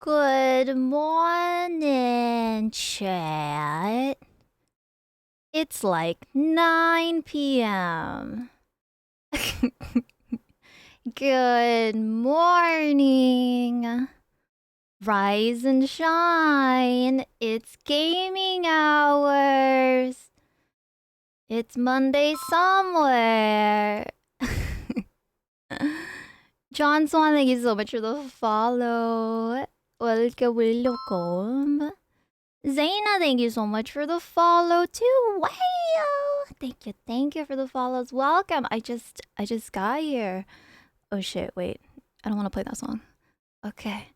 Good morning, chat. It's like 9 p.m. Good morning. Rise and shine. It's gaming hours. It's Monday somewhere. John Swan, thank you so much for the follow. Welcome. Zaina, thank you so much for the follow too. Wow. Thank you for the follows. Welcome. I just got here. Oh shit, wait. I don't want to play that song. Okay.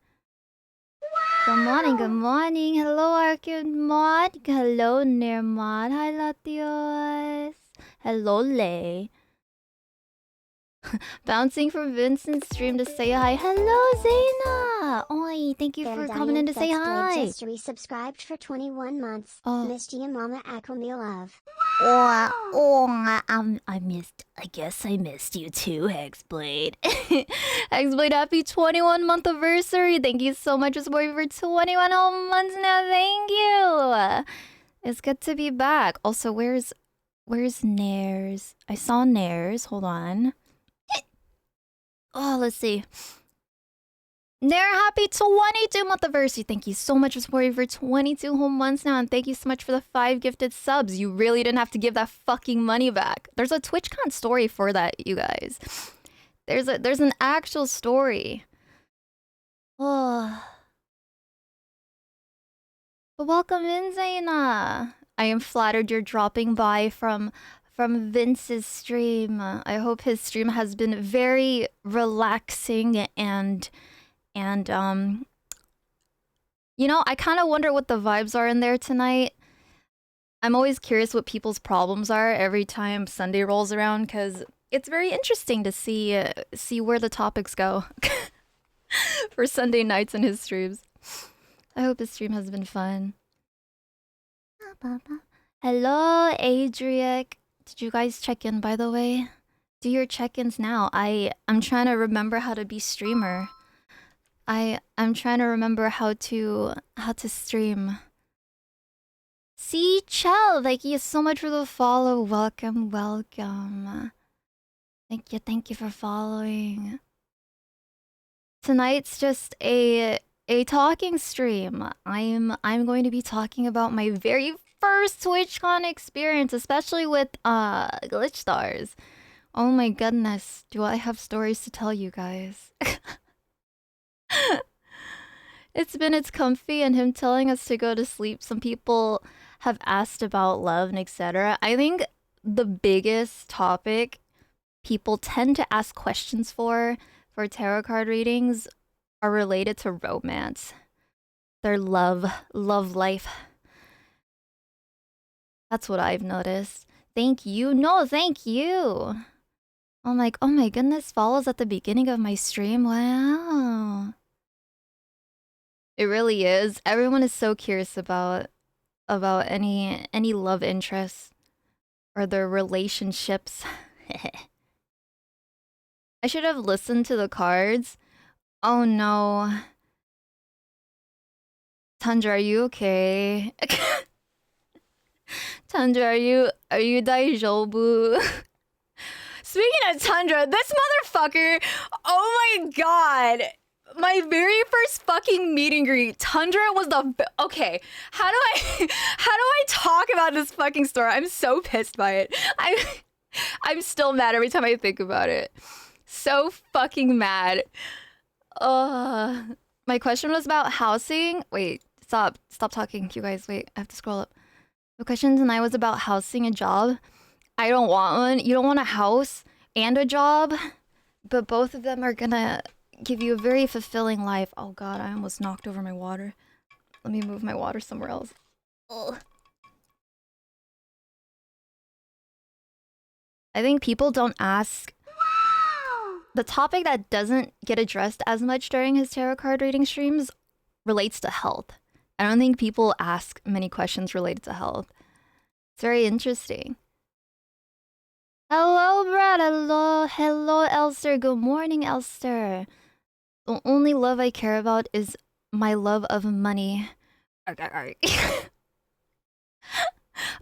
Good morning. Hello, Arcade Mod. Hello, Nirmod. Hi, Latios. Hello, Lay. Bouncing from Vincent's stream to say hi. Hello, Zaina! Oi, thank you for coming in to say hi. Just resubscribed for 21 months. Oh. Missed you, Mama Aquamil love. I guess I missed you too, Hexblade. Hexblade, happy 21 month anniversary. Thank you so much for supporting for 21 whole months now. Thank you. It's good to be back. Also, where's Nares? I saw Nares. Hold on. Oh, let's see. Nair, happy 22 month anniversary. Thank you so much for supporting for 22 whole months now. And thank you so much for the 5 gifted subs. You really didn't have to give that fucking money back. There's a TwitchCon story for that, you guys. There's an actual story. Oh. But welcome in, Zaina. I am flattered you're dropping by from Vince's stream. I hope his stream has been very relaxing and you know, I kind of wonder what the vibes are in there tonight. I'm always curious what people's problems are every time Sunday rolls around, because it's very interesting to see where the topics go for Sunday nights in his streams. I hope his stream has been fun. Hello, Adriek. Did you guys check in, by the way? Do your check-ins now. I'm trying to remember how to be streamer. I'm trying to remember how to stream. See, Chell, thank you so much for the follow. Welcome. Thank you for following. Tonight's just a talking stream. I'm going to be talking about my very first TwitchCon experience, especially with Glitch Stars. Oh my goodness, do I have stories to tell you guys? It's comfy and him telling us to go to sleep. Some people have asked about love and etc. I think the biggest topic people tend to ask questions for tarot card readings are related to romance. Their love life. That's what I've noticed. Thank you. No, thank you. I'm like, oh my goodness, follows at the beginning of my stream. Wow. It really is. Everyone is so curious about any love interests or their relationships. I should have listened to the cards. Oh no. Tundra, are you okay? Tundra, are you daijoubu? Speaking of Tundra, this motherfucker, oh my god. My very first fucking meet and greet, Tundra was the okay. How do I talk about this fucking story? I'm so pissed by it. I'm still mad every time I think about it. So fucking mad. My question was about housing. Wait, stop talking, you guys. Wait, I have to scroll up. The question tonight was about housing and job. I don't want one. You don't want a house and a job, but both of them are gonna give you a very fulfilling life. Oh god, I almost knocked over my water. Let me move my water somewhere else. Ugh. I think people don't ask. The topic that doesn't get addressed as much during his tarot card reading streams relates to health. I don't think people ask many questions related to health. It's very interesting. Hello, Brad. Hello, Elster. Good morning, Elster. The only love I care about is my love of money. Okay,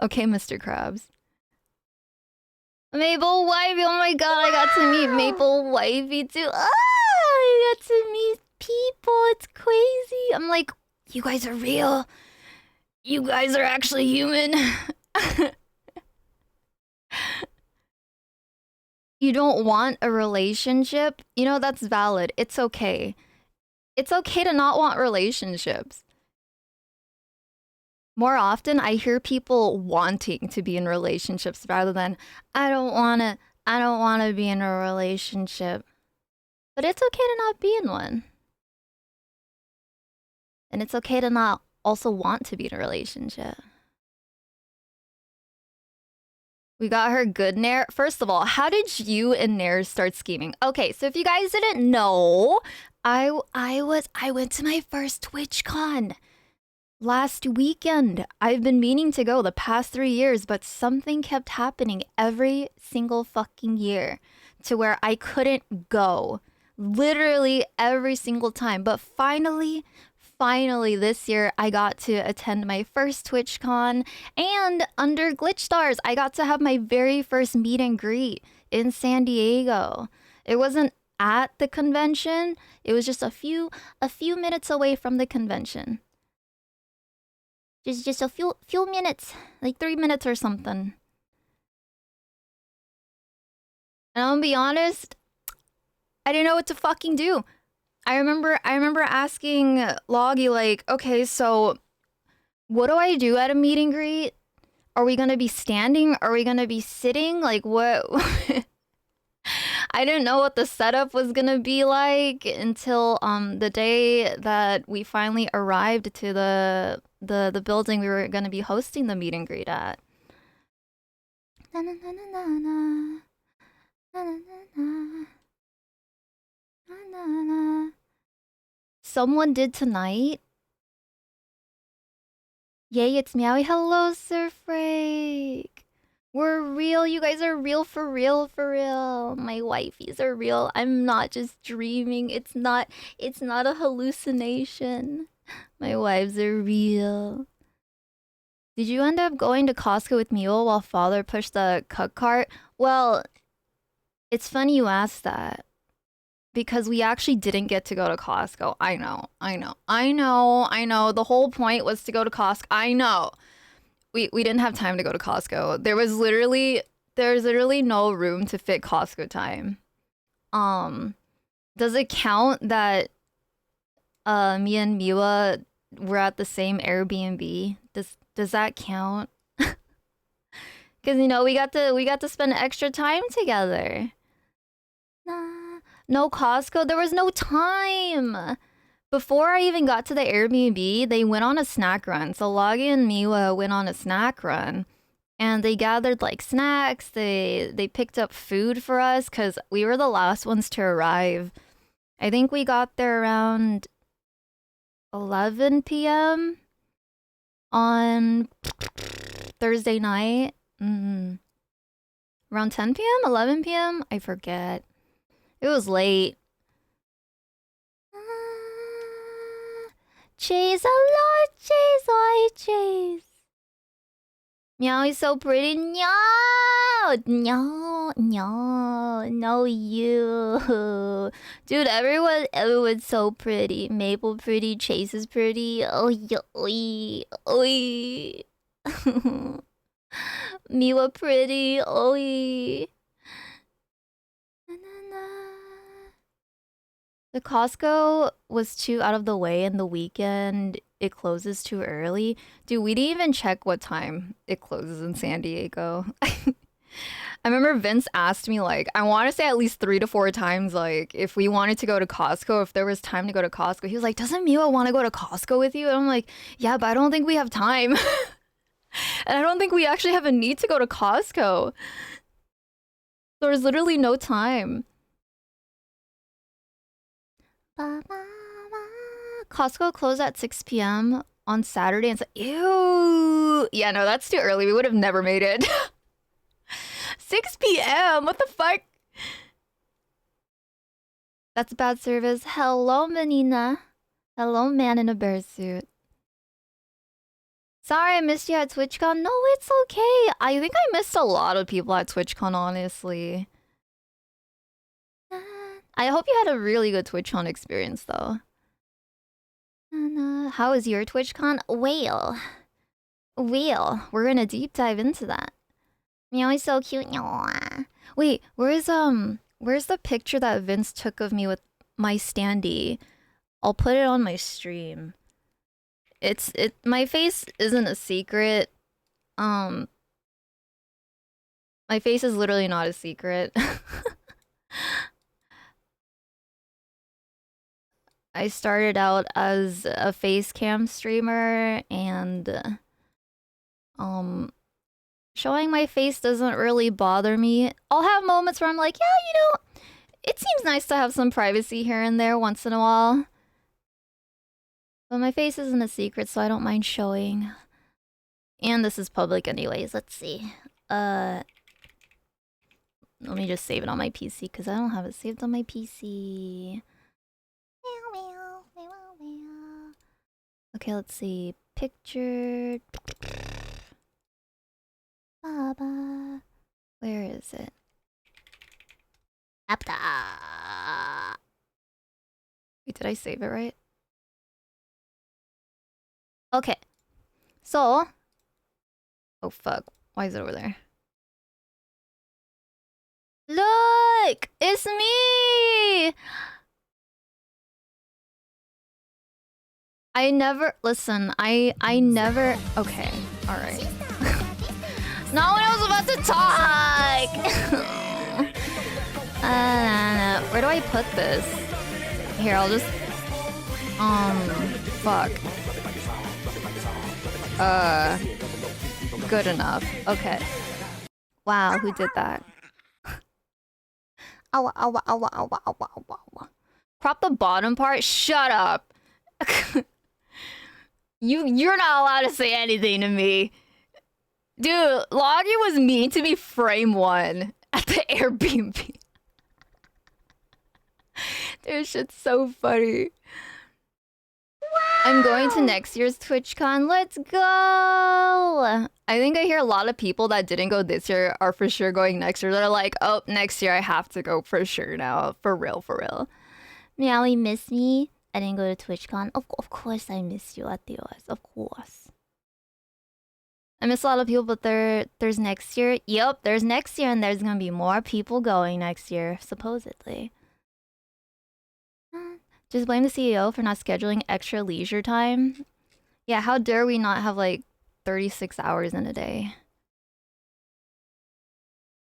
okay, Mr. Krabs. Maple Wifey, oh my god, I got to meet Maple Wifey too. Ah, I got to meet people, it's crazy. I'm like, you guys are real. You guys are actually human. You don't want a relationship? You know, that's valid. It's okay. It's okay to not want relationships. More often, I hear people wanting to be in relationships rather than, I don't wanna be in a relationship. But it's okay to not be in one. And it's okay to not also want to be in a relationship. We got her good, Nair. First of all, how did you and Nair start scheming? Okay, so if you guys didn't know, I went to my first TwitchCon last weekend. I've been meaning to go the past 3 years, but something kept happening every single fucking year to where I couldn't go. Literally every single time. But finally this year I got to attend my first TwitchCon, and under Glitch Stars I got to have my very first meet and greet in San Diego. It wasn't at the convention, it was just a few minutes away from the convention. Just a few minutes, like 3 minutes or something. And I'll be honest, I didn't know what to fucking do. I remember asking Loggy, like, okay, so what do I do at a meet and greet? Are we gonna be standing? Are we gonna be sitting? Like, what? I didn't know what the setup was gonna be like until the day that we finally arrived to the building we were gonna be hosting the meet and greet at. Na na na na na na na na na na na na. Someone did tonight. Yay, it's Meowie. Hello, Sir Frake. We're real. You guys are real for real, for real. My wifeys are real. I'm not just dreaming. It's not a hallucination. My wives are real. Did you end up going to Costco with Mule while father pushed the cut cart? Well, it's funny you asked that. Because we actually didn't get to go to Costco. I know. The whole point was to go to Costco. I know. We didn't have time to go to Costco. There's literally no room to fit Costco time. Does it count that me and Miwa were at the same Airbnb? Does that count? Cuz you know, we got to spend extra time together. No Costco, there was no time. Before I even got to the Airbnb, they went on a snack run. So Loggy and Miwa went on a snack run. And they gathered like snacks. They picked up food for us because we were the last ones to arrive. I think we got there around 11 p.m. on Thursday night. Around 10 p.m., 11 p.m. I forget. It was late. Chase a lot, chase, I chase. Meow is so pretty. No, you. Dude, everyone's so pretty. Maple pretty, Chase is pretty. Oh, oi. Miwa pretty, oi. The Costco was too out of the way, and the weekend it closes too early. Dude, we didn't even check what time it closes in San Diego. I remember Vince asked me, like, I want to say at least 3 to 4 times, like, if we wanted to go to Costco, if there was time to go to Costco. He was like, doesn't Miwa want to go to Costco with you? And I'm like, yeah, but I don't think we have time. And I don't think we actually have a need to go to Costco. There's literally no time. Costco closed at 6 p.m. on Saturday, and ew. Yeah, no, that's too early. We would have never made it. 6 p.m. What the fuck? That's bad service. Hello, Menina. Hello, man in a bear suit. Sorry I missed you at TwitchCon. No, it's okay. I think I missed a lot of people at TwitchCon, honestly. I hope you had a really good TwitchCon experience, though. How was your TwitchCon? Well, we're gonna deep dive into that. Meow is so cute. Wait, where's the picture that Vince took of me with my standee? I'll put it on my stream. My face isn't a secret. My face is literally not a secret. I started out as a face cam streamer and showing my face doesn't really bother me. I'll have moments where I'm like, yeah, you know, it seems nice to have some privacy here and there once in a while. But my face isn't a secret, so I don't mind showing. And this is public anyways. Let's see. Let me just save it on my PC because I don't have it saved on my PC. Okay, let's see. Picture. Baba. Where is it? Apta. Wait, did I save it right? Okay. So. Oh, fuck. Why is it over there? Look! It's me! I never... Listen, I never... Okay. Alright. Not when I was about to talk! Where do I put this? Here, I'll just... Fuck. Good enough. Okay. Wow, who did that? Ow, ow, ow, ow, ow, ow, ow, ow. Crop the bottom part? Shut up! You're not allowed to say anything to me. Dude, Loggy was mean to me frame 1 at the Airbnb. Dude, shit's so funny. Wow. I'm going to next year's TwitchCon. Let's go! I think I hear a lot of people that didn't go this year are for sure going next year. They're like, oh, next year I have to go for sure now. For real, for real. Meowie, miss me? I didn't go to TwitchCon. Of course I miss you, Atios. Of course. I miss a lot of people, but there's next year. Yep, there's next year, and there's gonna be more people going next year, supposedly. Just blame the CEO for not scheduling extra leisure time. Yeah, how dare we not have like 36 hours in a day?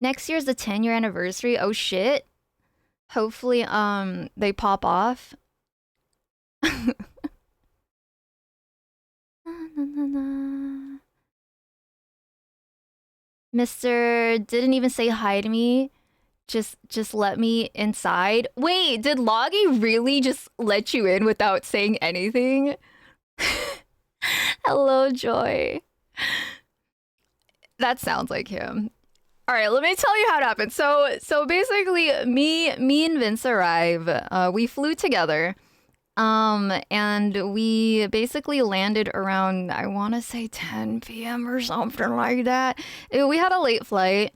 Next year's the 10-year anniversary. Oh shit. Hopefully, they pop off. Mr. didn't even say hi to me. Just let me inside. Wait, did Loggy really just let you in without saying anything? Hello, Joy. That sounds like him. All right, let me tell you how it happened. So basically, me and Vince arrive. We flew together. And we basically landed around, I want to say 10 p.m. or something like that. We had a late flight.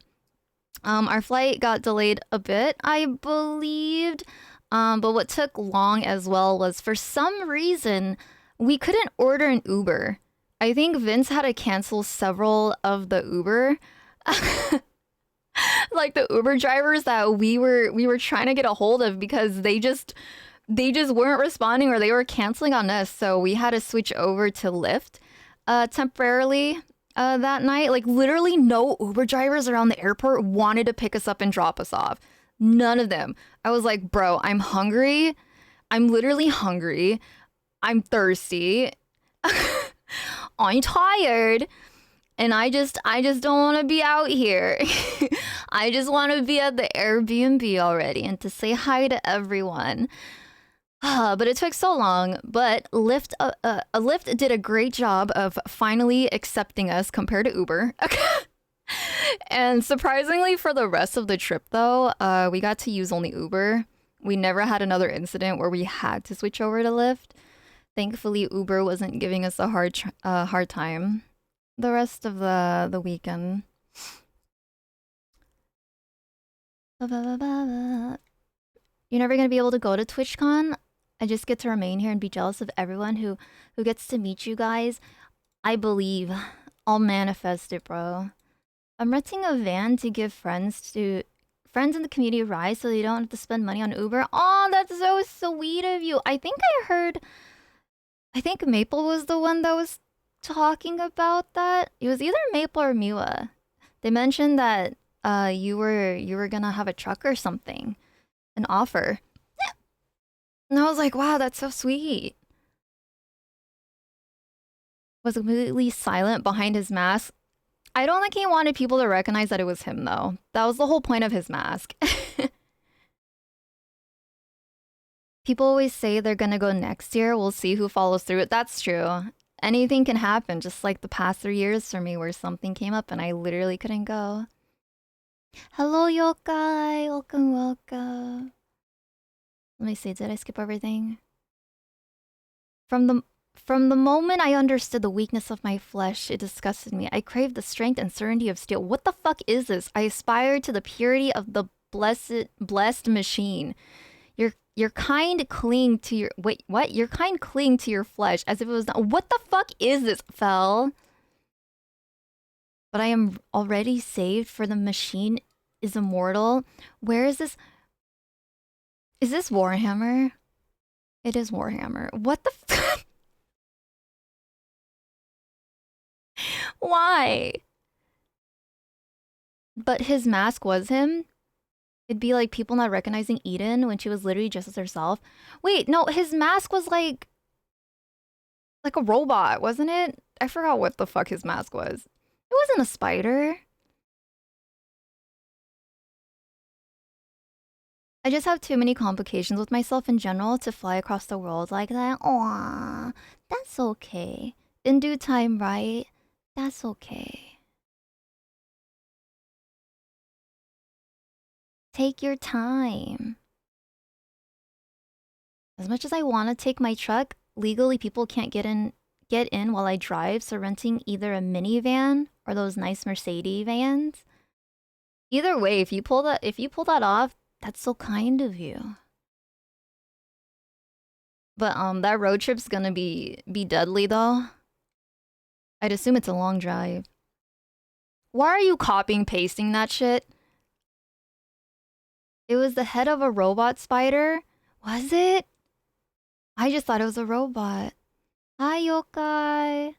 Our flight got delayed a bit, I believed. But what took long as well was for some reason, we couldn't order an Uber. I think Vince had to cancel several of the Uber. Like the Uber drivers that we were trying to get a hold of because they just weren't responding or they were canceling on us. So we had to switch over to Lyft temporarily that night. Like literally no Uber drivers around the airport wanted to pick us up and drop us off. None of them. I was like, bro, I'm hungry. I'm literally hungry. I'm thirsty. I'm tired. And I just don't want to be out here. I just want to be at the Airbnb already and to say hi to everyone. But it took so long. But Lyft did a great job of finally accepting us compared to Uber. And surprisingly, for the rest of the trip, though, we got to use only Uber. We never had another incident where we had to switch over to Lyft. Thankfully, Uber wasn't giving us a hard time the rest of the weekend. You're never gonna be able to go to TwitchCon. I just get to remain here and be jealous of everyone who gets to meet you guys. I believe. I'll manifest it, bro. I'm renting a van to give friends in the community rides so they don't have to spend money on Uber. Oh, that's so sweet of you. I think Maple was the one that was talking about that. It was either Maple or Miwa. They mentioned that you were gonna have a truck or something, an offer. And I was like, wow, that's so sweet. Was completely silent behind his mask. I don't think he wanted people to recognize that it was him, though. That was the whole point of his mask. People always say they're gonna go next year. We'll see who follows through. That's true. Anything can happen, just like the past 3 years for me where something came up and I literally couldn't go. Hello, Yokai. Welcome, welcome. Let me see, did I skip everything? From the moment I understood the weakness of my flesh, it disgusted me. I craved the strength and certainty of steel. What the fuck is this? I aspired to the purity of the blessed machine. Your kind cling to your what? Your kind cling to your flesh as if it was not. What the fuck is this, Fel? But I am already saved, for the machine is immortal. Where is this? Is this Warhammer? It is Warhammer. What the fuck? Why? But his mask was him? It'd be like people not recognizing Eden when she was literally just as herself. Wait, no, his mask was like a robot, wasn't it? I forgot what the fuck his mask was. It wasn't a spider. I just have too many complications with myself in general to fly across the world like that. Aww, that's okay. In due time, right? That's okay. Take your time. As much as I want to take my truck, legally people can't get in while I drive, so renting either a minivan or those nice Mercedes vans. Either way, if you pull that off, that's so kind of you. But that road trip's gonna be deadly though. I'd assume it's a long drive. Why are you copying pasting that shit? It was the head of a robot spider? Was it? I just thought it was a robot. Hi, Yokai.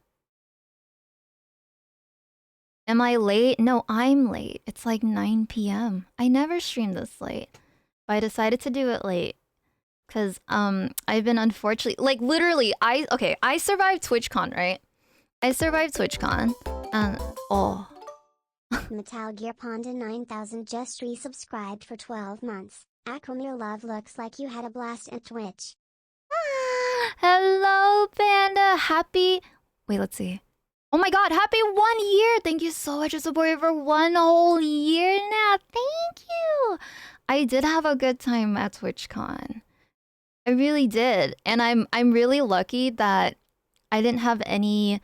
Am I late? No, I'm late. It's like 9 p.m. I never stream this late. But I decided to do it late. Cause I've been unfortunately, like literally, I survived TwitchCon, right? I survived TwitchCon. And oh. Metal Gear Panda 9000 just resubscribed for 12 months. Acromere Love, looks like you had a blast at Twitch. Hello, Panda. Happy. Wait, let's see. Oh my god, happy 1 year! Thank you so much for supporting for 1 whole year now. Thank you. I did have a good time at TwitchCon. I really did. And I'm really lucky that I didn't have any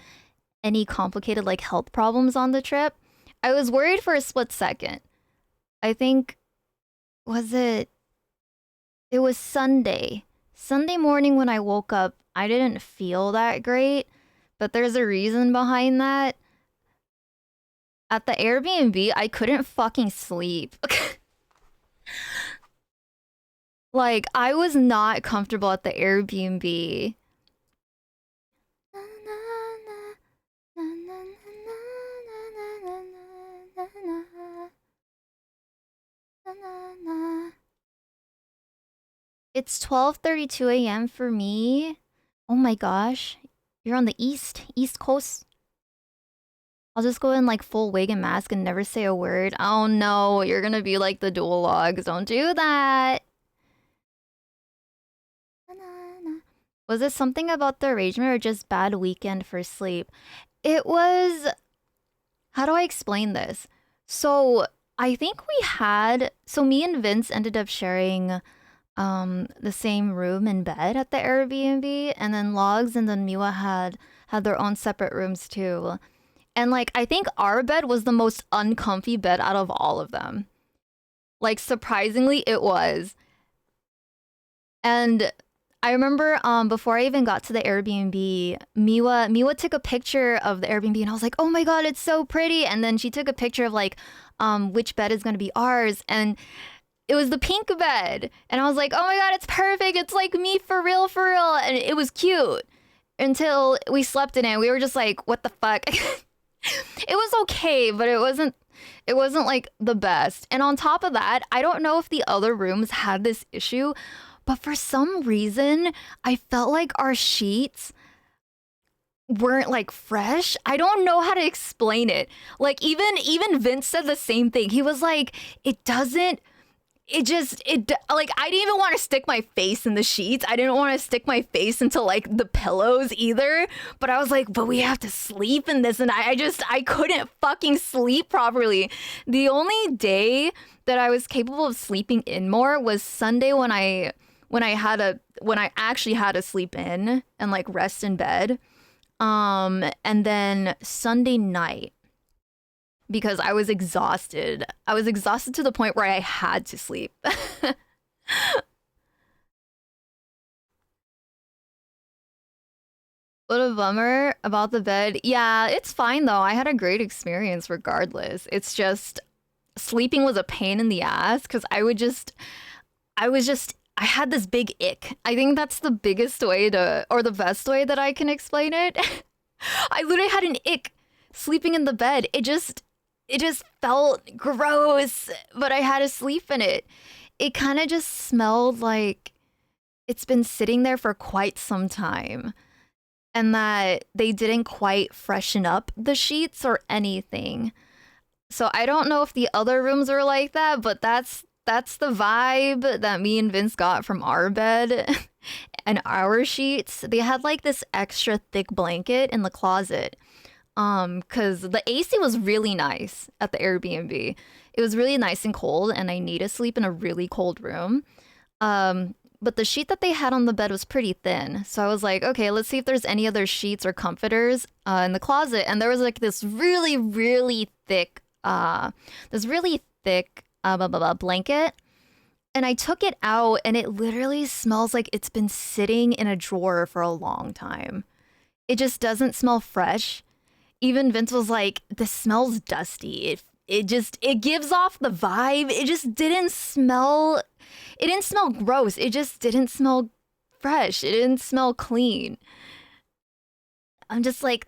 complicated like health problems on the trip. I was worried for a split second. I think it was Sunday. Sunday morning when I woke up, I didn't feel that great, but there's a reason behind that. At the Airbnb, I couldn't fucking sleep. Like, I was not comfortable at the Airbnb. It's 12:32 a.m. for me. Oh my gosh. You're on the East Coast. I'll just go in like full wig and mask and never say a word. Oh no, you're gonna be like the dual logs. Don't do that. Was it something about the arrangement or just bad weekend for sleep? It was... How do I explain this? So, I think we had... So me and Vince ended up sharing the same room and bed at the Airbnb, and then Logs and then Miwa had their own separate rooms too. And like I think our bed was the most uncomfy bed out of all of them. Like surprisingly it was. And I remember before I even got to the Airbnb, Miwa took a picture of the Airbnb and I was like, "Oh my god, it's so pretty." And then she took a picture of like which bed is going to be ours, and it was the pink bed. And I was like, "Oh my god, it's perfect. It's like me for real, for real." And it was cute until we slept in it. We were just like, "What the fuck?" It was okay, but it wasn't like the best. And on top of that, I don't know if the other rooms had this issue, but for some reason, I felt like our sheets weren't like fresh. I don't know how to explain it. Like even Vince said the same thing. He was like, it doesn't like I didn't even want to stick my face in the sheets. I didn't want to stick my face into like the pillows either. But I was like, but we have to sleep in this, and I couldn't fucking sleep properly. The only day that I was capable of sleeping in more was Sunday when I actually had to sleep in and like rest in bed. And then Sunday night, because I was exhausted. I was exhausted to the point where I had to sleep. What a bummer about the bed. Yeah, it's fine though. I had a great experience regardless. It's just sleeping was a pain in the ass because I had this big ick. I think that's the biggest way to, or the best way that I can explain it. I literally had an ick sleeping in the bed. It just felt gross, but I had to sleep in it. It kind of just smelled like it's been sitting there for quite some time and that they didn't quite freshen up the sheets or anything. So I don't know if the other rooms are like that, but that's the vibe that me and Vince got from our bed and our sheets. They had like this extra thick blanket in the closet. Cause the AC was really nice at the Airbnb. It was really nice and cold, and I need to sleep in a really cold room. But the sheet that they had on the bed was pretty thin. So I was like, okay, let's see if there's any other sheets or comforters in the closet. And there was like this really, really thick, blanket. And I took it out, and it literally smells like it's been sitting in a drawer for a long time. It just doesn't smell fresh. Even Vince was like, "This smells dusty." It gives off the vibe. It just didn't smell. It didn't smell gross. It just didn't smell fresh. It didn't smell clean. I'm just like,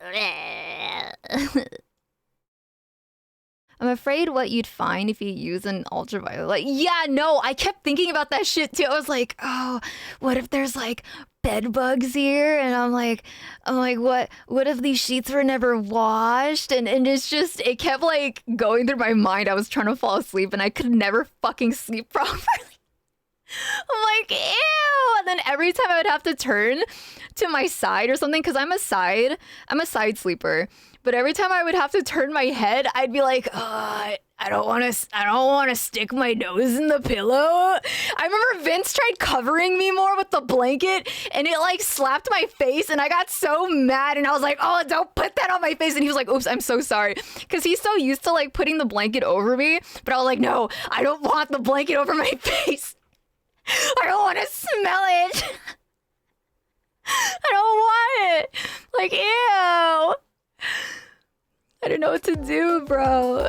I'm afraid what you'd find if you use an ultraviolet. Like, yeah, no, I kept thinking about that shit too. I was like, oh, what if there's like bed bugs here? And I'm like, what if these sheets were never washed? And it kept like going through my mind. I was trying to fall asleep and I could never fucking sleep properly. I'm like, ew. And then every time I would have to turn to my side or something, because I'm a side sleeper. But every time I would have to turn my head, I'd be like, I don't want to stick my nose in the pillow. I remember Vince tried covering me more with the blanket, and it like slapped my face, and I got so mad, and I was like, oh, don't put that on my face. And he was like, oops, I'm so sorry. Because he's so used to like putting the blanket over me. But I was like, no, I don't want the blanket over my face. I don't want to smell it. I don't want it. Like, ew. I don't know what to do, bro.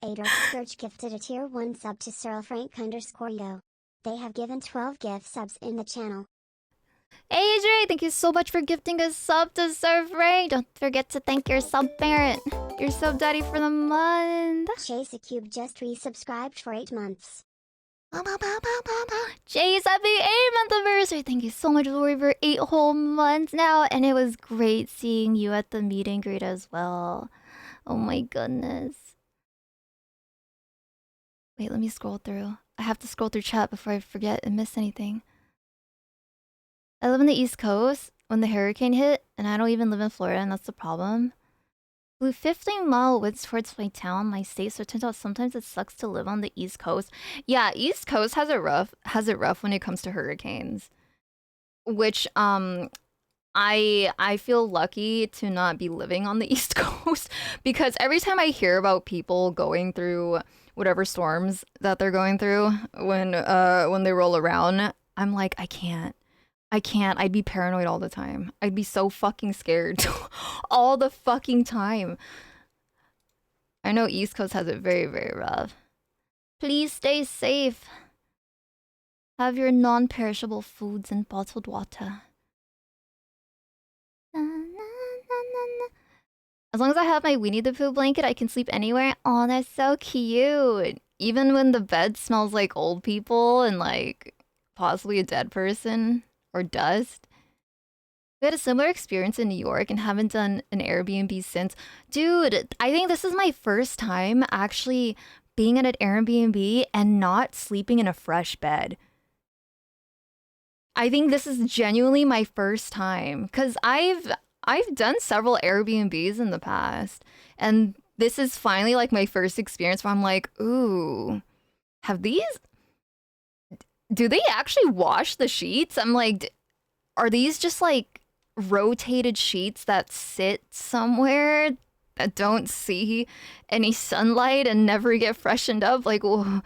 Ader Search gifted a tier 1 sub to Cyril_Frank_Yo. They have given 12 gift subs in the channel. Hey, Adrian, thank you so much for gifting a sub to Sir Frank. Don't forget to thank your sub parent, your sub daddy for the month. Chase a Cube just resubscribed for 8 months. Chase, happy 8th anniversary! Thank you so much for 8 whole months now, and it was great seeing you at the meet and greet as well. Oh my goodness. Wait, let me scroll through. I have to scroll through chat before I forget and miss anything. I live on the East Coast when the hurricane hit, and I don't even live in Florida, and that's the problem. Flew 15-mile winds towards my town, my state, so it turns out sometimes it sucks to live on the East Coast. Yeah, East Coast has it rough when it comes to hurricanes. Which I feel lucky to not be living on the East Coast because every time I hear about people going through whatever storms that they're going through when they roll around, I'm like, I can't. I'd be paranoid all the time. I'd be so fucking scared all the fucking time. I know East Coast has it very, very rough. Please stay safe. Have your non-perishable foods and bottled water. As long as I have my Winnie the Pooh blanket, I can sleep anywhere. Oh, that's so cute. Even when the bed smells like old people and like possibly a dead person or dust. We had a similar experience in New York and haven't done an Airbnb since. Dude, I think this is my first time actually being at an Airbnb and not sleeping in a fresh bed. I think this is genuinely my first time because I've done several Airbnbs in the past, and this is finally like my first experience where I'm like, ooh, do they actually wash the sheets? I'm like, are these just like rotated sheets that sit somewhere that don't see any sunlight and never get freshened up? Like, whoa.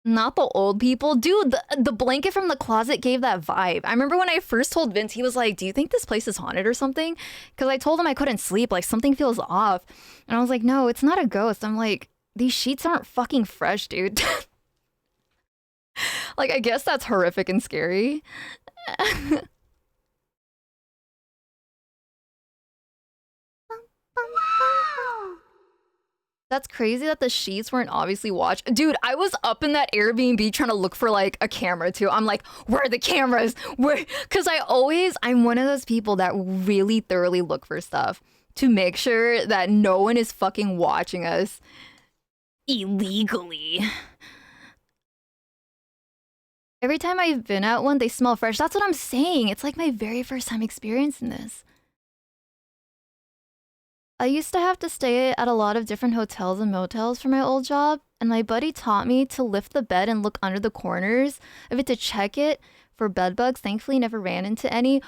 Not the old people. Dude, the blanket from the closet gave that vibe. I remember when I first told Vince, he was like, do you think this place is haunted or something? Because I told him I couldn't sleep, like something feels off. And I was like, no, it's not a ghost. I'm like, these sheets aren't fucking fresh, dude. Like, I guess that's horrific and scary. That's crazy that the sheets weren't obviously watched. Dude, I was up in that Airbnb trying to look for like a camera too. I'm like, where are the cameras? Where? Because I'm one of those people that really thoroughly look for stuff to make sure that no one is fucking watching us illegally. Every time I've been at one, they smell fresh. That's what I'm saying. It's like my very first time experiencing this. I used to have to stay at a lot of different hotels and motels for my old job, and my buddy taught me to lift the bed and look under the corners of it to check it for bed bugs. Thankfully, never ran into any.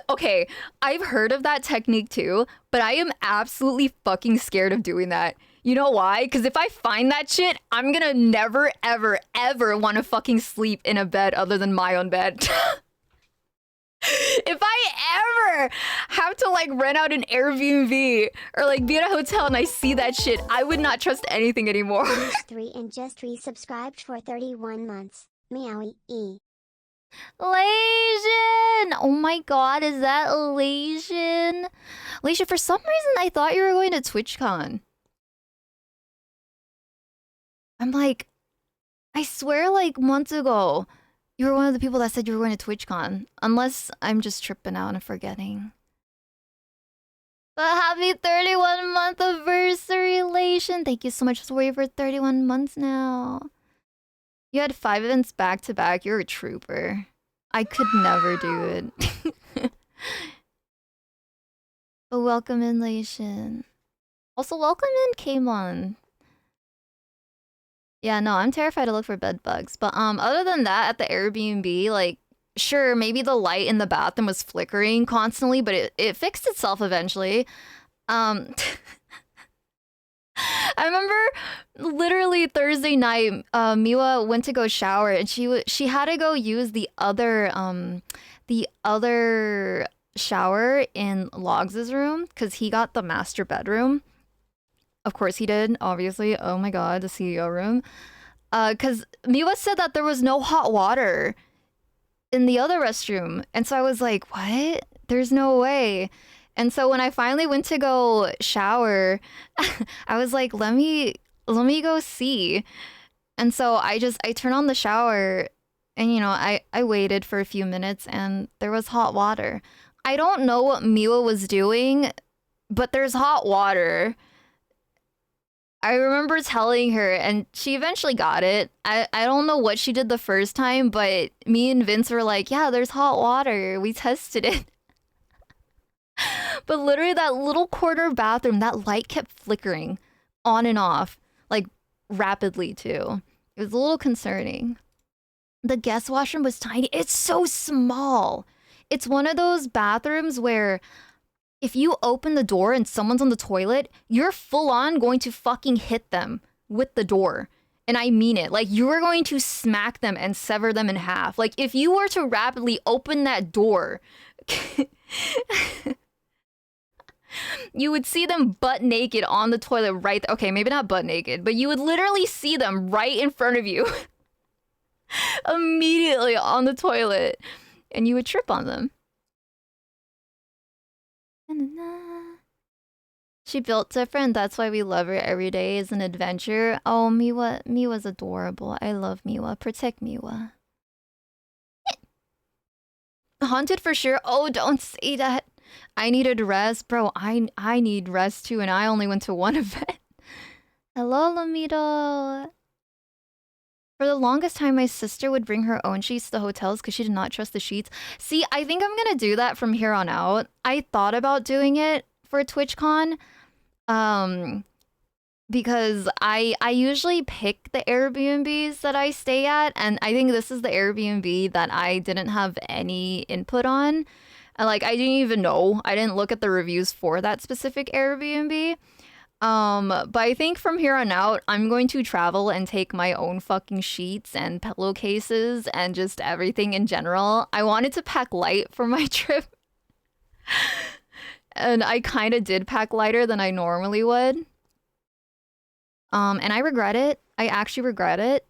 Okay, I've heard of that technique too, but I am absolutely fucking scared of doing that. You know why? Because if I find that shit, I'm gonna never, ever, ever want to fucking sleep in a bed other than my own bed. If I ever have to like rent out an Airbnb or like be at a hotel and I see that shit, I would not trust anything anymore. 3 and just resubscribed for 31 months. Meowie E. Lasian! Oh my god, is that Lasian? Lasian, for some reason I thought you were going to TwitchCon. I'm like, I swear like months ago, you were one of the people that said you were going to TwitchCon. Unless I'm just tripping out and forgetting. But happy 31 month anniversary, Lation. Thank you so much for waiting for 31 months now. You had 5 events back to back. You're a trooper. I could never do it. But welcome in, Lation. Also, welcome in, Kamon. Yeah, no, I'm terrified to look for bed bugs. But other than that, at the Airbnb, like, sure, maybe the light in the bathroom was flickering constantly, but it fixed itself eventually. I remember literally Thursday night, Miwa went to go shower and she had to go use the other shower in Logs' room because he got the master bedroom. Of course he did, obviously. Oh my god, the CEO room. Because Miwa said that there was no hot water in the other restroom. And so I was like, what? There's no way. And so when I finally went to go shower, I was like, let me go see. And so I turned on the shower and, you know, I waited for a few minutes and there was hot water. I don't know what Miwa was doing, but there's hot water. I remember telling her, and she eventually got it. I don't know what she did the first time, but me and Vince were like, yeah, there's hot water. We tested it. But literally that little corner bathroom, that light kept flickering on and off, like rapidly too. It was a little concerning. The guest washroom was tiny. It's so small. It's one of those bathrooms where if you open the door and someone's on the toilet, you're full on going to fucking hit them with the door. And I mean it. Like, you are going to smack them and sever them in half. Like, if you were to rapidly open that door, you would see them butt naked on the toilet right there. Okay, maybe not butt naked, but you would literally see them right in front of you. Immediately on the toilet. And you would trip on them. She built different. That's why we love her. Every day is an adventure. Oh, Miwa. Miwa's adorable. I love Miwa. Protect Miwa. Haunted for sure. Oh, don't say that. I needed rest. Bro, I need rest too, and I only went to one event. Hello, Lamido. For the longest time, my sister would bring her own sheets to the hotels because she did not trust the sheets. See, I think I'm gonna do that from here on out. I thought about doing it for TwitchCon, because I usually pick the Airbnbs that I stay at, and I think this is the Airbnb that I didn't have any input on. And like, I didn't even know. I didn't look at the reviews for that specific Airbnb. But I think from here on out, I'm going to travel and take my own fucking sheets and pillowcases and just everything in general. I wanted to pack light for my trip. And I kind of did pack lighter than I normally would. And I regret it. I actually regret it.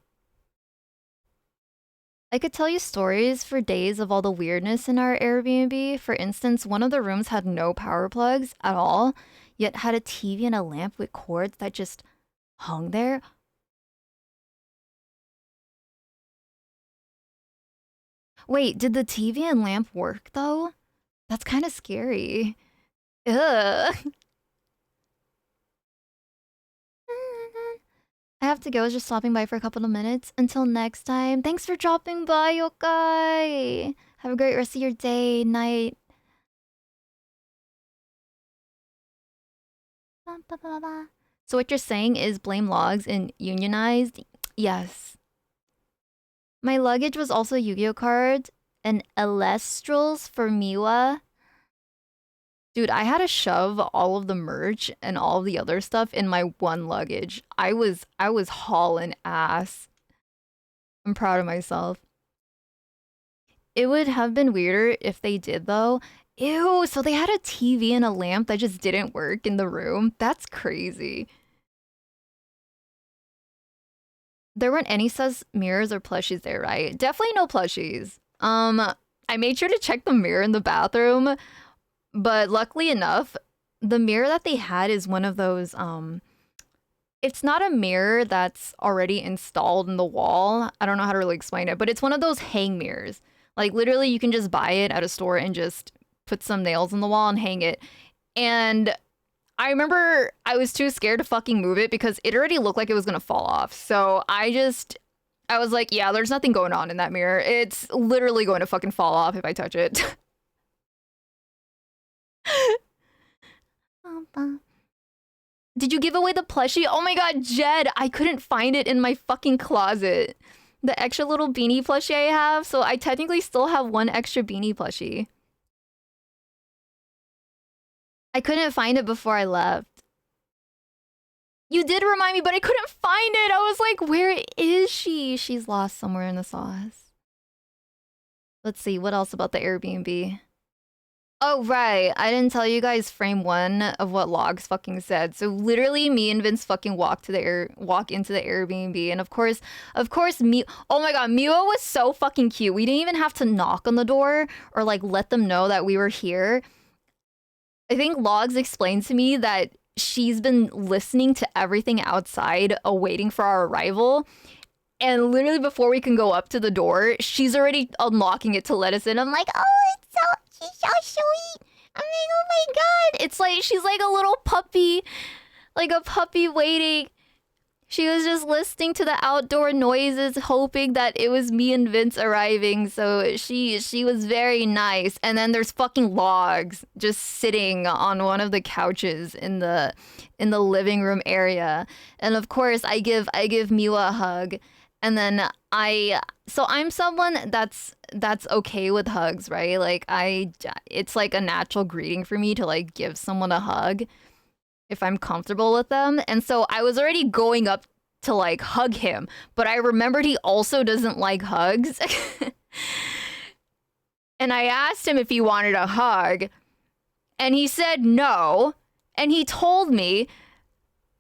I could tell you stories for days of all the weirdness in our Airbnb. For instance, one of the rooms had no power plugs at all, yet had a TV and a lamp with cords that just hung there. Wait, did the TV and lamp work though? That's kind of scary. Ugh. I have to go. I was just stopping by for a couple of minutes. Until next time. Thanks for dropping by, Yokai. Have a great rest of your day, night. So what you're saying is blame logs and unionized? Yes. My luggage was also Yu-Gi-Oh cards and Elestrals for Miwa. Dude, I had to shove all of the merch and all of the other stuff in my one luggage. I was hauling ass. I'm proud of myself. It would have been weirder if they did though. Ew, so they had a TV and a lamp that just didn't work in the room? That's crazy. There weren't any sus mirrors or plushies there, right? Definitely no plushies. I made sure to check the mirror in the bathroom, but luckily enough, the mirror that they had is one of those, it's not a mirror that's already installed in the wall. I don't know how to really explain it, but it's one of those hang mirrors. Like literally you can just buy it at a store and just put some nails in the wall and hang it. And I remember I was too scared to fucking move it because it already looked like it was gonna fall off. So I was like, yeah, there's nothing going on in that mirror. It's literally going to fucking fall off if I touch it. Did you give away the plushie? Oh my god, Jed, I couldn't find it in my fucking closet. The extra little beanie plushie I have, so I technically still have one extra beanie plushie. I couldn't find it before I left. You did remind me, but I couldn't find it. I was like, where is she? She's lost somewhere in the sauce. Let's see, what else about the Airbnb? Oh, right. I didn't tell you guys frame one of what logs fucking said. So literally me and Vince fucking walk into the Airbnb. And of course, oh my god, Miwa was so fucking cute. We didn't even have to knock on the door or like let them know that we were here. I think Logs explained to me that she's been listening to everything outside, awaiting for our arrival. And literally before we can go up to the door, she's already unlocking it to let us in. I'm like, oh, she's so sweet. I'm like, oh my god. It's like, she's like a little puppy. Like a puppy waiting. She was just listening to the outdoor noises, hoping that it was me and Vince arriving. So she was very nice. And then there's fucking logs just sitting on one of the couches in the living room area. And of course, I give Miwa a hug. And then I'm someone that's okay with hugs, right? Like it's like a natural greeting for me to like give someone a hug if I'm comfortable with them. And so I was already going up to like hug him, but I remembered he also doesn't like hugs. And I asked him if he wanted a hug, and he said no. And he told me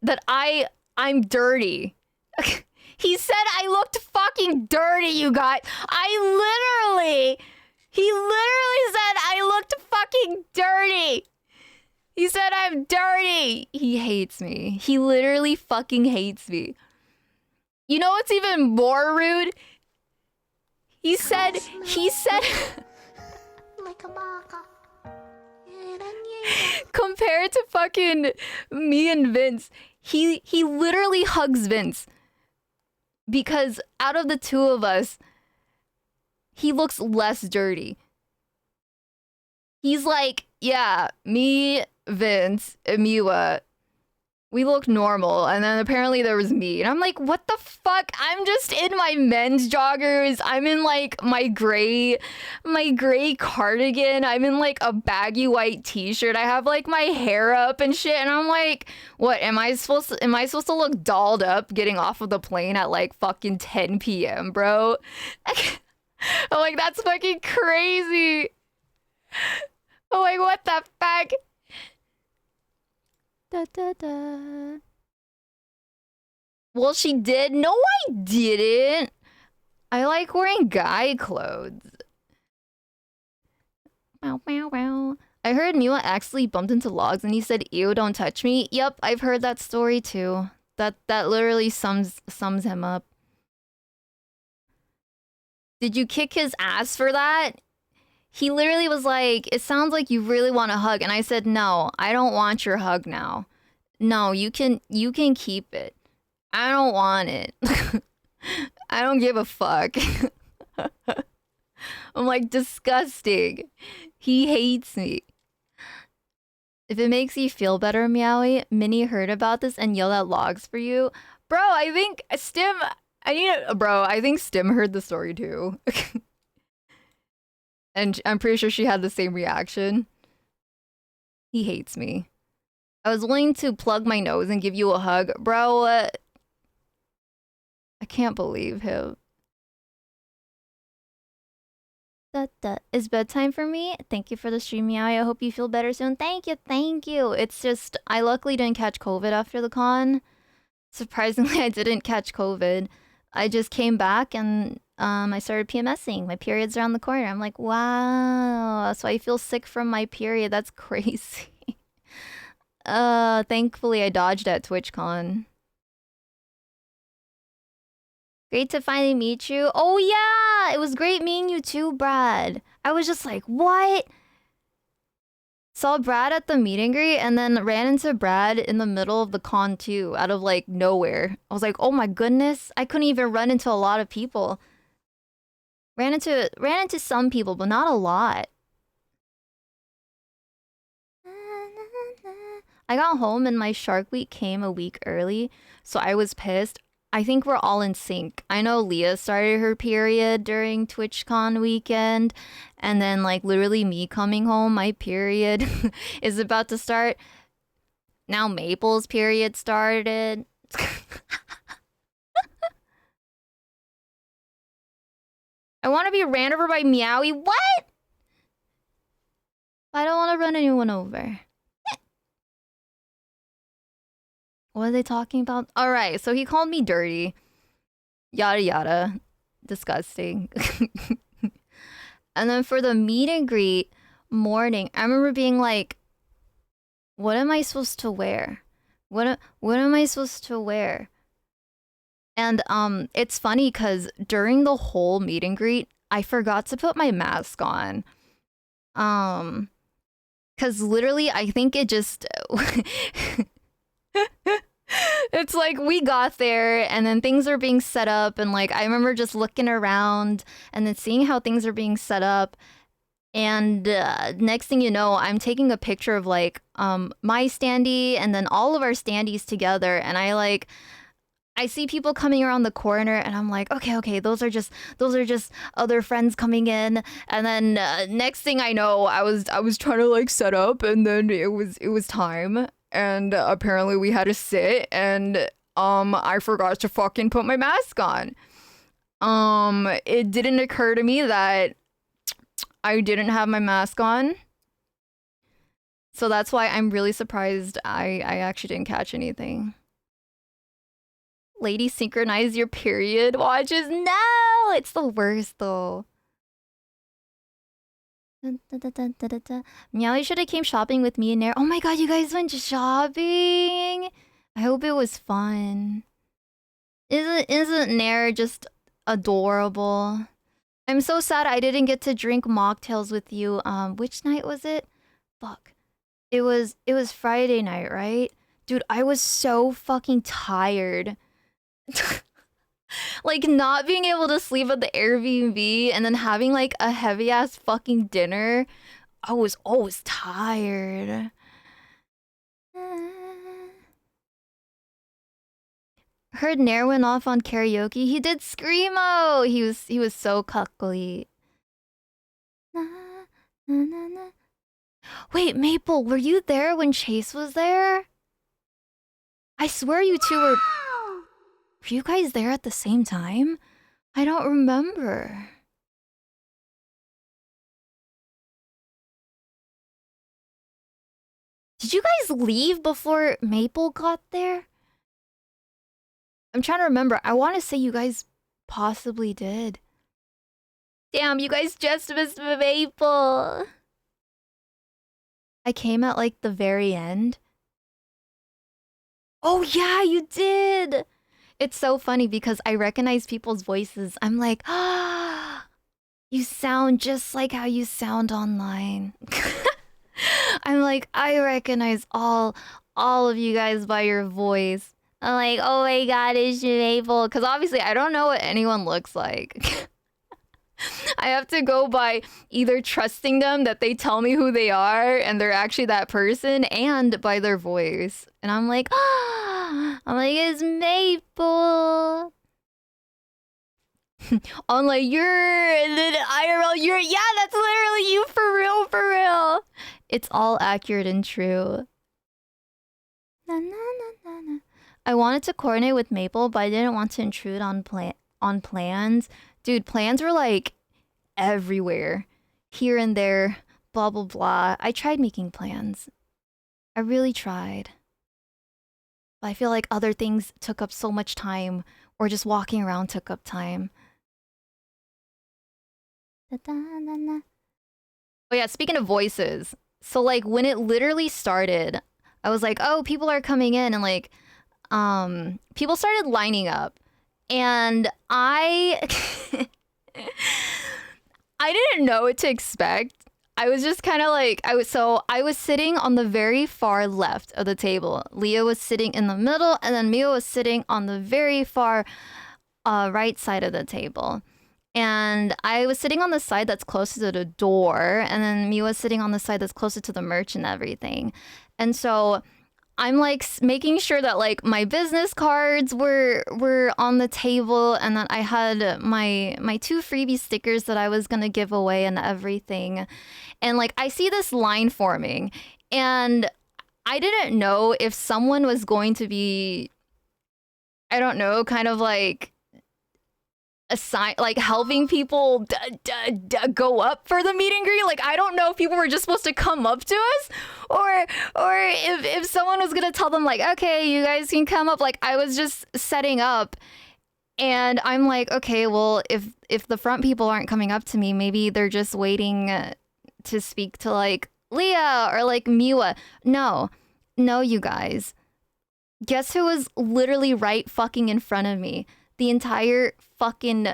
that I'm dirty. He said I looked fucking dirty, you guys. He literally said I looked fucking dirty. He said I'm dirty. He hates me. He literally fucking hates me. You know what's even more rude? He said like a baka. Compared to fucking me and Vince, he literally hugs Vince. Because out of the two of us, he looks less dirty. He's like, yeah, me, Vince, and Miwa, we look normal. And then apparently there was me. And I'm like, what the fuck? I'm just in my men's joggers. I'm in like my gray cardigan. I'm in like a baggy white t-shirt. I have like my hair up and shit. And I'm like, what, am I supposed to look dolled up getting off of the plane at like fucking 10 p.m., bro? I'm like, that's fucking crazy. I'm like, what the fuck? Da, da, da. Well, she did. No, I didn't. I like wearing guy clothes. Wow, wow, wow. I heard Miwa actually bumped into logs and he said, ew, don't touch me. Yep, I've heard that story too. That literally sums him up. Did you kick his ass for that? He literally was like, it sounds like you really want a hug. And I said, no, I don't want your hug now. No, you can keep it. I don't want it. I don't give a fuck. I'm like, disgusting. He hates me. If it makes you feel better, Meowie, Minnie heard about this and yelled at logs for you. Bro, I think Stim heard the story too. And I'm pretty sure she had the same reaction. He hates me. I was willing to plug my nose and give you a hug. Bro, I can't believe him. It's bedtime for me. Thank you for the stream, Meow. I hope you feel better soon. Thank you. It's just, I luckily didn't catch COVID after the con. Surprisingly, I didn't catch COVID. I just came back and I started PMSing. My period's around the corner. I'm like, wow. So I feel sick from my period. That's crazy. Thankfully I dodged at TwitchCon. Great to finally meet you. Oh yeah, it was great meeting you too, Brad. I was just like, what? Saw Brad at the meet and greet and then ran into Brad in the middle of the con too, out of like nowhere. I was like, oh my goodness, I couldn't even run into a lot of people. Ran into some people, but not a lot. I got home and my Shark Week came a week early, so I was pissed. I think we're all in sync. I know Leah started her period during TwitchCon weekend, and then like literally me coming home, my period is about to start. Now Maple's period started. I want to be ran over by Meowie. What? I don't want to run anyone over. What are they talking about? All right, so he called me dirty. Yada yada. Disgusting. And then for the meet and greet morning, I remember being like, what am I supposed to wear? What am I supposed to wear? And it's funny because during the whole meet and greet, I forgot to put my mask on. Because literally, I think it just... It's like we got there and then things are being set up and like I remember just looking around and then seeing how things are being set up and next thing you know I'm taking a picture of like my standee and then all of our standees together and I see people coming around the corner and I'm like, okay, those are just other friends coming in. And then next thing I know, I was trying to like set up and then it was time and apparently we had to sit and I forgot to fucking put my mask on. It didn't occur to me that I didn't have my mask on. So that's why I'm really surprised I actually didn't catch anything. Lady, synchronize your period watches. No, it's the worst though. Meow, you should have came shopping with me and Nair. Oh my god, you guys went shopping. I hope it was fun. Isn't Nair just adorable? I'm so sad I didn't get to drink mocktails with you. Which night was it? Fuck. It was Friday night, right? Dude, I was so fucking tired. Like not being able to sleep at the Airbnb and then having like a heavy ass fucking dinner. I was always tired. Heard Nair went off on karaoke. He did screamo. He was so cuckly. Wait, Maple, were you there when Chase was there? I swear you two were you guys there at the same time? I don't remember. Did you guys leave before Maple got there? I'm trying to remember. I want to say you guys possibly did. Damn, you guys just missed Maple. I came at like the very end. Oh yeah, you did. It's so funny because I recognize people's voices. I'm like, ah, you sound just like how you sound online. I'm like, I recognize all of you guys by your voice. I'm like, oh my god, is she able? Because obviously I don't know what anyone looks like. I have to go by either trusting them that they tell me who they are and they're actually that person and by their voice. And I'm like, ah, I'm like, it's Maple. I'm like, you're IRL, yeah, that's literally you for real, for real. It's all accurate and true. Na, na, na, na, na. I wanted to coordinate with Maple, but I didn't want to intrude on plans. Dude, plans were like everywhere. Here and there, blah, blah, blah. I tried making plans. I really tried. But I feel like other things took up so much time, or just walking around took up time. Oh yeah, speaking of voices. So like when it literally started, I was like, oh, people are coming in and like, people started lining up. And I didn't know what to expect. I was just kind of like, I was sitting on the very far left of the table. Leah was sitting in the middle, and then Mia was sitting on the very far right side of the table. And I was sitting on the side that's closer to the door, and then Mia was sitting on the side that's closer to the merch and everything. And so I'm like making sure that like my business cards were on the table and that I had my 2 freebie stickers that I was gonna give away and everything. And like I see this line forming and I didn't know if someone was going to be, I don't know, kind of like like helping people go up for the meet and greet. Like I don't know if people were just supposed to come up to us or if someone was gonna tell them like, okay, you guys can come up. Like I was just setting up and I'm like, okay, well if the front people aren't coming up to me, maybe they're just waiting to speak to like Leah or like Miwa. No, you guys, guess who was literally right fucking in front of me the entire fucking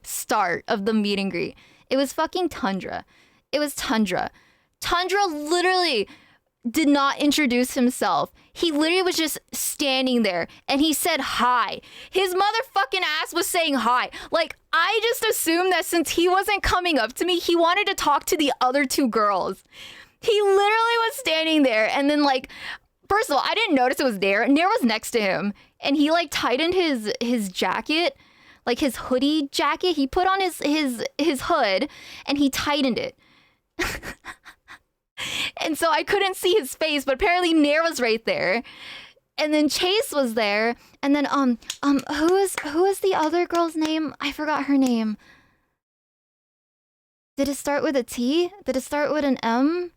start of the meet and greet? It was fucking Tundra. It was Tundra. Tundra literally did not introduce himself. He literally was just standing there and he said hi. His motherfucking ass was saying hi. Like, I just assumed that since he wasn't coming up to me, he wanted to talk to the other two girls. He literally was standing there and then like, first of all, I didn't notice it was Nair. Nair was next to him and he like tightened his jacket, like his hoodie jacket. He put on his hood and he tightened it. And so I couldn't see his face, but apparently Nair was right there. And then Chase was there. And then who is the other girl's name? I forgot her name. Did it start with a T? Did it start with an M?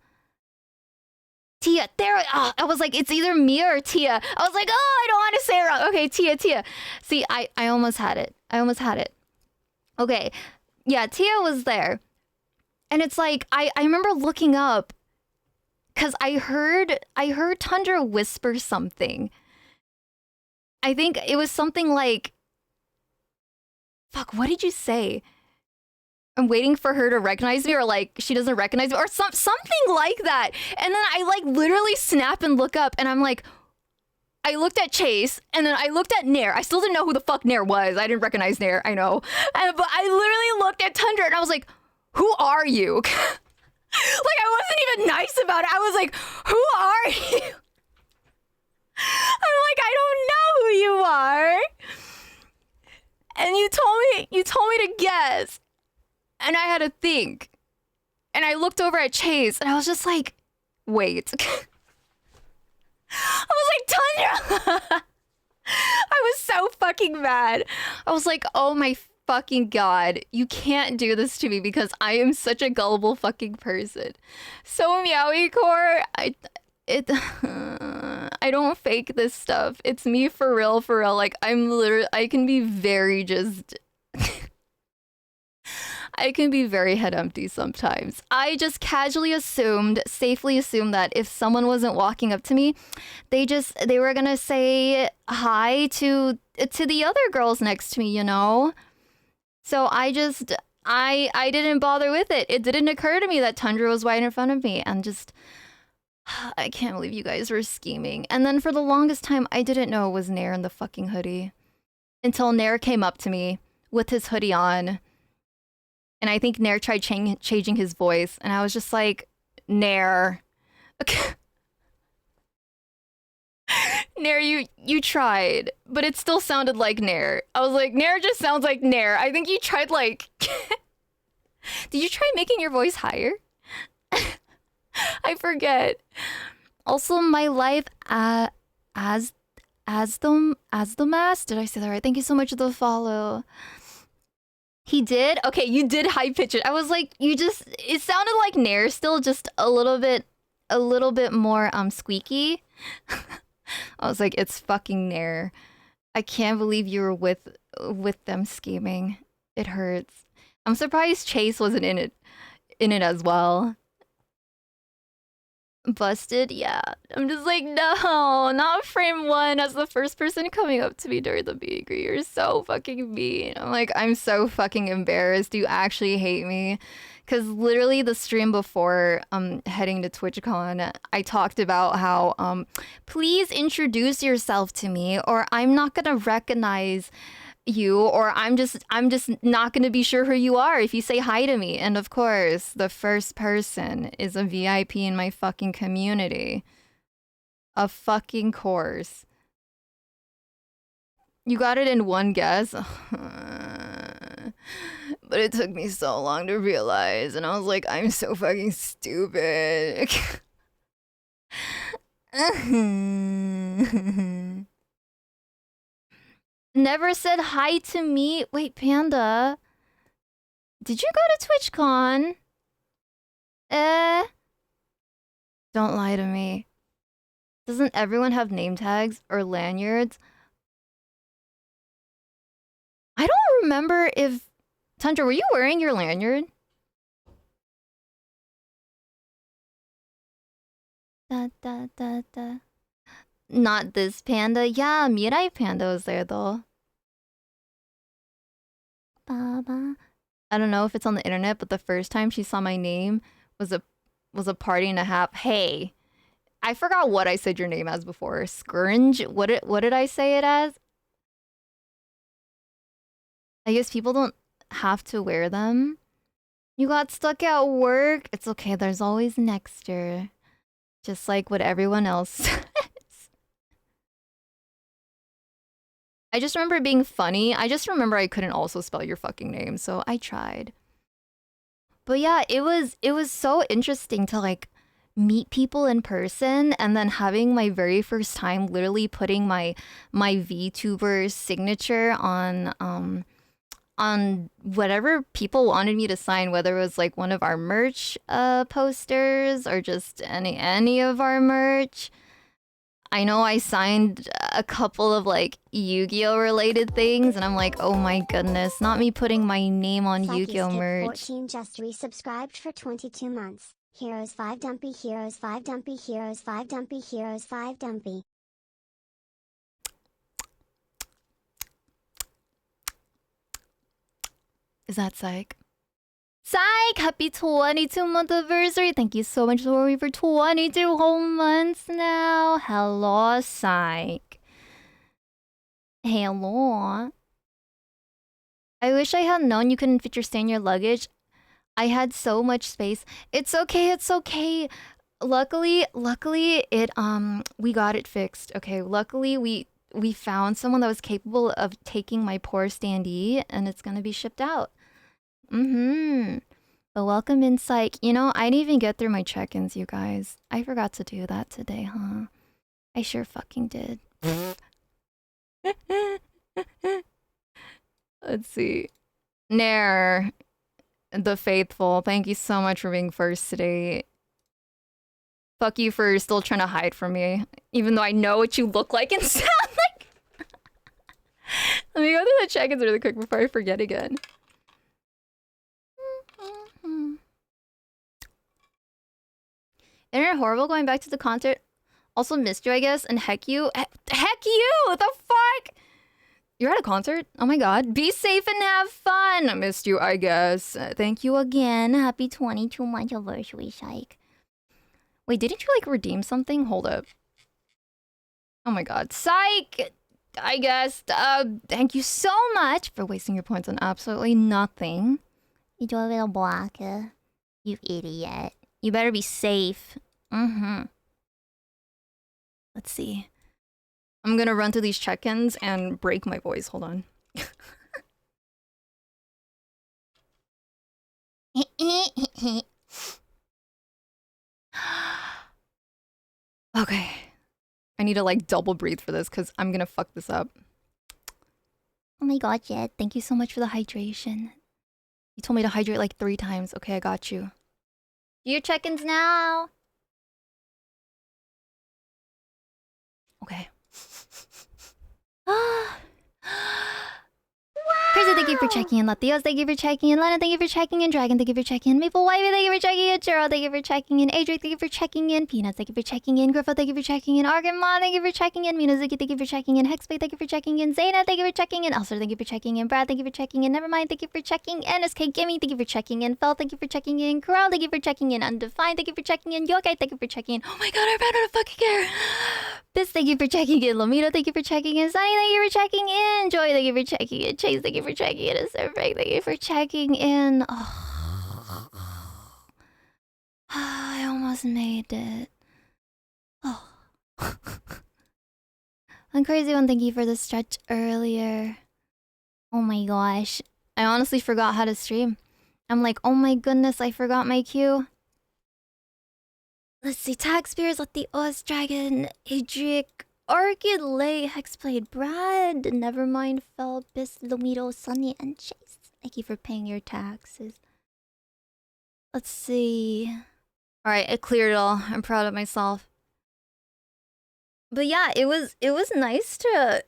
Tia. There. Oh, I was like, it's either Mia or Tia. I was like, oh, I don't want to say it wrong. Okay, Tia. See, I almost had it. Okay. Yeah, Tia was there. And it's like, I remember looking up because I heard Tundra whisper something. I think it was something like, fuck, what did you say? I'm waiting for her to recognize me, or like she doesn't recognize me, or something like that. And then I like literally snap and look up and I'm like, I looked at Chase and then I looked at Nair. I still didn't know who the fuck Nair was. I didn't recognize Nair, I know. But I literally looked at Tundra and I was like, who are you? Like, I wasn't even nice about it. I was like, who are you? I'm like, I don't know who you are. And you told me to guess. And I had to think. And I looked over at Chase and I was just like, wait. I was like, Tundra. I was so fucking mad. I was like, oh my fucking god, you can't do this to me because I am such a gullible fucking person. So Meowie Core, I don't fake this stuff. It's me for real. Like, I can be very just I can be very head empty sometimes. I just casually safely assumed that if someone wasn't walking up to me, they were gonna say hi to the other girls next to me, you know? So I didn't bother with it. It didn't occur to me that Tundra was right in front of me, and just, I can't believe you guys were scheming. And then for the longest time, I didn't know it was Nair in the fucking hoodie. Until Nair came up to me with his hoodie on. And I think Nair tried changing his voice, and I was just like, Nair. Nair, you tried, but it still sounded like Nair. I was like, Nair just sounds like Nair. I think you tried like... Did you try making your voice higher? I forget. Also, my life as the mask. Did I say that right? Thank you so much for the follow. He did? Okay, you did high pitch it. I was like, it sounded like Nair still, just a little bit more squeaky. I was like, it's fucking Nair. I can't believe you were with them scheming. It hurts. I'm surprised Chase wasn't in it as well. Busted? Yeah. I'm just like, no, not frame one as the first person coming up to me during the meet. You're so fucking mean. I'm like, I'm so fucking embarrassed. You actually hate me. Because literally the stream before heading to TwitchCon, I talked about how, please introduce yourself to me or I'm not gonna recognize you, or I'm just not gonna be sure who you are if you say hi to me. And of course, the first person is a VIP in my fucking community. Of fucking course. You got it in one guess. But it took me so long to realize, and I was like, I'm so fucking stupid. Never said hi to me. Wait, Panda. Did you go to TwitchCon? Don't lie to me. Doesn't everyone have name tags or lanyards? I don't remember if... Tundra, were you wearing your lanyard? Da. Not this Panda. Yeah, Mirai Panda was there though. Baba. I don't know if it's on the internet, but the first time she saw my name was a party and a half. Hey, I forgot what I said your name as before. Scourge? What did I say it as? I guess people don't have to wear them. You got stuck at work? It's okay, there's always next year. Just like what everyone else says. I just remember it being funny. I just remember I couldn't also spell your fucking name, so I tried. But yeah, it was so interesting to like meet people in person and then having my very first time literally putting my VTuber signature on whatever people wanted me to sign, whether it was like one of our merch posters or just any of our merch. I know I signed a couple of like Yu-Gi-Oh related things and I'm like, oh my goodness, not me putting my name on Yu-Gi-Oh merch. 14 just resubscribed for 22 months. Heroes 5 Dumpy, Heroes 5 Dumpy, Heroes 5 Dumpy, Heroes 5 Dumpy. Is that Psych? Psych! Happy 22-month anniversary! Thank you so much for 22 whole months now. Hello, Psych. Hello. I wish I had known you couldn't fit your stay in your luggage. I had so much space. It's okay, it's okay. Luckily, it we got it fixed. Okay, luckily we found someone that was capable of taking my poor standee and it's gonna be shipped out. But welcome in, Psych. You know, I didn't even get through my check-ins, you guys. I forgot to do that today, huh? I sure fucking did. Let's see. Nair, the faithful, thank you so much for being first today. Fuck you for still trying to hide from me, even though I know what you look like and sound like. Let me go through the check-ins really quick before I forget again. Isn't it horrible going back to the concert? Also missed you, I guess, and heck you. Heck you! What the fuck? You're at a concert? Oh my god. Be safe and have fun! I missed you, I guess. Thank you again. Happy 22-month anniversary, Psych. Wait, didn't you, like, redeem something? Hold up. Oh my god. Psych! I guess. Thank you so much for wasting your points on absolutely nothing. You do a little blocker. You idiot. You better be safe. Let's see. I'm gonna run through these check-ins and break my voice. Hold on. Okay. I need to like double breathe for this because I'm gonna fuck this up. Oh my god, Jet. Thank you so much for the hydration. You told me to hydrate like 3 times. Okay, I got you. Do your check-ins now. Okay. Crazy, thank you for checking in. Latios, thank you for checking in. Lana, thank you for checking in. Dragon, thank you for checking in. Maple Wavy, thank you for checking in. Churro, thank you for checking in. Adric, thank you for checking in. Peanuts, thank you for checking in. Griffo, thank you for checking in. Argamon, thank you for checking in. Minazuki, thank you for checking in. Hexplay, thank you for checking in. Zaina, thank you for checking in. Elser, thank you for checking in. Brad, thank you for checking in. Nevermind, thank you for checking in. SK Gimme, thank you for checking in. Fel, thank you for checking in. Corral, thank you for checking in. Undefined, thank you for checking in. Yokai, thank you for checking in. Oh my god, I ran out of fucking hair. Biz, thank you for checking in. Lomito, thank you for checking in. Sunny, thank you for checking in. Joy, thank you for checking in. Chase, thank you for checking in. Perfect, thank you for checking in. Oh. I almost made it. Oh. And Crazy One, thank you for the stretch earlier. Oh my gosh. I honestly forgot how to stream. I'm like, oh my goodness, I forgot my cue. Let's see, Tag Spears, Let the Oz Dragon, Adric, Orchid Lay, Hexblade, Brad, Nevermind, Fel, Bis, Lomito, Sunny, and Chase. Thank you for paying your taxes. Let's see. Alright, I cleared it all. I'm proud of myself. But yeah, it was nice to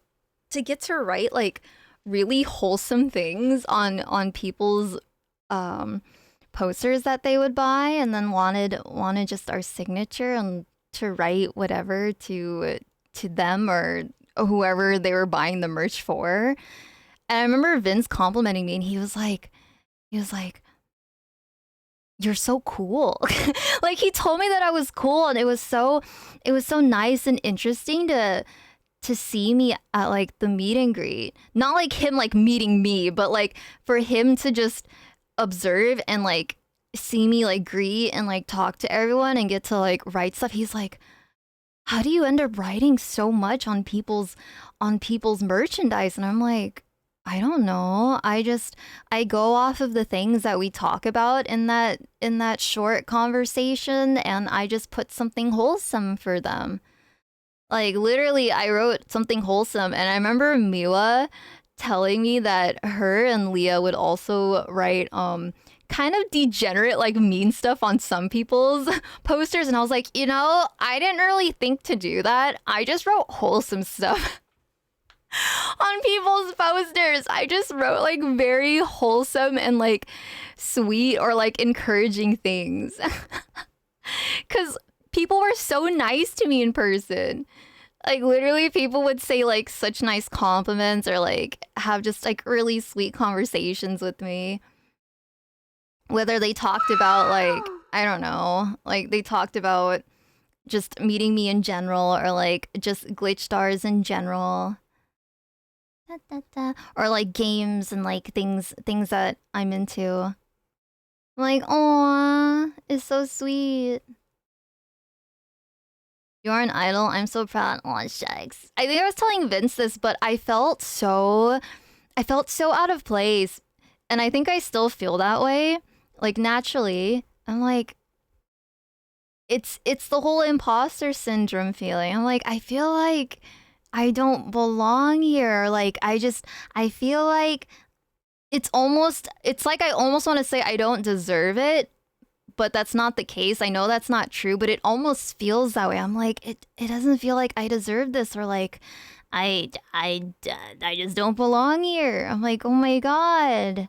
get to write like really wholesome things on people's posters that they would buy, and then wanted just our signature and to write whatever to them or whoever they were buying the merch for. And I remember Vince complimenting me, and he was like, you're so cool. Like he told me that I was cool, and it was so nice and interesting to see me at like the meet and greet. Not like him like meeting me, but like for him to just observe and like see me like greet and like talk to everyone and get to like write stuff. He's like, how do you end up writing so much on people's merchandise? And I'm like, I don't know. I go off of the things that we talk about in that short conversation, and I just put something wholesome for them. Like literally I wrote something wholesome, and I remember Miwa telling me that her and Leah would also write kind of degenerate like mean stuff on some people's posters, and I was like, you know, I didn't really think to do that. I just wrote wholesome stuff on people's posters. I just wrote like very wholesome and like sweet or like encouraging things. Cuz people were so nice to me in person. Like literally people would say like such nice compliments or like have just like really sweet conversations with me. Whether they talked about like, I don't know, like they talked about just meeting me in general or like just glitch stars in general. Da, da, da. Or like games and like things that I'm into. I'm like, oh, it's so sweet. You're an idol. I'm so proud. Aw, shucks. I think I was telling Vince this, but I felt so out of place. And I think I still feel that way. Like naturally. I'm like, it's the whole imposter syndrome feeling. I'm like, I feel like I don't belong here. Like I feel like it's like I almost want to say I don't deserve it, but that's not the case. I know that's not true, but it almost feels that way. I'm like, it doesn't feel like I deserve this, or like I just don't belong here. I'm like, oh my god.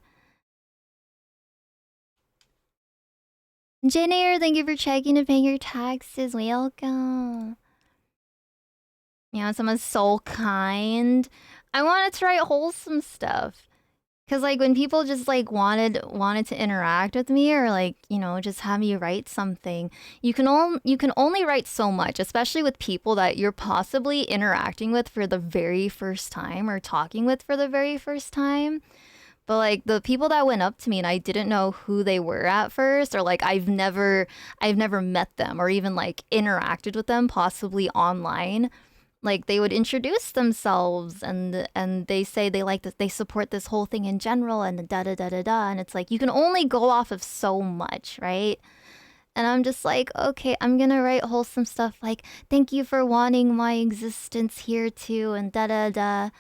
Jenner, thank you for checking and paying your taxes. Welcome. You know, someone's so kind. I wanted to write wholesome stuff. Cause like when people just like wanted to interact with me or like, you know, just have me write something, you can only write so much, especially with people that you're possibly interacting with for the very first time or talking with for the very first time. But like the people that went up to me and I didn't know who they were at first, or like I've never met them or even like interacted with them possibly online, like they would introduce themselves and they say they like this, they support this whole thing in general and da da da da da, and it's like you can only go off of so much, right? And I'm just like, okay, I'm gonna write wholesome stuff like thank you for wanting my existence here too, and da da da,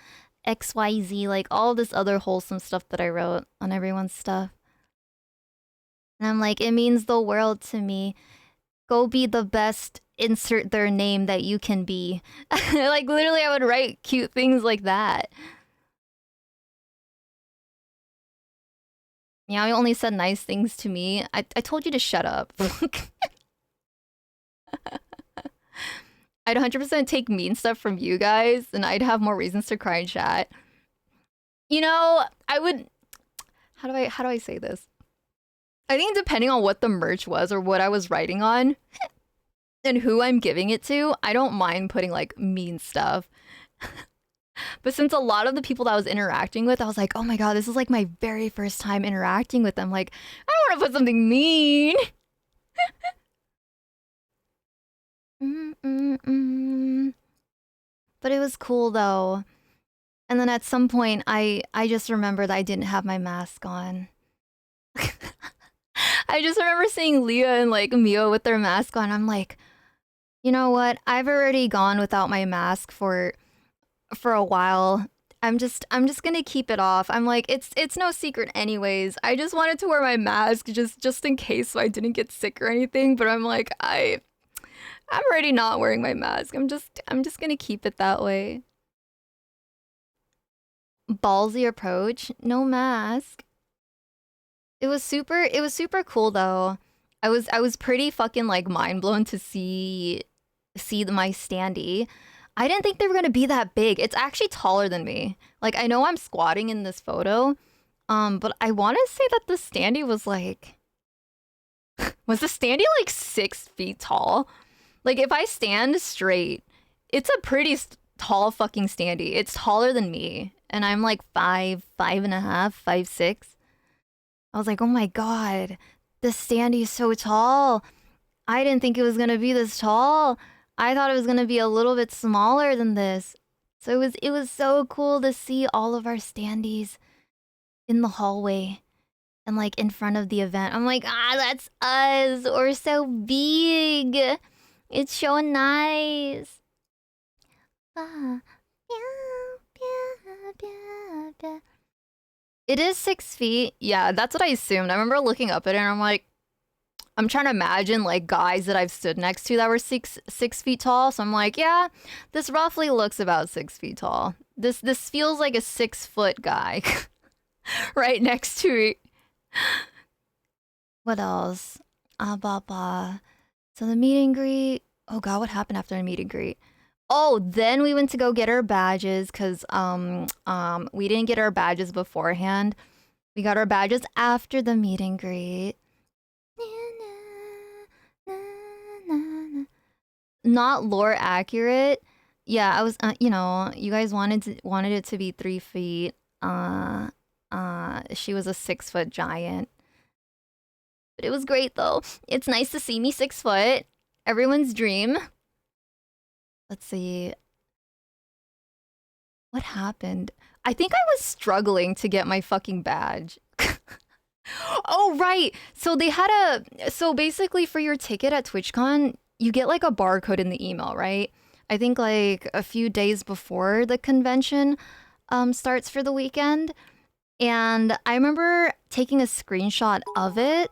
XYZ, like all this other wholesome stuff that I wrote on everyone's stuff. And I'm like, it means the world to me. Go be the best, insert their name that you can be. Like literally I would write cute things like that. Yeah, I only said nice things to me. I told you to shut up. I'd 100% take mean stuff from you guys and I'd have more reasons to cry in chat. You know, I would, how do I say this? I think depending on what the merch was or what I was writing on and who I'm giving it to, I don't mind putting like mean stuff. But since a lot of the people that I was interacting with, I was like, oh my god, this is like my very first time interacting with them. Like, I don't want to put something mean. But it was cool though. And then at some point, I just remembered I didn't have my mask on. I just remember seeing Leah and like Mio with their mask on. I'm like, you know what? I've already gone without my mask for a while. I'm just gonna keep it off. I'm like, it's no secret anyways. I just wanted to wear my mask just in case so I didn't get sick or anything. But I'm like, I'm already not wearing my mask. I'm just gonna keep it that way. Ballsy approach, no mask. It was super cool though. I was pretty fucking like mind blown to see my standee. I didn't think they were gonna be that big. It's actually taller than me. Like I know I'm squatting in this photo, but I want to say that the standee was like Was the standee like 6 feet tall? Like if I stand straight, it's a pretty tall fucking standee. It's taller than me. And I'm like 5'5", 5'6". I was like, oh my god, the standee is so tall. I didn't think it was gonna be this tall. I thought it was gonna be a little bit smaller than this. So it was so cool to see all of our standees in the hallway and like in front of the event. I'm like, that's us. We're so big. It's so nice. It is 6 feet. Yeah, that's what I assumed. I remember looking up at it and I'm like, I'm trying to imagine like guys that I've stood next to that were six feet tall. So I'm like, yeah, this roughly looks about 6 feet tall. This feels like a 6-foot guy right next to it. What else? So the meet and greet. Oh god, what happened after the meet and greet? Oh, then we went to go get our badges because we didn't get our badges beforehand. We got our badges after the meet and greet. Not lore accurate. Yeah, I was you know, you guys wanted it to be 3 feet. She was a 6-foot giant. But it was great though. It's nice to see me 6 foot. Everyone's dream. Let's see. What happened? I think I was struggling to get my fucking badge. Oh, right. So they had so basically for your ticket at TwitchCon, you get like a barcode in the email, right? I think like a few days before the convention starts for the weekend. And I remember taking a screenshot of it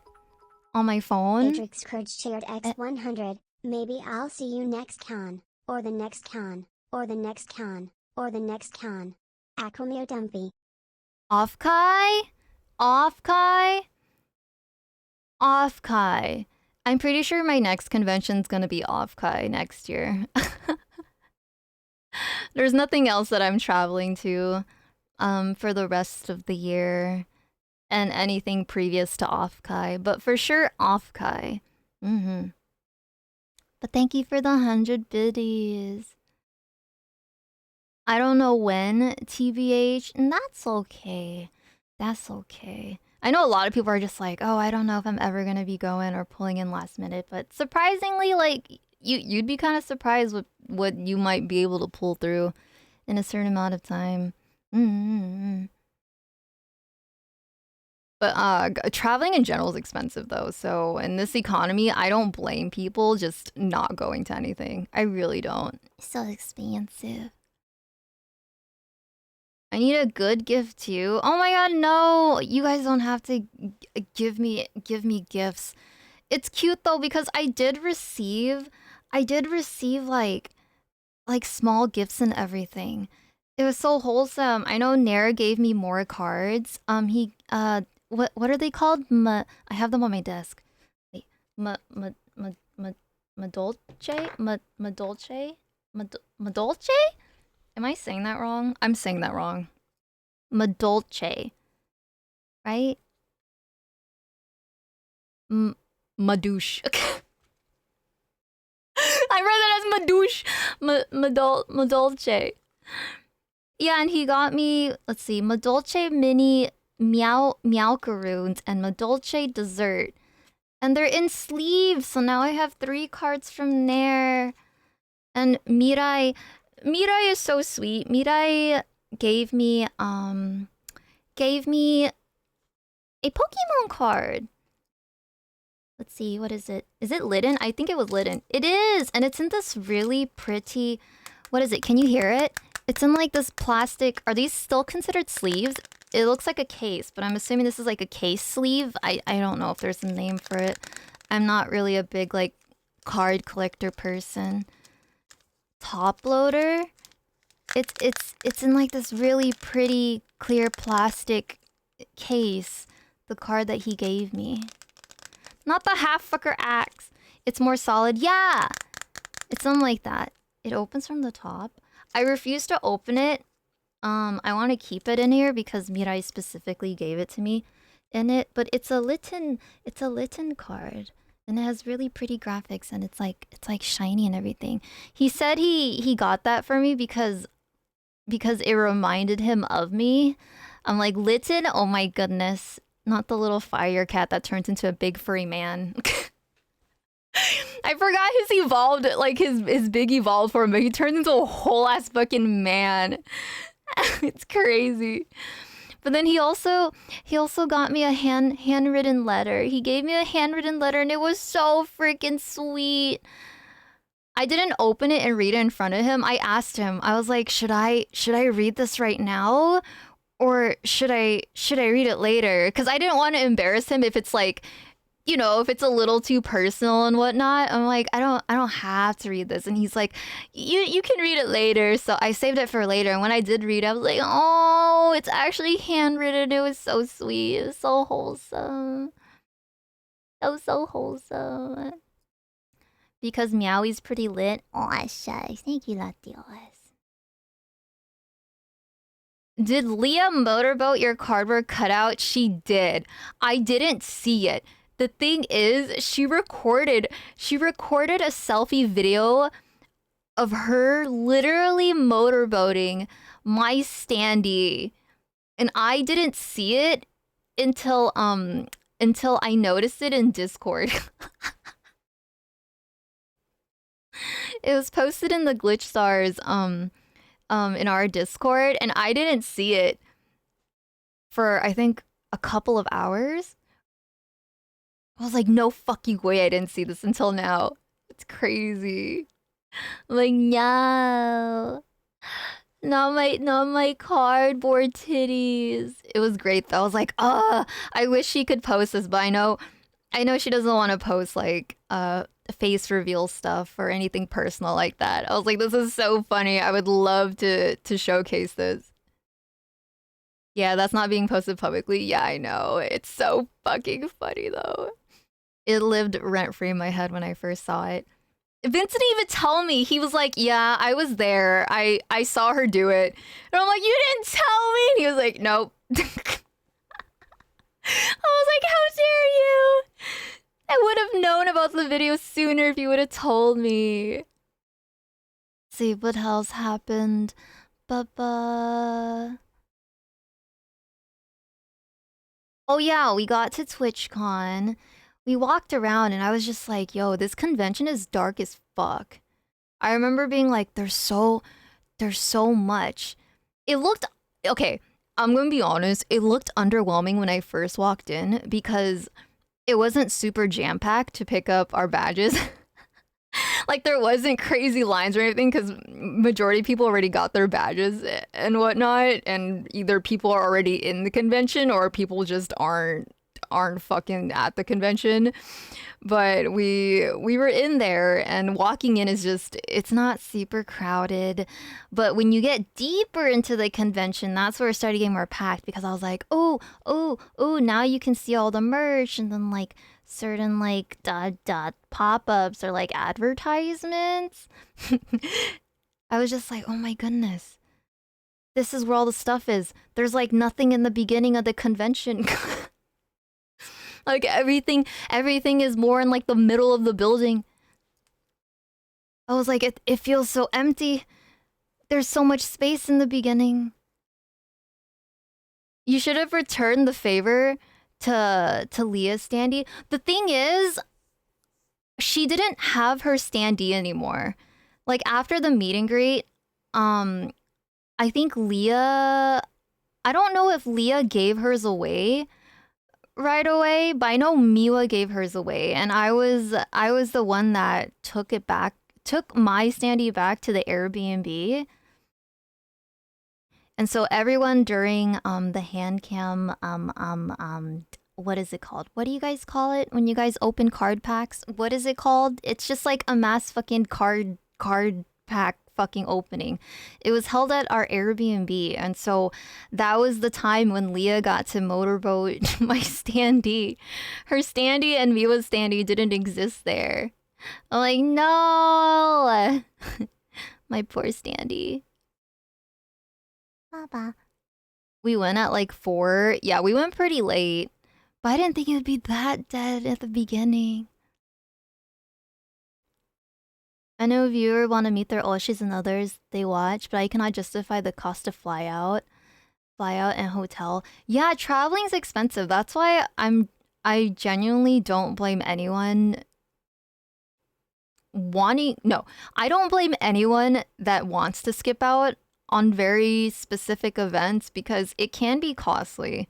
on my phone. Adrix Courage shared X100. Maybe I'll see you next con, or the next con, or the next con, or the next con. Acromio Dumpy. Off Kai? Off Kai? Off Kai. I'm pretty sure my next convention's gonna be Off Kai next year. There's nothing else that I'm traveling to for the rest of the year. And anything previous to Off Kai. But for sure, Off Kai. But thank you for the 100 biddies. I don't know when, TBH, and that's okay. That's okay. I know a lot of people are just like, oh, I don't know if I'm ever gonna be going or pulling in last minute, but surprisingly, like, you'd be kind of surprised with what you might be able to pull through in a certain amount of time. But traveling in general is expensive though, so in this economy, I don't blame people just not going to anything. I really don't. It's so expensive. I need a good gift too. Oh my god, no! You guys don't have to give me gifts. It's cute though because I did receive like small gifts and everything. It was so wholesome. I know Nair gave me more cards. What are they called? I have them on my desk. Wait, Madolce? Madolce? Am I saying that wrong? I'm saying that wrong. Madolce. Right? Madouche. I read that as Madouche. Madolce. Yeah, and he got me, let's see, Madolce mini meowcaroons and Madolce dessert. And they're in sleeves, so now I have 3 cards from there. And Mirai is so sweet. Mirai gave me a Pokemon card. Let's see, what is it? Is it Litten? I think it was Litten. It is! And it's in this really pretty... What is it? Can you hear it? It's in like this plastic... Are these still considered sleeves? It looks like a case, but I'm assuming this is like a case sleeve. I don't know if there's a name for it. I'm not really a big like card collector person. Top loader? It's in like this really pretty clear plastic case. The card that he gave me. Not the half-fucker axe. It's more solid. Yeah! It's something like that. It opens from the top. I refuse to open it. I want to keep it in here because Mirai specifically gave it to me in it. But it's a Litten card. And it has really pretty graphics, and it's like shiny and everything. He said he got that for me because it reminded him of me. I'm like, Litten, oh my goodness. Not the little fire cat that turns into a big furry man. I forgot his evolved, like his big evolved form, but he turns into a whole ass fucking man. It's crazy. But then he also got me a handwritten letter. He gave me a handwritten letter and it was so freaking sweet. I didn't open it and read it in front of him. I asked him. I was like, "Should I read this right now or should I read it later?" Cuz I didn't want to embarrass him if it's like, you know, if it's a little too personal and whatnot. I'm like, I don't have to read this. And he's like, you can read it later. So I saved it for later. And when I did read it, I was like, oh, it's actually handwritten. It was so sweet. It was so wholesome. It was so wholesome. Because Meowie's pretty lit. Oh, shucks. Thank you, Latios. Did Leah motorboat your cardboard cutout? She did. I didn't see it. The thing is, she recorded a selfie video of her literally motorboating my standee. And I didn't see it until I noticed it in Discord. It was posted in the Glitch Stars in our Discord, and I didn't see it for I think a couple of hours. I was like, no fucking way I didn't see this until now. It's crazy. I'm like, no. Not my cardboard titties. It was great though. I was like, I wish she could post this, but I know she doesn't want to post like face reveal stuff or anything personal like that. I was like, this is so funny. I would love to showcase this. Yeah, that's not being posted publicly. Yeah, I know. It's so fucking funny though. It lived rent-free in my head when I first saw it. Vince didn't even tell me. He was like, yeah, I was there. I saw her do it. And I'm like, you didn't tell me? And he was like, nope. I was like, how dare you? I would have known about the video sooner if you would have told me. Let's see what else happened. Oh yeah, we got to TwitchCon. We walked around and I was just like, yo, this convention is dark as fuck. I remember being like, there's so much. It looked, okay, I'm gonna be honest, it looked underwhelming when I first walked in because it wasn't super jam-packed to pick up our badges. Like there wasn't crazy lines or anything because majority of people already got their badges and whatnot, and either people are already in the convention or people just aren't fucking at the convention. But we were in there, and walking in is just, it's not super crowded. But when you get deeper into the convention, that's where it started getting more packed because I was like, oh, now you can see all the merch, and then like certain like pop-ups or like advertisements. I was just like, oh my goodness, this is where all the stuff is. There's like nothing in the beginning of the convention. Like everything is more in like the middle of the building. I was like, it feels so empty. There's so much space in the beginning. You should have returned the favor to Leah's standee. The thing is, she didn't have her standee anymore. Like after the meet and greet, I think Leah, I don't know if Leah gave hers away right away, but I know Miwa gave hers away, and I was the one that took my standee back to the Airbnb. And so everyone during the hand cam what is it called? What do you guys call it when you guys open card packs? What is it called? It's just like a mass fucking card pack fucking opening. It was held at our Airbnb, and so that was the time when Leah got to motorboat my standee. Her standee and Miwa's standee didn't exist there. I'm like, no. My poor standee. Baba. We went at like 4. Yeah, we went pretty late, but I didn't think it would be that dead at the beginning. I know viewers want to meet their oshis and others they watch, but I cannot justify the cost of fly out and hotel. Yeah, traveling's expensive. That's why I genuinely don't blame anyone I don't blame anyone that wants to skip out on very specific events because it can be costly.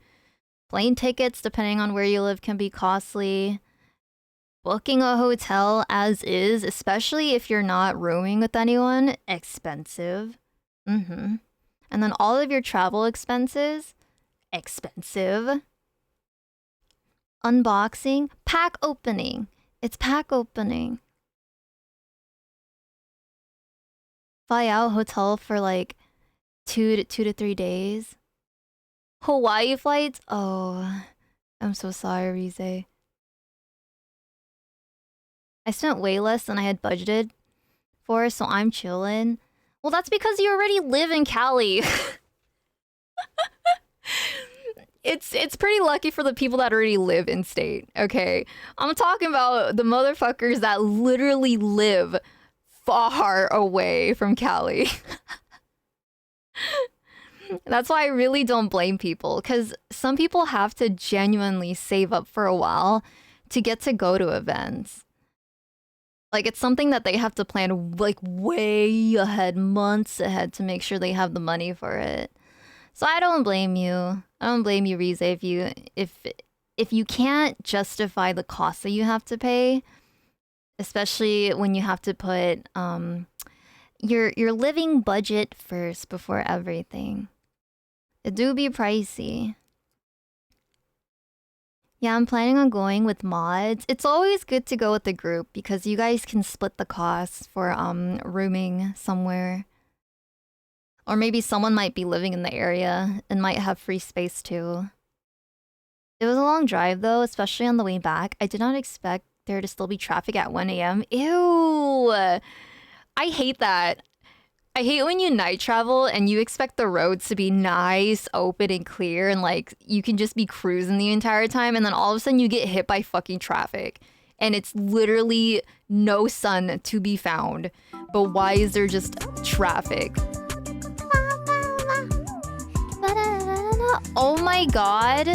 Plane tickets, depending on where you live, can be costly. Booking a hotel as is, especially if you're not rooming with anyone, expensive. And then all of your travel expenses, expensive. Unboxing, pack opening. It's pack opening. Fly out hotel for like 2 to 3 days. Hawaii flights? Oh, I'm so sorry, Rize. I spent way less than I had budgeted for, so I'm chillin'. Well, that's because you already live in Cali. It's pretty lucky for the people that already live in state, okay? I'm talking about the motherfuckers that literally live far away from Cali. That's why I really don't blame people, because some people have to genuinely save up for a while to get to go to events. Like, it's something that they have to plan like way ahead, months ahead, to make sure they have the money for it. So I don't blame you. I don't blame you, Rize, if you can't justify the cost that you have to pay, especially when you have to put your living budget first before everything. It do be pricey. Yeah, I'm planning on going with mods. It's always good to go with the group because you guys can split the costs for rooming somewhere. Or maybe someone might be living in the area and might have free space too. It was a long drive though, especially on the way back. I did not expect there to still be traffic at 1 a.m. Ew! I hate that. I hate when you night travel and you expect the roads to be nice, open, and clear, and like you can just be cruising the entire time, and then all of a sudden you get hit by fucking traffic. And it's literally no sun to be found. But why is there just traffic? Oh my god.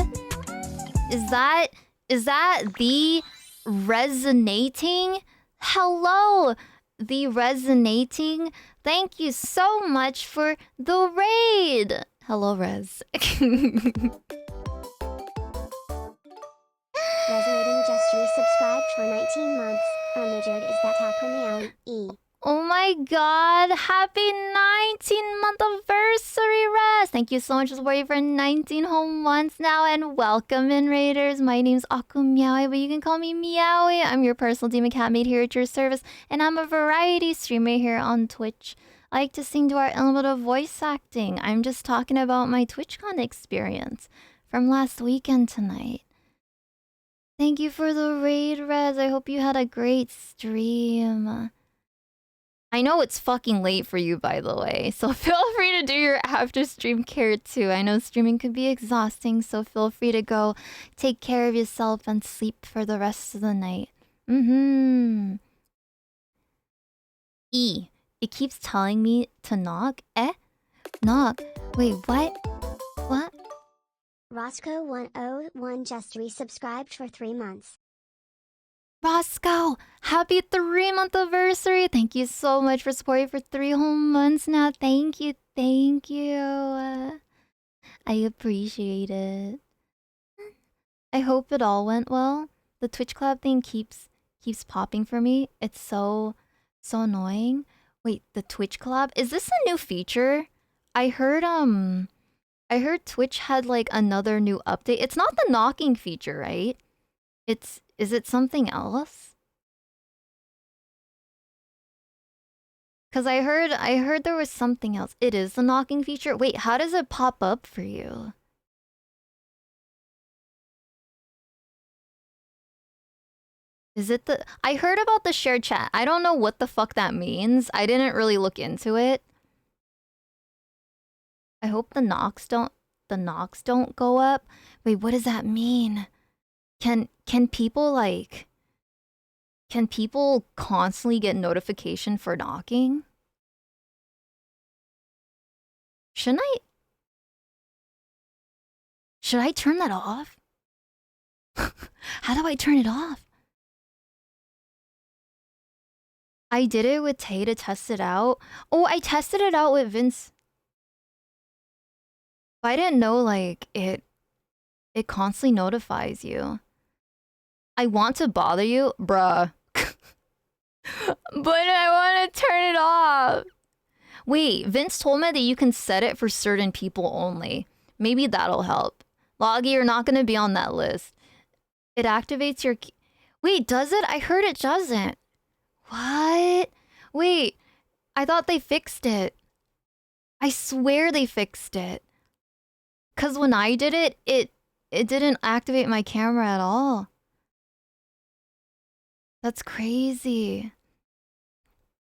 Is that the resonating? Hello, the resonating. Thank you so much for the raid. Hello, Rez. Resonating just resubscribed for 19 months. Unmeasured is that taco meow e. Oh my god, happy 19-month anniversary, Rez! Thank you so much for 19 whole months now, and welcome in, Raiders. My name's Aku Meowie, but you can call me Meowie. I'm your personal demon cat made here at your service, and I'm a variety streamer here on Twitch. I like to sing to our element of voice acting. I'm just talking about my TwitchCon experience from last weekend tonight. Thank you for the raid, Rez. I hope you had a great stream. I know it's fucking late for you, by the way, so feel free to do your after stream care too. I know streaming can be exhausting, so feel free to go take care of yourself and sleep for the rest of the night. E. It keeps telling me to knock. Knock. Wait, what? What? Roscoe101 just resubscribed for 3 months. Roscoe, happy 3-month anniversary. Thank you so much for supporting for 3 whole months now. Thank you, thank you. I appreciate it. I hope it all went well. The Twitch collab thing keeps popping for me. It's so annoying. Wait, the Twitch collab? Is this a new feature? I heard Twitch had like another new update. It's not the knocking feature, right? Is it something else? Cause I heard there was something else. It is the knocking feature. Wait, how does it pop up for you? Is it the... I heard about the shared chat. I don't know what the fuck that means. I didn't really look into it. I hope the knocks don't go up. Wait, what does that mean? Can people like... can people constantly get notification for knocking? Should I turn that off? How do I turn it off? I did it with Tay to test it out. Oh, I tested it out with Vince. But I didn't know, like, it constantly notifies you. I want to bother you, bruh. But I want to turn it off. Wait, Vince told me that you can set it for certain people only. Maybe that'll help. Loggy, you're not going to be on that list. It activates your... Wait, does it? I heard it doesn't. What? Wait, I thought they fixed it. I swear they fixed it. Because when I did it, it didn't activate my camera at all. That's crazy.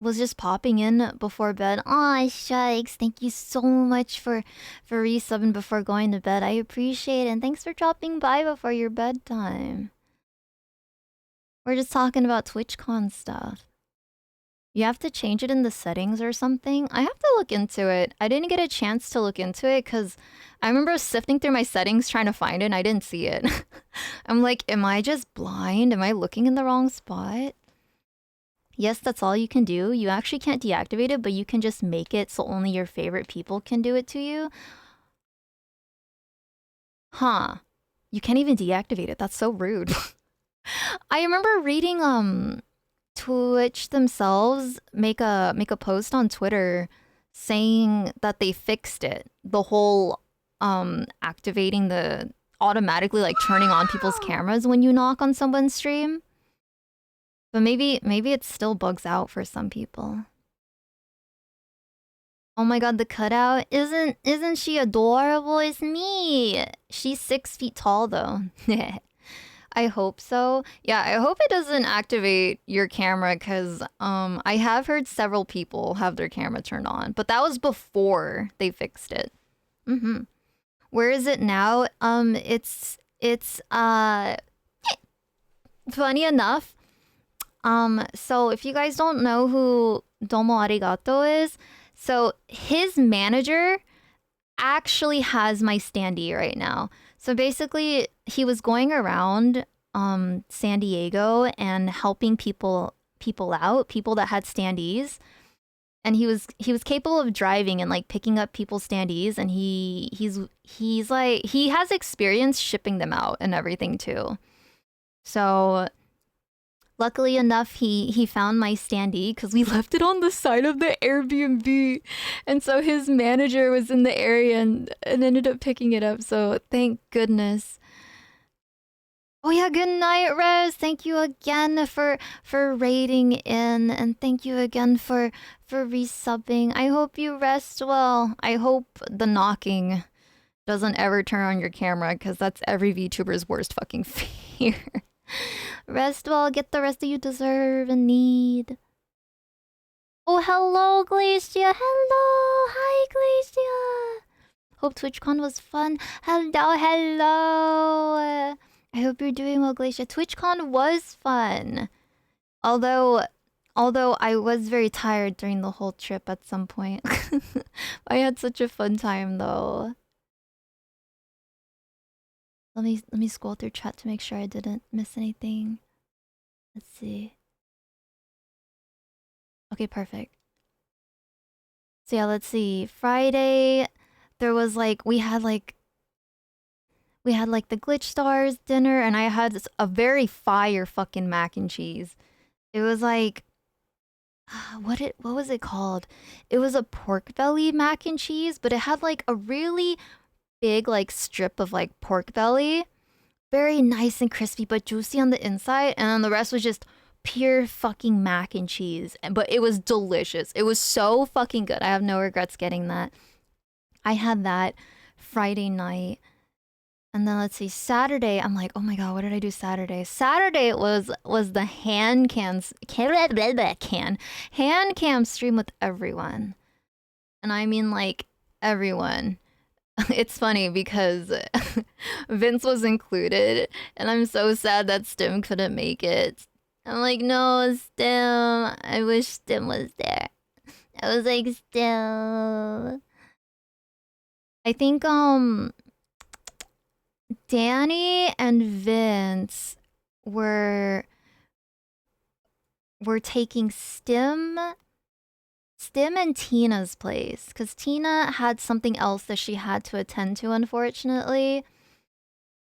Was just popping in before bed. Aw, shucks. Thank you so much for resubbing before going to bed. I appreciate it. And thanks for dropping by before your bedtime. We're just talking about TwitchCon stuff. You have to change it in the settings or something? I have to look into it. I didn't get a chance to look into it because I remember sifting through my settings trying to find it and I didn't see it. I'm like, am I just blind? Am I looking in the wrong spot? Yes, that's all you can do. You actually can't deactivate it, but you can just make it so only your favorite people can do it to you. Huh. You can't even deactivate it. That's so rude. I remember reading Twitch themselves make a post on Twitter saying that they fixed it. The whole activating the automatically like turning on people's cameras when you knock on someone's stream. But maybe it still bugs out for some people. Oh my god, the cutout isn't she adorable? It's me. She's 6 feet tall though. I hope so. Yeah, I hope it doesn't activate your camera because I have heard several people have their camera turned on, but that was before they fixed it. Where is it now? It's funny enough. So if you guys don't know who Domo Arigato is, so his manager actually has my standee right now. So basically, he was going around San Diego and helping people out, people that had standees. And he was capable of driving and like picking up people's standees, and he's like he has experience shipping them out and everything too. So luckily enough, he found my standee because we left it on the side of the Airbnb. And so his manager was in the area and ended up picking it up. So thank goodness. Oh yeah, good night, Rez. Thank you again for raiding in. And thank you again for resubbing. I hope you rest well. I hope the knocking doesn't ever turn on your camera because that's every VTuber's worst fucking fear. Rest well, get the rest that you deserve and need. Oh, hello, Glacia. Hello. Hi, Glacia. Hope TwitchCon was fun. Hello. I hope you're doing well, Glacia. TwitchCon was fun. Although I was very tired during the whole trip at some point. I had such a fun time, though. Let me scroll through chat to make sure I didn't miss anything. Let's see. Okay, perfect. So yeah, let's see. Friday, there was like we had like the Glitch Stars dinner, and I had a very fire fucking mac and cheese. It was like what was it called? It was a pork belly mac and cheese, but it had like a really big like strip of like pork belly, very nice and crispy but juicy on the inside, and then the rest was just pure fucking mac and cheese. But it was delicious. It was so fucking good. I have no regrets getting that. I had that Friday night. And then let's see, Saturday, I'm like, oh my god, what did I do Saturday? Saturday was the hand cam stream with everyone. And I mean like everyone. It's funny because Vince was included, and I'm so sad that Stim couldn't make it. I'm like, no, Stim. I wish Stim was there. I was like, Stim. I think Danny and Vince were taking Stim and Tina's place because Tina had something else that she had to attend to, unfortunately,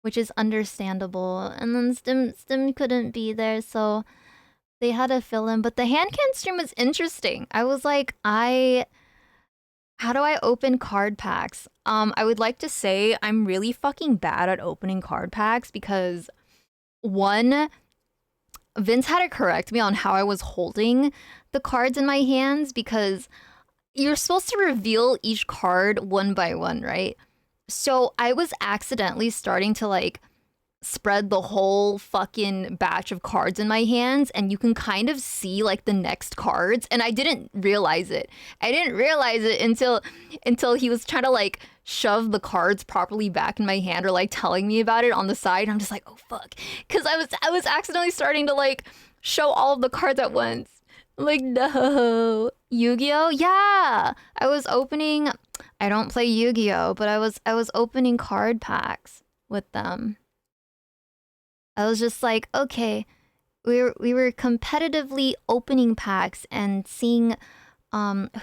which is understandable. And then Stim couldn't be there, so they had to fill in. But the hand can stream was interesting. I was like, how do I open card packs? I would like to say I'm really fucking bad at opening card packs because one, Vince had to correct me on how I was holding the cards in my hands because you're supposed to reveal each card one by one, right? So I was accidentally starting to like spread the whole fucking batch of cards in my hands, and you can kind of see like the next cards, and I didn't realize it. I didn't realize it until he was trying to like shove the cards properly back in my hand or like telling me about it on the side. I'm just like, oh fuck, because I was accidentally starting to like show all of the cards at once. Like, no. Yu-Gi-Oh? Yeah. I was opening, I don't play Yu-Gi-Oh, but I was opening card packs with them. I was just like, okay, we were competitively opening packs and seeing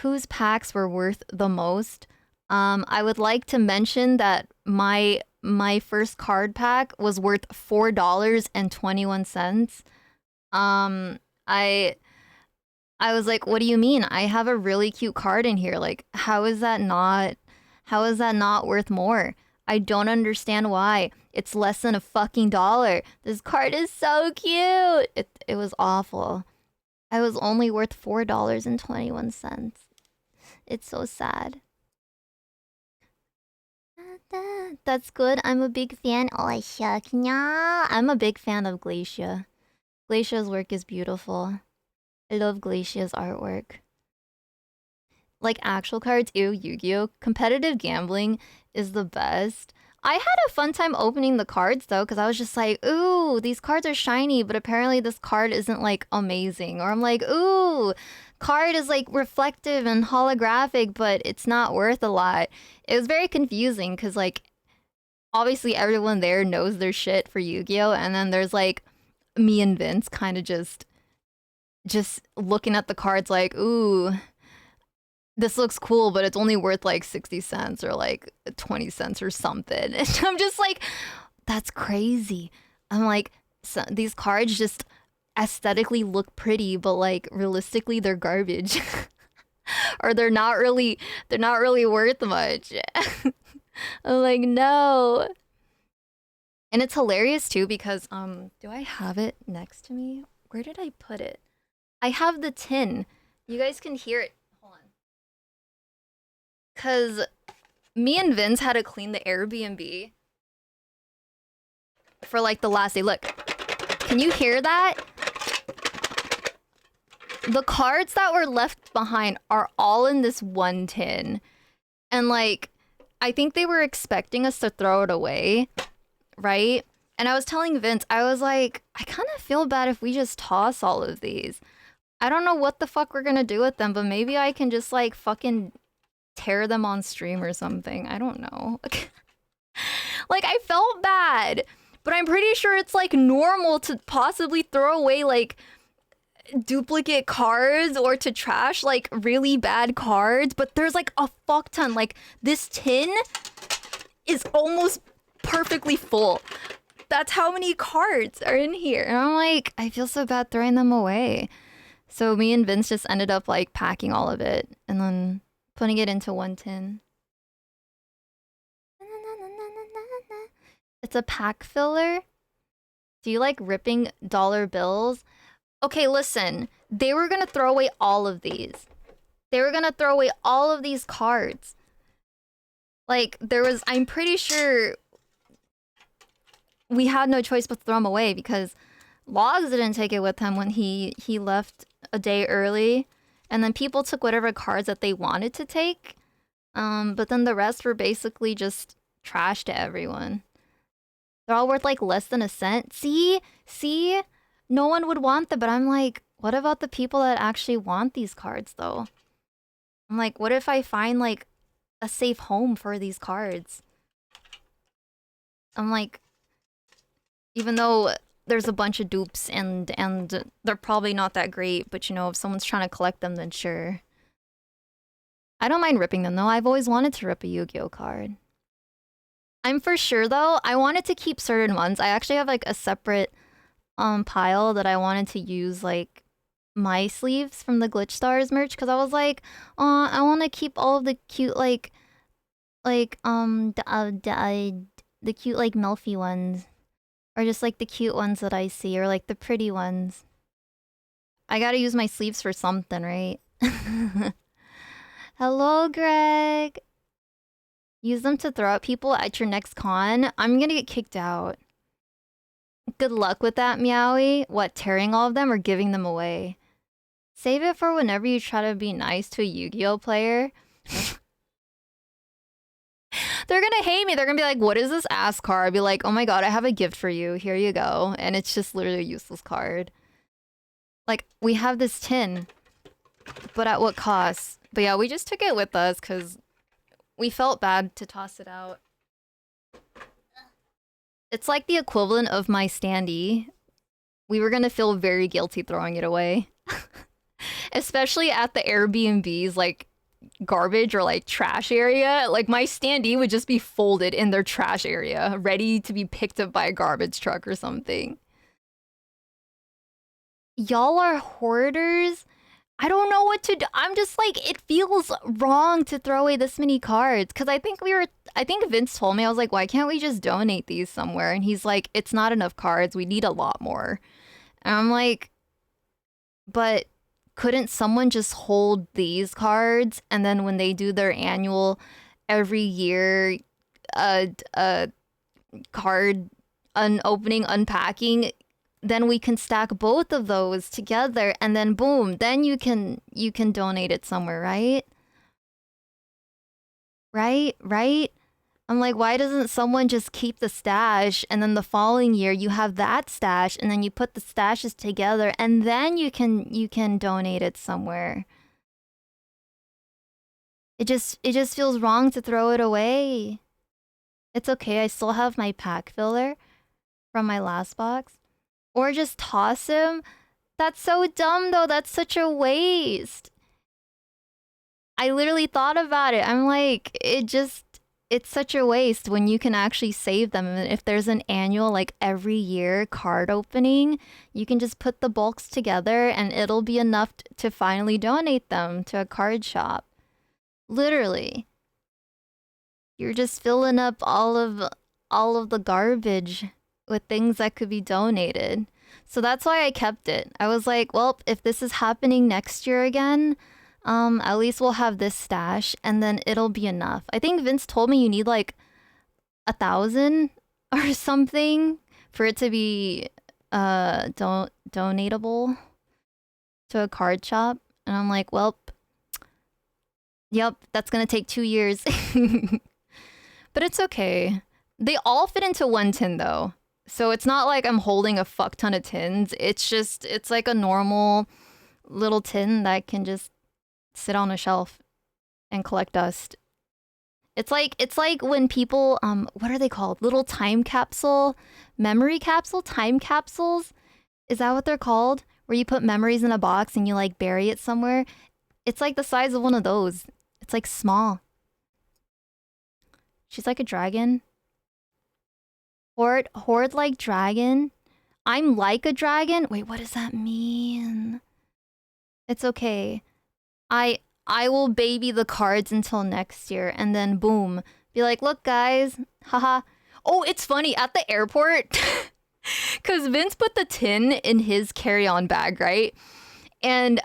whose packs were worth the most. I would like to mention that my first card pack was worth $4.21. I was like, what do you mean? I have a really cute card in here. Like, how is that not worth more? I don't understand why. It's less than a fucking dollar. This card is so cute. It was awful. I was only worth $4.21. It's so sad. That's good. I'm a big fan. Oh, shuck. Nah. I'm a big fan of Glacia. Glacia's work is beautiful. I love Glacia's artwork. Like actual cards, ew, Yu-Gi-Oh! Competitive gambling is the best. I had a fun time opening the cards though, because I was just like, ooh, these cards are shiny, but apparently this card isn't like amazing. Or I'm like, ooh, card is like reflective and holographic, but it's not worth a lot. It was very confusing because like obviously everyone there knows their shit for Yu-Gi-Oh! And then there's like me and Vince kind of just looking at the cards like, ooh, this looks cool, but it's only worth like 60 cents or like 20 cents or something. And I'm just like, that's crazy. I'm like, so these cards just aesthetically look pretty, but like realistically they're garbage. Or they're not really worth much. I'm like, no. And it's hilarious too because do I have it next to me? Where did I put it? I have the tin. You guys can hear it. Hold on. Cause me and Vince had to clean the Airbnb for like the last day. Look, can you hear that? The cards that were left behind are all in this one tin. And like, I think they were expecting us to throw it away, right? And I was telling Vince, I was like, I kind of feel bad if we just toss all of these. I don't know what the fuck we're gonna do with them, but maybe I can just like fucking tear them on stream or something. I don't know. Like, I felt bad, but I'm pretty sure it's like normal to possibly throw away like duplicate cards or to trash like really bad cards, but there's like a fuck ton. Like, this tin is almost perfectly full. That's how many cards are in here. And I'm like, I feel so bad throwing them away. So me and Vince just ended up like packing all of it and then putting it into one tin. It's a pack filler. Do you like ripping dollar bills? Okay, listen. They were gonna throw away all of these. They were gonna throw away all of these cards. Like, I'm pretty sure we had no choice but to throw them away because Logs didn't take it with him when he left a day early, and then people took whatever cards that they wanted to take, but then the rest were basically just trash to everyone. They're all worth like less than a cent. See, no one would want them. But I'm like, what about the people that actually want these cards though? I'm like, what if I find like a safe home for these cards? I'm like, even though there's a bunch of dupes and they're probably not that great, but you know, if someone's trying to collect them, then sure. I don't mind ripping them though. I've always wanted to rip a Yu-Gi-Oh card. I'm for sure though, I wanted to keep certain ones. I actually have like a separate pile that I wanted to use like my sleeves from the Glitch Stars merch because I was like, oh, I want to keep all of the cute the cute like Melfi ones. Or just like the cute ones that I see, or like the pretty ones. I gotta use my sleeves for something, right? Hello, Greg. Use them to throw at people at your next con. I'm gonna get kicked out. Good luck with that, Meowie. What, tearing all of them or giving them away? Save it for whenever you try to be nice to a Yu-Gi-Oh player. They're gonna hate me. They're gonna be like, what is this ass card? I'd be like, oh my god, I have a gift for you. Here you go. And it's just literally a useless card. Like, we have this tin. But at what cost? But yeah, we just took it with us because we felt bad to toss it out. It's like the equivalent of my standee. We were gonna feel very guilty throwing it away. Especially at the Airbnbs, like, garbage or like trash area. Like my standee would just be folded in their trash area, ready to be picked up by a garbage truck or something. Y'all are hoarders? I don't know what to do. I'm just like, it feels wrong to throw away this many cards. Cause I think Vince told me, I was like, why can't we just donate these somewhere? And he's like, it's not enough cards. We need a lot more. And I'm like, but couldn't someone just hold these cards and then when they do their annual every year card opening unpacking, then we can stack both of those together and then boom, then you can donate it somewhere, right? Right? I'm like, why doesn't someone just keep the stash and then the following year you have that stash and then you put the stashes together and then you can donate it somewhere. It just feels wrong to throw it away. It's okay, I still have my pack filler from my last box. Or just toss him. That's so dumb though, that's such a waste. I literally thought about it. I'm like, it's such a waste when you can actually save them. And if there's an annual, like every year card opening, you can just put the bulks together and it'll be enough to finally donate them to a card shop. Literally. You're just filling up all of the garbage with things that could be donated. So that's why I kept it. I was like, well, if this is happening next year again, at least we'll have this stash and then it'll be enough. I think Vince told me you need like 1,000 or something for it to be donatable to a card shop. And I'm like, well, yep, that's gonna take 2 years. But it's okay. They all fit into one tin though. So it's not like I'm holding a fuck ton of tins. It's like a normal little tin that can just sit on a shelf and collect dust. It's like when people what are they called? Little time capsule, memory capsule, time capsules? Is that what they're called? Where you put memories in a box and you like bury it somewhere? It's like the size of one of those. It's like small. She's like a dragon. Horde like dragon? I'm like a dragon? Wait, what does that mean? It's okay. I will baby the cards until next year and then boom. Be like, look guys, haha. Oh, it's funny, at the airport, because Vince put the tin in his carry-on bag, right? And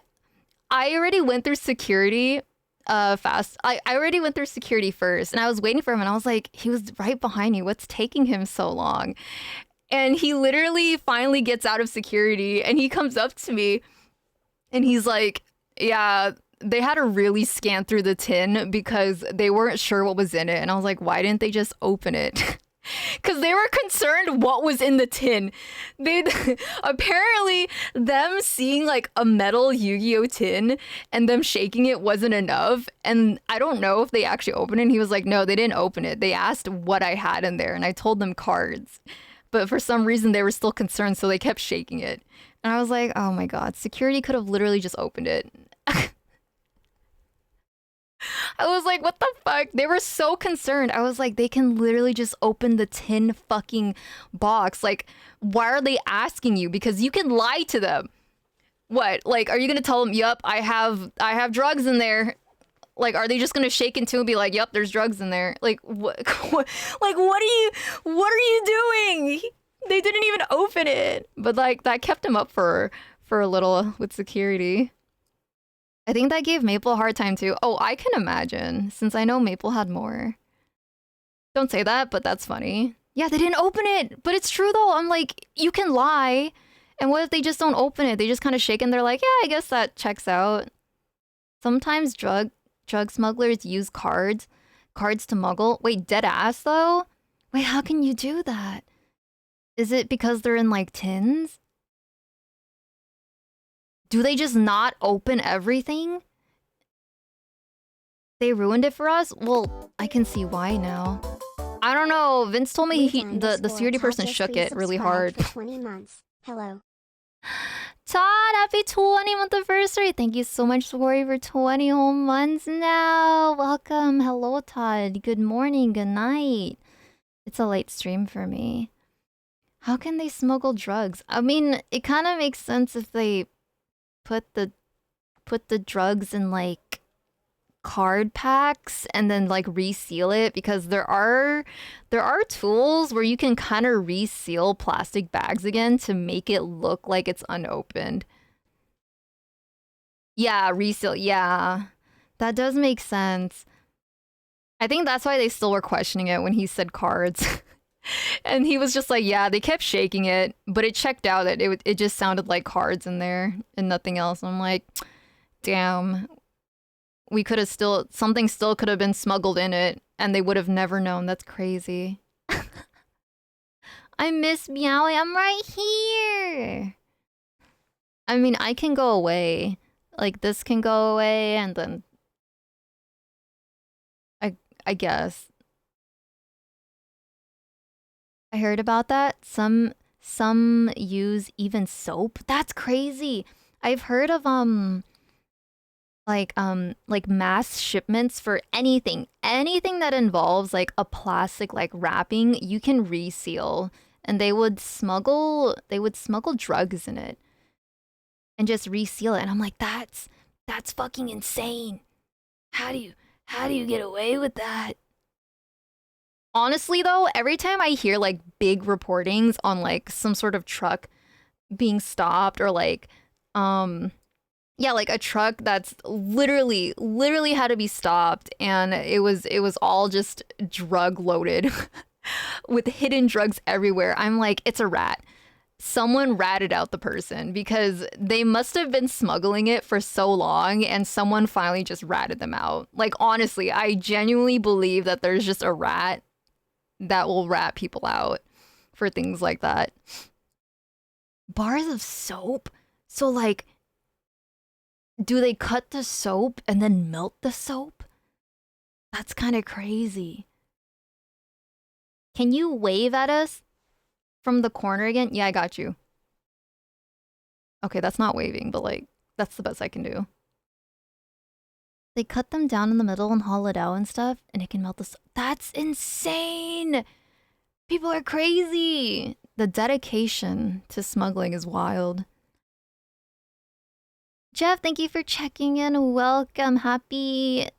I already went through security fast. I already went through security first and I was waiting for him and I was like, he was right behind me. What's taking him so long? And he literally finally gets out of security and he comes up to me and he's like, yeah, they had to really scan through the tin because they weren't sure what was in it. And I was like, why didn't they just open it? Because they were concerned what was in the tin. They apparently them seeing like a metal Yu-Gi-Oh tin and them shaking it wasn't enough. And I don't know if they actually opened it. And he was like, no, they didn't open it. They asked what I had in there, and I told them cards. But for some reason, they were still concerned, so they kept shaking it. And I was like, oh my god, security could have literally just opened it. I was like, what the fuck? They were so concerned. I was like, they can literally just open the tin fucking box. Like, why are they asking you? Because you can lie to them. What? Like, are you gonna tell them, yup, I have drugs in there? Like, are they just gonna shake into and be like, yup, there's drugs in there? Like, what? Like, what are you doing? They didn't even open it. But like, that kept him up for a little with security. I think that gave Maple a hard time too. Oh, I can imagine, since I know Maple had more. Don't say that, but that's funny. Yeah, they didn't open it, but it's true though. I'm like, you can lie. And what if they just don't open it? They just kind of shake and they're like, yeah, I guess that checks out. Sometimes drug smugglers use cards to muggle. Wait, dead ass though? Wait, how can you do that? Is it because they're in like tins? Do they just not open everything? They ruined it for us? Well, I can see why now. I don't know. Vince told me the security person shook it really hard. For 20 months. Hello. Todd, happy 20th anniversary. Thank you so much, Sorry, for 20 whole months now. Welcome. Hello, Todd. Good morning. Good night. It's a late stream for me. How can they smuggle drugs? I mean, it kind of makes sense if they put the drugs in like card packs and then like reseal it, because there are tools where you can kind of reseal plastic bags again to make it look like it's unopened. Yeah, reseal. Yeah, that does make sense. I think that's why they still were questioning it when he said cards. And he was just like, yeah, they kept shaking it, but it checked out that it just sounded like cards in there and nothing else. And I'm like, damn, we could have something still could have been smuggled in it and they would have never known. That's crazy. I miss Meowie. I'm right here. I mean, I can go away. Like, this can go away and then I guess. I heard about that. Some use even soap. That's crazy. I've heard of like mass shipments for anything that involves like a plastic like wrapping, you can reseal, and they would smuggle drugs in it and just reseal it. And I'm like, that's fucking insane. How do you get away with that? Honestly though, every time I hear like big reportings on like some sort of truck being stopped, or like yeah, like a truck that's literally had to be stopped, and it was all just drug loaded with hidden drugs everywhere, I'm like, it's a rat. Someone ratted out the person, because they must have been smuggling it for so long and someone finally just ratted them out. Like, honestly, I genuinely believe that there's just a rat that will rat people out for things like that. Bars of soap? So like, do they cut the soap and then melt the soap? That's kind of crazy. Can you wave at us from the corner again? Yeah, I got you. Okay, that's not waving, but like, that's the best I can do. They cut them down in the middle and haul it out and stuff, and it can melt the soap. That's insane! People are crazy! The dedication to smuggling is wild. Jeff, thank you for checking in. Welcome. Happy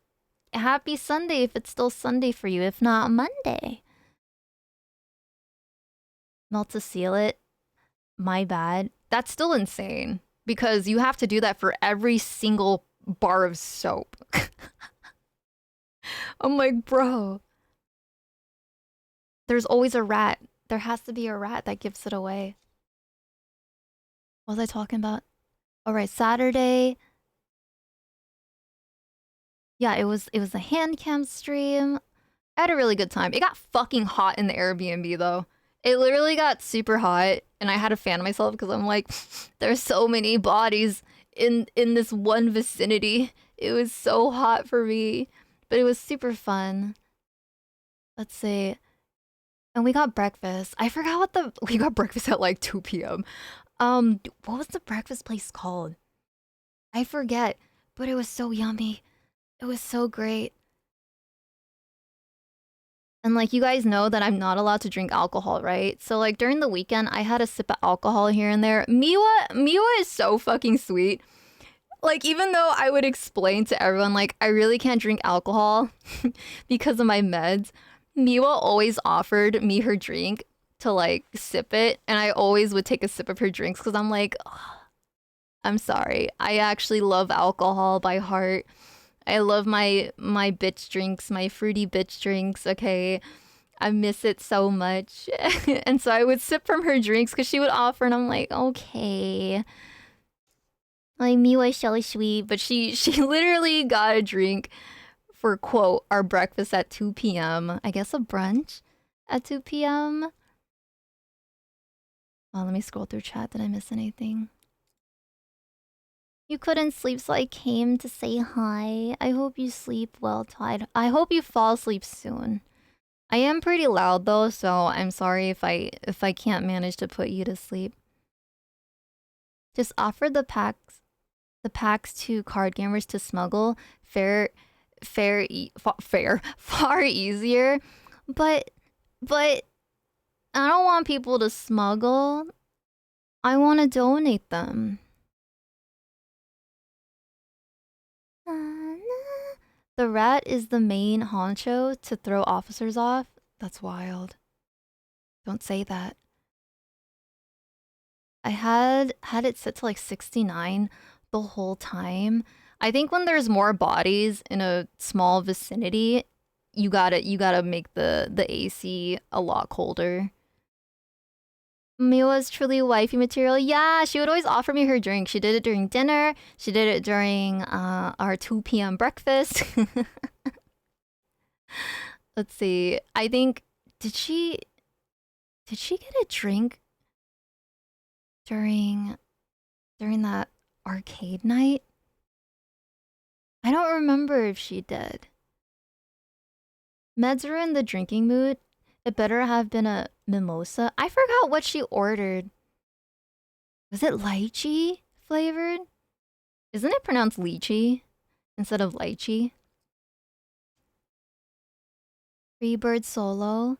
Sunday, if it's still Sunday for you. If not, Monday. Melt to seal it. My bad. That's still insane, because you have to do that for every single bar of soap. I'm like, bro. There's always a rat. There has to be a rat that gives it away. What was I talking about? All right, Saturday. Yeah, it was a hand cam stream. I had a really good time. It got fucking hot in the Airbnb though. It literally got super hot, and I had to fan myself because I'm like, there's so many bodies in this one vicinity. It was so hot for me, but it was super fun. Let's see. And we got breakfast. I forgot we got breakfast at like 2 p.m. What was the breakfast place called? I forget, but it was so yummy. It was so great. And like you guys know that I'm not allowed to drink alcohol, right? So like during the weekend, I had a sip of alcohol here and there. Miwa is so fucking sweet. Like even though I would explain to everyone like I really can't drink alcohol because of my meds, Miwa always offered me her drink to like sip it, and I always would take a sip of her drinks because I'm like, "Ugh, I'm sorry. I actually love alcohol by heart. I love my bitch drinks, my fruity bitch drinks, okay? I miss it so much." And so I would sip from her drinks because she would offer, and I'm like, okay. Like, Miwa is so sweet, but she literally got a drink for, quote, our breakfast at 2 p.m. I guess a brunch at 2 p.m. Oh, let me scroll through chat. Did I miss anything? You couldn't sleep, so I came to say hi. I hope you sleep well, Tide. I hope you fall asleep soon. I am pretty loud though, so I'm sorry if I can't manage to put you to sleep. Just offer the packs to card gamers to smuggle. Far easier. But I don't want people to smuggle. I want to donate them. The rat is the main honcho to throw officers off? That's wild. Don't say that. I had it set to like 69 the whole time. I think when there's more bodies in a small vicinity, you gotta make the AC a lot colder. Miwa's truly wifey material. Yeah, she would always offer me her drink. She did it during dinner. She did it during our 2 p.m. breakfast. Let's see. I think did she get a drink during that arcade night? I don't remember if she did. Meds are in the drinking mood. It better have been a mimosa. I forgot what she ordered. Was it lychee flavored? Isn't it pronounced lychee instead of lychee? Freebird solo.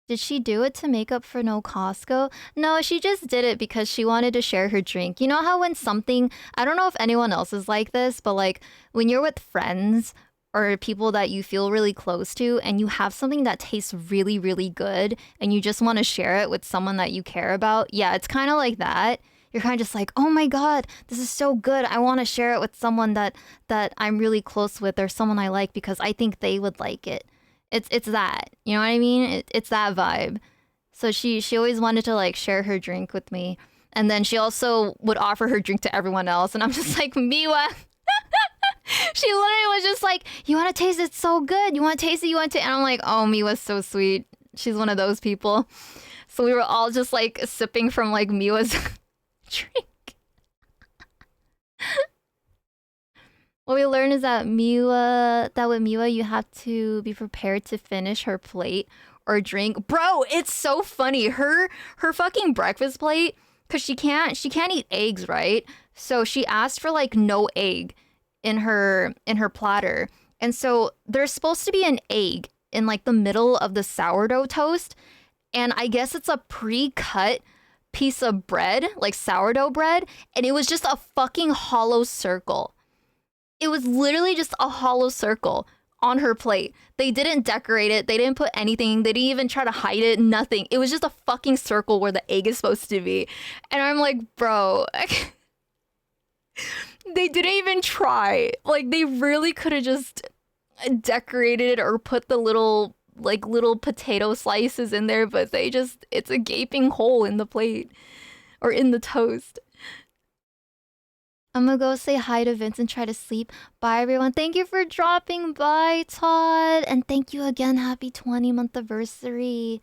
Did she do it to make up for no Costco? No, she just did it because she wanted to share her drink. You know how when something, I don't know if anyone else is like this, but like when you're with friends or people that you feel really close to and you have something that tastes really, really good and you just want to share it with someone that you care about. Yeah, it's kind of like that. You're kind of just like, oh my God, this is so good. I want to share it with someone that I'm really close with or someone I like because I think they would like it. It's that, you know what I mean? It's that vibe. So she always wanted to like share her drink with me. And then she also would offer her drink to everyone else. And I'm just like, Miwa. She literally was just like, you want to taste it? So good. You want to taste it? You want to? And I'm like, oh, Miwa's so sweet. She's one of those people. So we were all just like sipping from like Miwa's drink. What we learned is that with Miwa, you have to be prepared to finish her plate or drink. Bro, it's so funny. Her fucking breakfast plate, cause she can't eat eggs, right? So she asked for like no egg in her platter. And so there's supposed to be an egg in like the middle of the sourdough toast. And I guess it's a pre-cut piece of bread, like sourdough bread, and it was just a fucking hollow circle. It was literally just a hollow circle on her plate. They didn't decorate it. They didn't put anything. They didn't even try to hide it. Nothing. It was just a fucking circle where the egg is supposed to be. And I'm like, bro, they didn't even try. Like, they really could have just decorated it or put the little potato slices in there, but it's a gaping hole in the plate or in the toast. I'm gonna go say hi to Vince and try to sleep. Bye, everyone. Thank you for dropping by, Todd. And thank you again. Happy 20-month anniversary.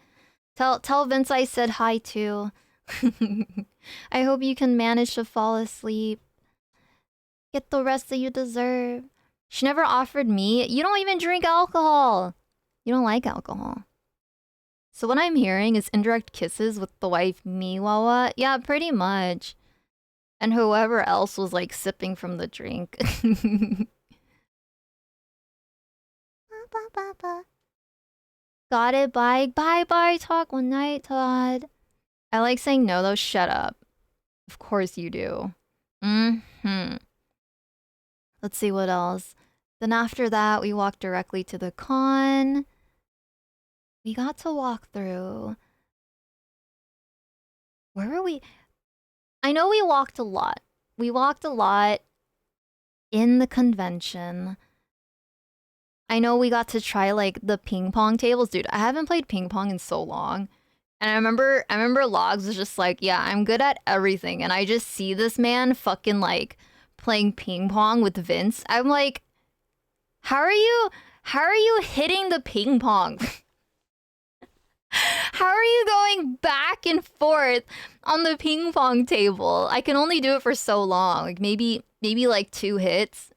Tell Vince I said hi, too. I hope you can manage to fall asleep. Get the rest that you deserve. She never offered me. You don't even drink alcohol. You don't like alcohol. So what I'm hearing is indirect kisses with the wife Miwawa. Yeah, pretty much. And whoever else was like sipping from the drink. Got it, bye. Bye, talk one night, Todd. I like saying no though, shut up. Of course you do. Mm-hmm. Let's see what else. Then after that, we walked directly to the con. We got to walk through. Where were we? I know we walked a lot. We walked a lot in the convention. I know we got to try like the ping pong tables. Dude, I haven't played ping pong in so long. And I remember Logs was just like, yeah, I'm good at everything. And I just see this man fucking like playing ping pong with Vince. I'm like, how are you hitting the ping pong? How are you going back and forth on the ping pong table? I can only do it for so long. Like maybe like 2 hits.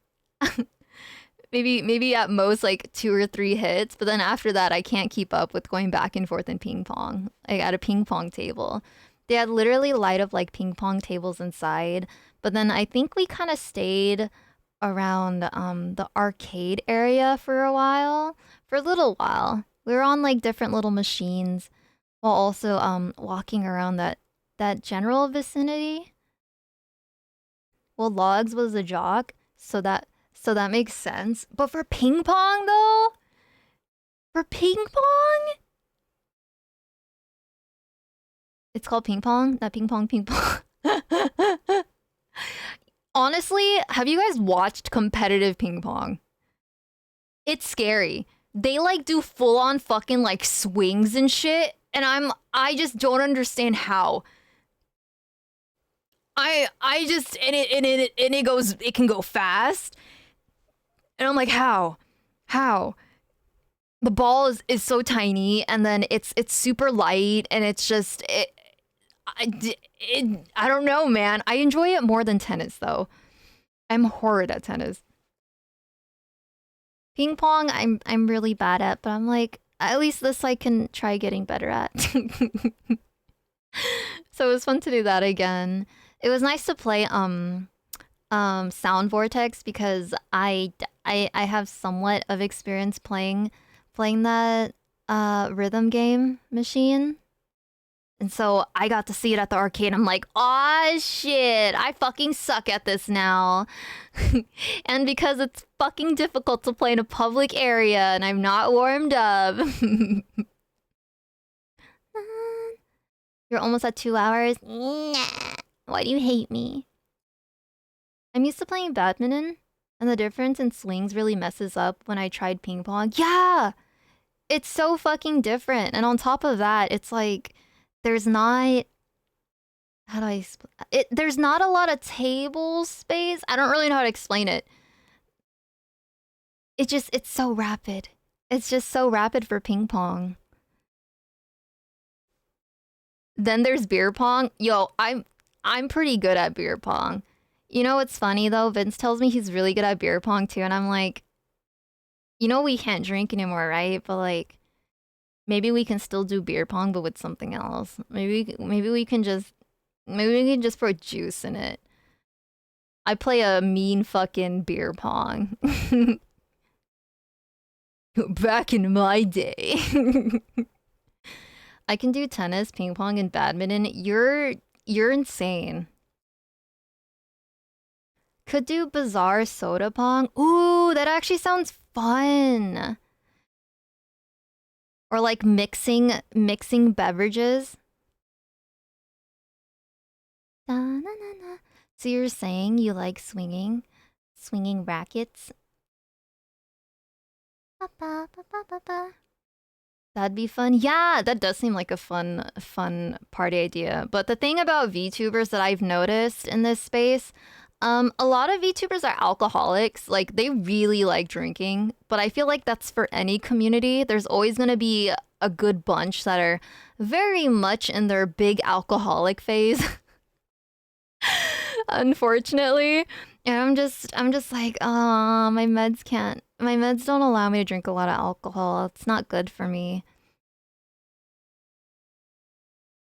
maybe at most like 2 or 3 hits, but then after that I can't keep up with going back and forth in ping pong. Like at a ping pong table. They had literally light up like ping pong tables inside, but then I think we kind of stayed around the arcade area for a little while. We were on like different little machines while also walking around that general vicinity. Well, Logs was a jock, so that makes sense. But for ping pong though? For ping pong? It's called ping pong? Not ping pong, ping pong. Honestly, have you guys watched competitive ping pong? It's scary. They like do full on fucking like swings and shit, and I just don't understand how. I just and it goes, it can go fast, and I'm like, how the ball is so tiny, and then it's super light, and it's just I don't know, man. I enjoy it more than tennis though. I'm horrid at tennis. Ping pong, I'm really bad at, but I'm like, at least this I can try getting better at. So it was fun to do that again. It was nice to play Sound Vortex because I have somewhat of experience playing that rhythm game machine. And so I got to see it at the arcade. I'm like, aw, shit, I fucking suck at this now. And because it's fucking difficult to play in a public area and I'm not warmed up. You're almost at 2 hours? Nah. Why do you hate me? I'm used to playing badminton, and the difference in swings really messes up when I tried ping pong. Yeah! It's so fucking different. And on top of that, it's like, there's not... How do I explain it? There's not a lot of table space. I don't really know how to explain it. It's so rapid. It's just so rapid for ping pong. Then there's beer pong. Yo, I'm pretty good at beer pong. You know what's funny though? Vince tells me he's really good at beer pong too, and I'm like, you know we can't drink anymore, right? But like, maybe we can still do beer pong, but with something else. Maybe we can just put juice in it. I play a mean fucking beer pong. Back in my day. I can do tennis, ping pong, and badminton. You're insane. Could do bizarre soda pong. Ooh, that actually sounds fun. Or like mixing beverages. Da-na-na-na. So you're saying you like swinging rackets? Ba-ba-ba-ba-ba-ba. That'd be fun. Yeah, that does seem like a fun party idea. But the thing about VTubers that I've noticed in this space, A lot of VTubers are alcoholics. Like, they really like drinking, but I feel like that's for any community. There's always gonna be a good bunch that are very much in their big alcoholic phase. Unfortunately. And I'm just like, oh, my meds don't allow me to drink a lot of alcohol. It's not good for me.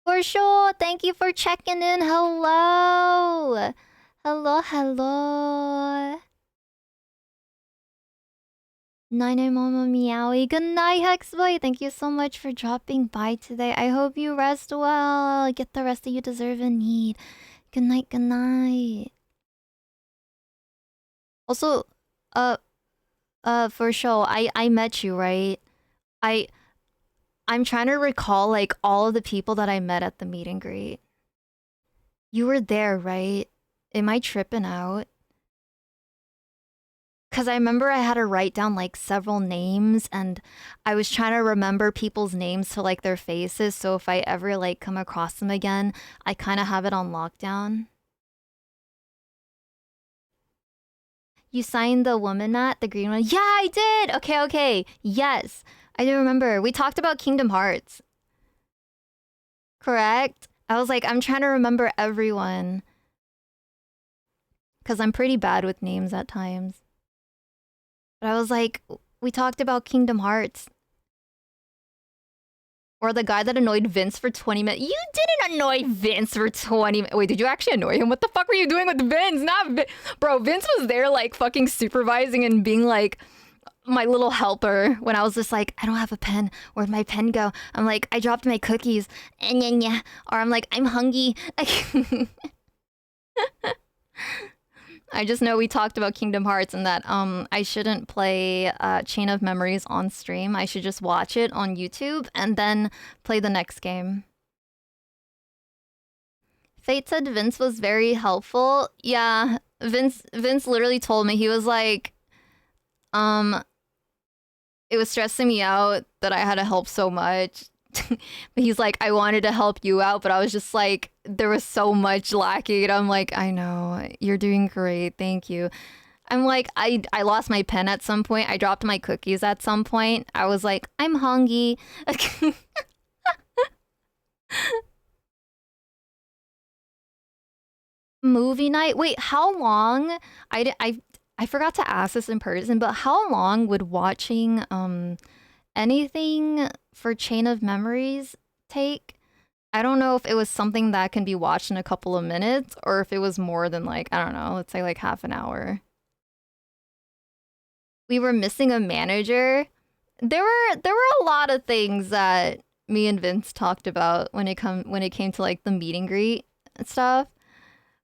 For sure. Thank you for checking in. Hello. Hello, hello. Night Mama Meowie. Good night, Hexboy. Thank you so much for dropping by today. I hope you rest well. Get the rest that you deserve and need. Good night, good night. Also, for sure, I met you, right? I'm trying to recall like all of the people that I met at the meet and greet. You were there, right? Am I tripping out? Because I remember I had to write down like several names and I was trying to remember people's names to like their faces. So if I ever like come across them again, I kind of have it on lockdown. You signed the woman at the green one? Yeah, I did! Okay, okay. Yes. I do remember. We talked about Kingdom Hearts. Correct? I was like, I'm trying to remember everyone. Because I'm pretty bad with names at times. But I was like, we talked about Kingdom Hearts. Or the guy that annoyed Vince for 20 minutes. You didn't annoy Vince for 20 minutes. Wait, did you actually annoy him? What the fuck were you doing with Vince? Bro, Vince was there like fucking supervising and being like my little helper when I was just like, I don't have a pen. Where'd my pen go? I'm like, I dropped my cookies. Or I'm like, I'm hungry. I just know we talked about Kingdom Hearts and that I shouldn't play Chain of Memories on stream. I should just watch it on YouTube and then play the next game. Fate said Vince was very helpful. Yeah, Vince literally told me, he was like, it was stressing me out that I had to help so much. But he's like, I wanted to help you out, but I was just like, there was so much lacking. And I'm like, I know, you're doing great. Thank you. I'm like, I lost my pen at some point. I dropped my cookies at some point. I was like, I'm hungry. Movie night? Wait, how long? I forgot to ask this in person, but how long would watching anything for Chain of Memories take? I don't know if it was something that can be watched in a couple of minutes or if it was more than like, I don't know, let's say like half an hour. We were missing a manager. There were a lot of things that me and Vince talked about when it came to like the meet and greet and stuff.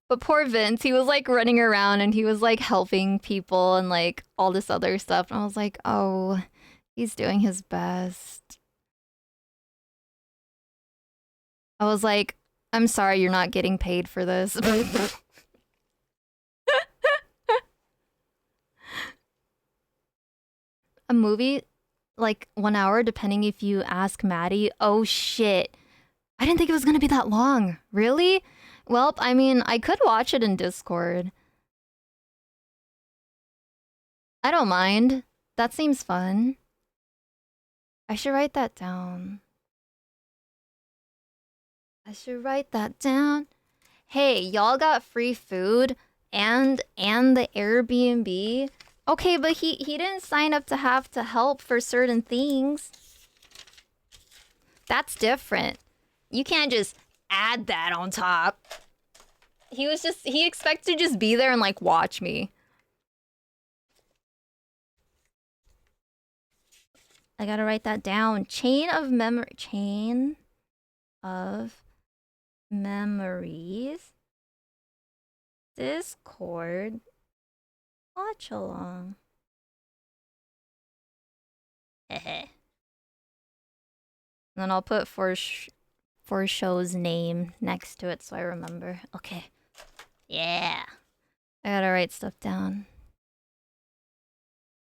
But poor Vince, he was like running around and he was like helping people and like all this other stuff. And I was like, oh, he's doing his best. I was like, I'm sorry you're not getting paid for this. A movie, like 1 hour, depending if you ask Maddie. Oh shit. I didn't think it was gonna be that long. Really? Well, I mean, I could watch it in Discord. I don't mind. That seems fun. I should write that down. I should write that down. Hey, y'all got free food and the Airbnb. Okay, but he didn't sign up to have to help for certain things. That's different. You can't just add that on top. He expects to just be there and like watch me. I gotta write that down. Chain of memories. Discord. Watch along. Then I'll put for show's name next to it so I remember. Okay. Yeah. I gotta write stuff down.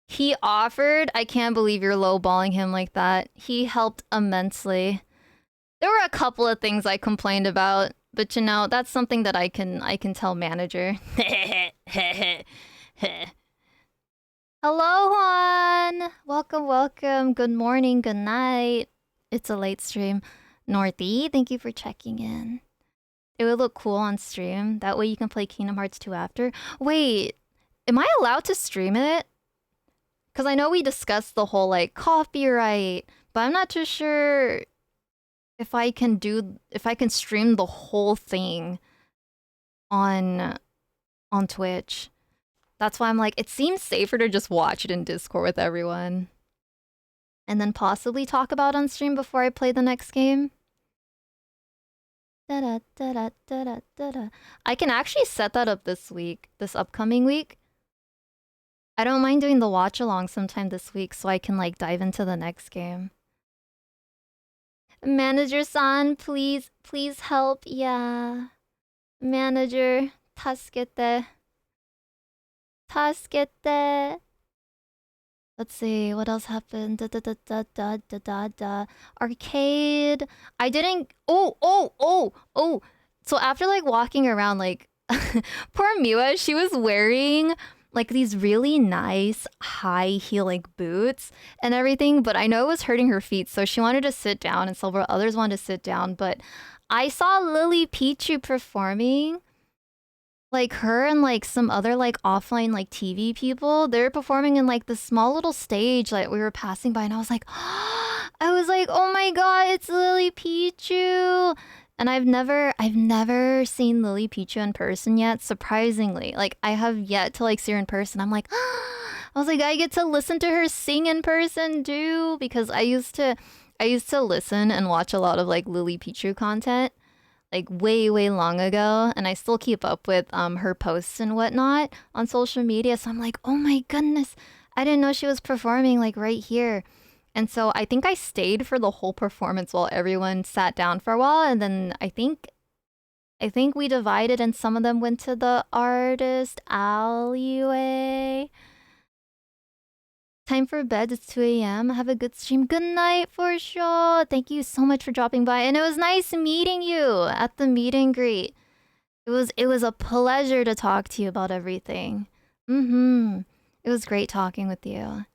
He offered? I can't believe you're lowballing him like that. He helped immensely. There were a couple of things I complained about, but you know, that's something that I can tell manager. Hello, Juan. Welcome. Good morning, good night. It's a late stream. Northy, thank you for checking in. It would look cool on stream. That way you can play Kingdom Hearts 2 after. Wait, am I allowed to stream it? Because I know we discussed the whole like copyright, but I'm not too sure if I can stream the whole thing on Twitch. That's why I'm like, it seems safer to just watch it in Discord with everyone. And then possibly talk about on stream before I play the next game. I can actually set that up this upcoming week. I don't mind doing the watch along sometime this week so I can like dive into the next game. Manager-san, please help. Yeah. Manager, tasukete. Let's see, what else happened? Arcade. I didn't. Oh. So after like walking around, like, poor Miwa, she was wearing like these really nice high heel like boots and everything, but I know it was hurting her feet, so she wanted to sit down and several others wanted to sit down. But I saw Lily Pichu performing. Like her and like some other like offline like TV people, they're performing in like this small little stage like we were passing by, and I was like, oh my god, it's Lily Pichu. And I've never seen Lily Pichu in person yet, surprisingly. Like I have yet to like see her in person. I'm like, I was like, I get to listen to her sing in person too, because I used to listen and watch a lot of like Lily Pichu content like way long ago, and I still keep up with her posts and whatnot on social media. So I'm like, oh my goodness, I didn't know she was performing like right here. And so I think I stayed for the whole performance while everyone sat down for a while, and then I think we divided and some of them went to the artist alleyway. Time for bed. It's 2 a.m. Have a good stream. Good night for sure. Thank you so much for dropping by. And it was nice meeting you at the meet and greet. It was a pleasure to talk to you about everything. It was great talking with you.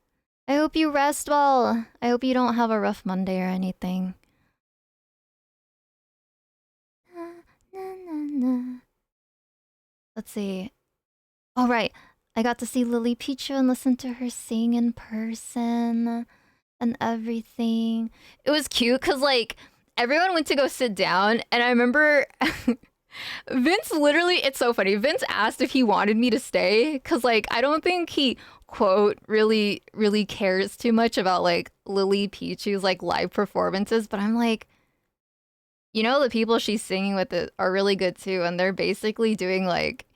I hope you rest well. I hope you don't have a rough Monday or anything. Let's see. All right. I got to see Lily Pichu and listen to her sing in person and everything. It was cute because, like, everyone went to go sit down, and I remember Vince literally, it's so funny. Vince asked if he wanted me to stay because, like, I don't think he, quote, really cares too much about, like, Lily Pichu's, like, live performances, but I'm like, you know, the people she's singing with are really good too, and they're basically doing, like,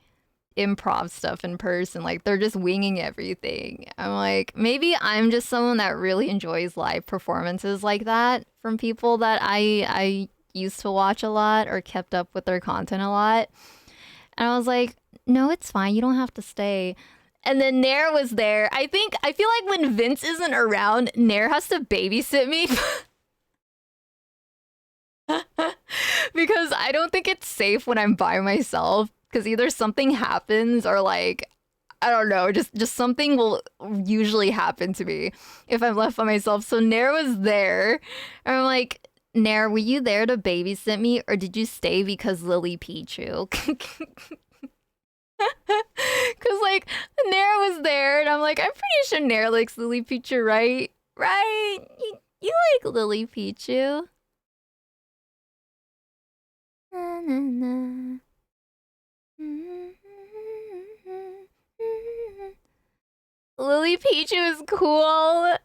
improv stuff in person. Like they're just winging everything. I'm like, maybe I'm just someone that really enjoys live performances like that from people that I used to watch a lot or kept up with their content a lot. And I was like, no, it's fine. You don't have to stay. And then Nair was there. I feel like when Vince isn't around, Nair has to babysit me. Because I don't think it's safe when I'm by myself. Because either something happens or like, I don't know, just something will usually happen to me if I'm left by myself. So Nair was there. And I'm like, Nair, were you there to babysit me or did you stay because Lily Pichu? Because like, Nair was there and I'm like, I'm pretty sure Nair likes Lily Pichu, right? Right? You like Lily Pichu? Na, na, na. Lily Pichu is cool.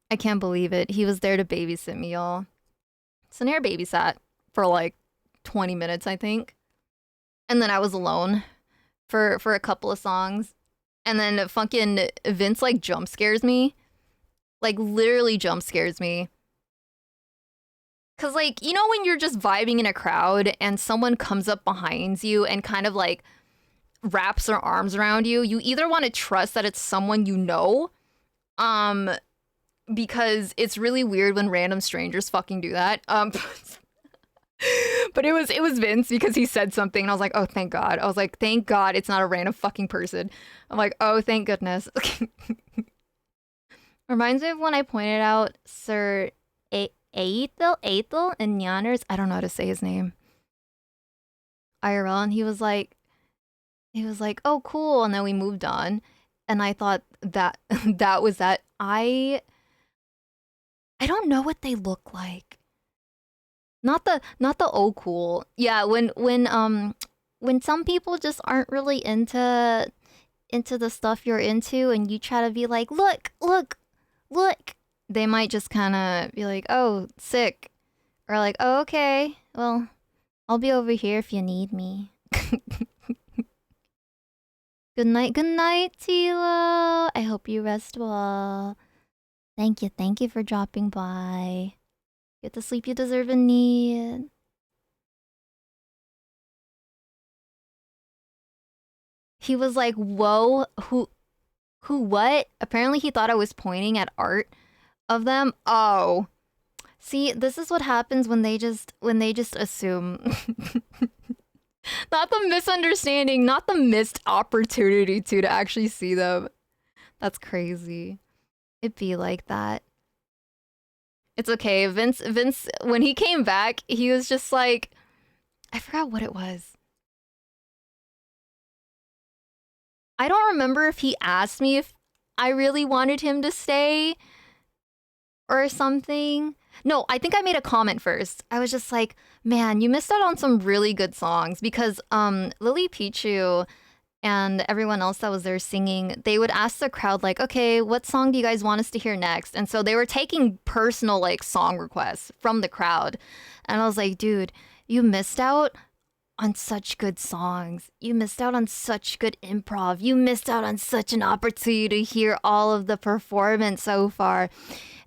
I can't believe it. He was there to babysit me, y'all. So Nair babysat for like 20 minutes, I think. And then I was alone for a couple of songs. And then fucking Vince like jump scares me. Like literally jump scares me. Cause like, you know when you're just vibing in a crowd and someone comes up behind you and kind of like wraps their arms around you, you either want to trust that it's someone you know, because it's really weird when random strangers fucking do that. But it was Vince because he said something and I was like, oh, thank God. I was like, thank God it's not a random fucking person. I'm like, oh, thank goodness. Reminds me of when I pointed out Sir Aethel and Nyanners. I don't know how to say his name. IRL, and he was like, oh, cool. And then we moved on. And I thought that that was that. I don't know what they look like. Not the oh cool. Yeah, when some people just aren't really into the stuff you're into and you try to be like, look, they might just kind of be like, oh, sick. Or like, oh, okay. Well, I'll be over here if you need me. Good night, Tilo. I hope you rest well. Thank you for dropping by. Get the sleep you deserve and need. He was like, whoa, who, what? Apparently he thought I was pointing at art of them. Oh. See, this is what happens when they just assume. Not the misunderstanding, not the missed opportunity to actually see them. That's crazy. It'd be like that. It's okay. Vince, when he came back, he was just like, I forgot what it was. I don't remember if he asked me if I really wanted him to stay or something. No, I think I made a comment first. I was just like, man, you missed out on some really good songs because Lily Pichu and everyone else that was there singing, they would ask the crowd like, okay, what song do you guys want us to hear next? And so they were taking personal like song requests from the crowd. And I was like, dude, you missed out on such good songs. You missed out on such good improv. You missed out on such an opportunity to hear all of the performance so far.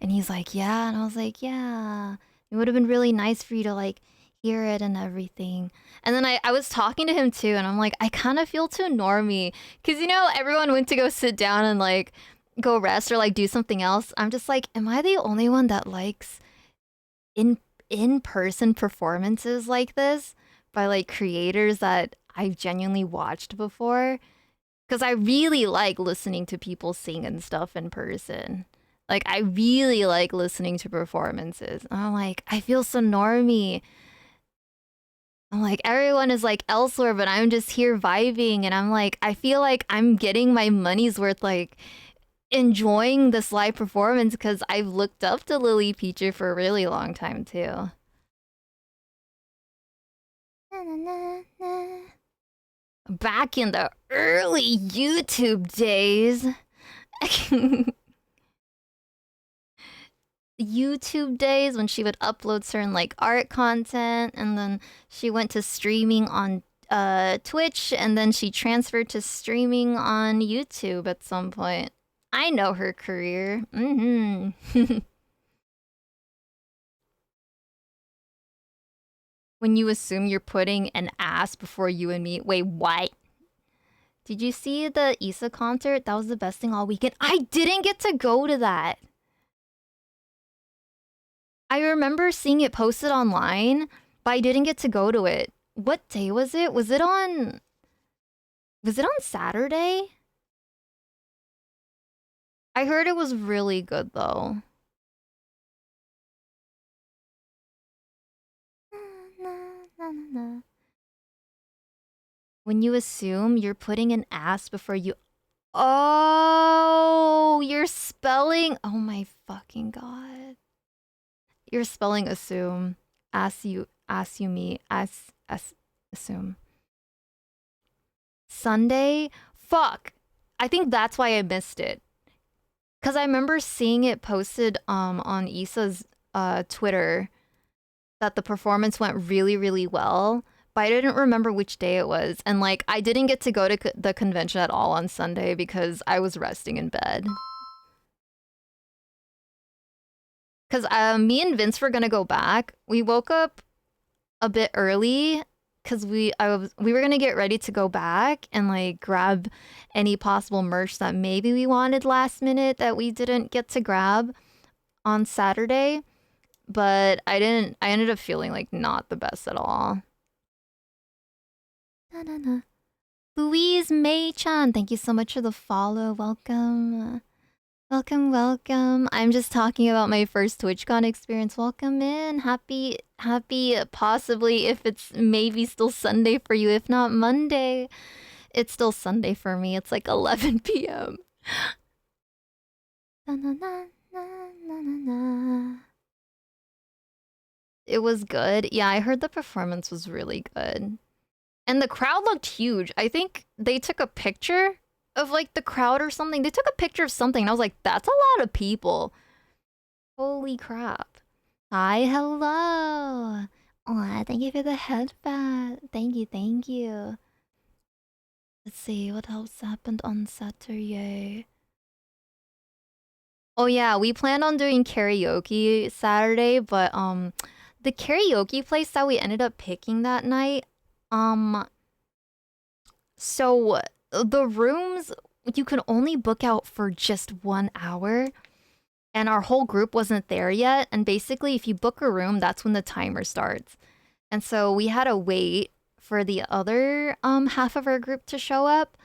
And he's like, yeah. And I was like, yeah. It would have been really nice for you to like hear it and everything. And then I was talking to him too, and I'm like, I kind of feel too normie. Because, you know, everyone went to go sit down and like go rest or like do something else. I'm just like, am I the only one that likes in-person performances like this by like creators that I've genuinely watched before? Because I really like listening to people sing and stuff in person. Like, I really like listening to performances. And I'm like, I feel so normie. I'm like, everyone is like elsewhere, but I'm just here vibing. And I'm like, I feel like I'm getting my money's worth, like enjoying this live performance because I've looked up to Lily Peacher for a really long time too. Back in the early YouTube days. YouTube days when she would upload certain like art content, and then she went to streaming on Twitch, and then she transferred to streaming on YouTube at some point. I know her career. When you assume you're putting an ass before you and me. Wait, what? Did you see the Issa concert? That was the best thing all weekend. I didn't get to go to that. I remember seeing it posted online, but I didn't get to go to it. What day was it? Was it on Saturday? I heard it was really good though. When you assume you're putting an ass before you... Oh, you're spelling... Oh my fucking god. You're spelling assume. Assume. Assume. Sunday? Fuck. I think that's why I missed it. Because I remember seeing it posted on Issa's Twitter that the performance went really, really well. But I didn't remember which day it was. And like, I didn't get to go to the convention at all on Sunday because I was resting in bed. Because me and Vince were gonna go back. We woke up a bit early because we were gonna get ready to go back and like grab any possible merch that maybe we wanted last minute that we didn't get to grab on Saturday. but I ended up feeling like not the best at all. Na-na-na. Louise May-chan, thank you so much for the follow. Welcome. Welcome, welcome. I'm just talking about my first TwitchCon experience. Welcome in. Happy, possibly, if it's maybe still Sunday for you, if not Monday. It's still Sunday for me. It's like 11 p.m. It was good. Yeah, I heard the performance was really good. And the crowd looked huge. I think they took a picture of like the crowd or something. They took a picture of something and I was like, that's a lot of people. Holy crap. Hi, hello. Aw, thank you for the headband. Thank you, thank you. Let's see, what else happened on Saturday? Oh yeah, we planned on doing karaoke Saturday, but the karaoke place that we ended up picking that night, so the rooms you can only book out for just 1 hour, and our whole group wasn't there yet. And basically, if you book a room, that's when the timer starts. And so we had to wait for the other half of our group to show up.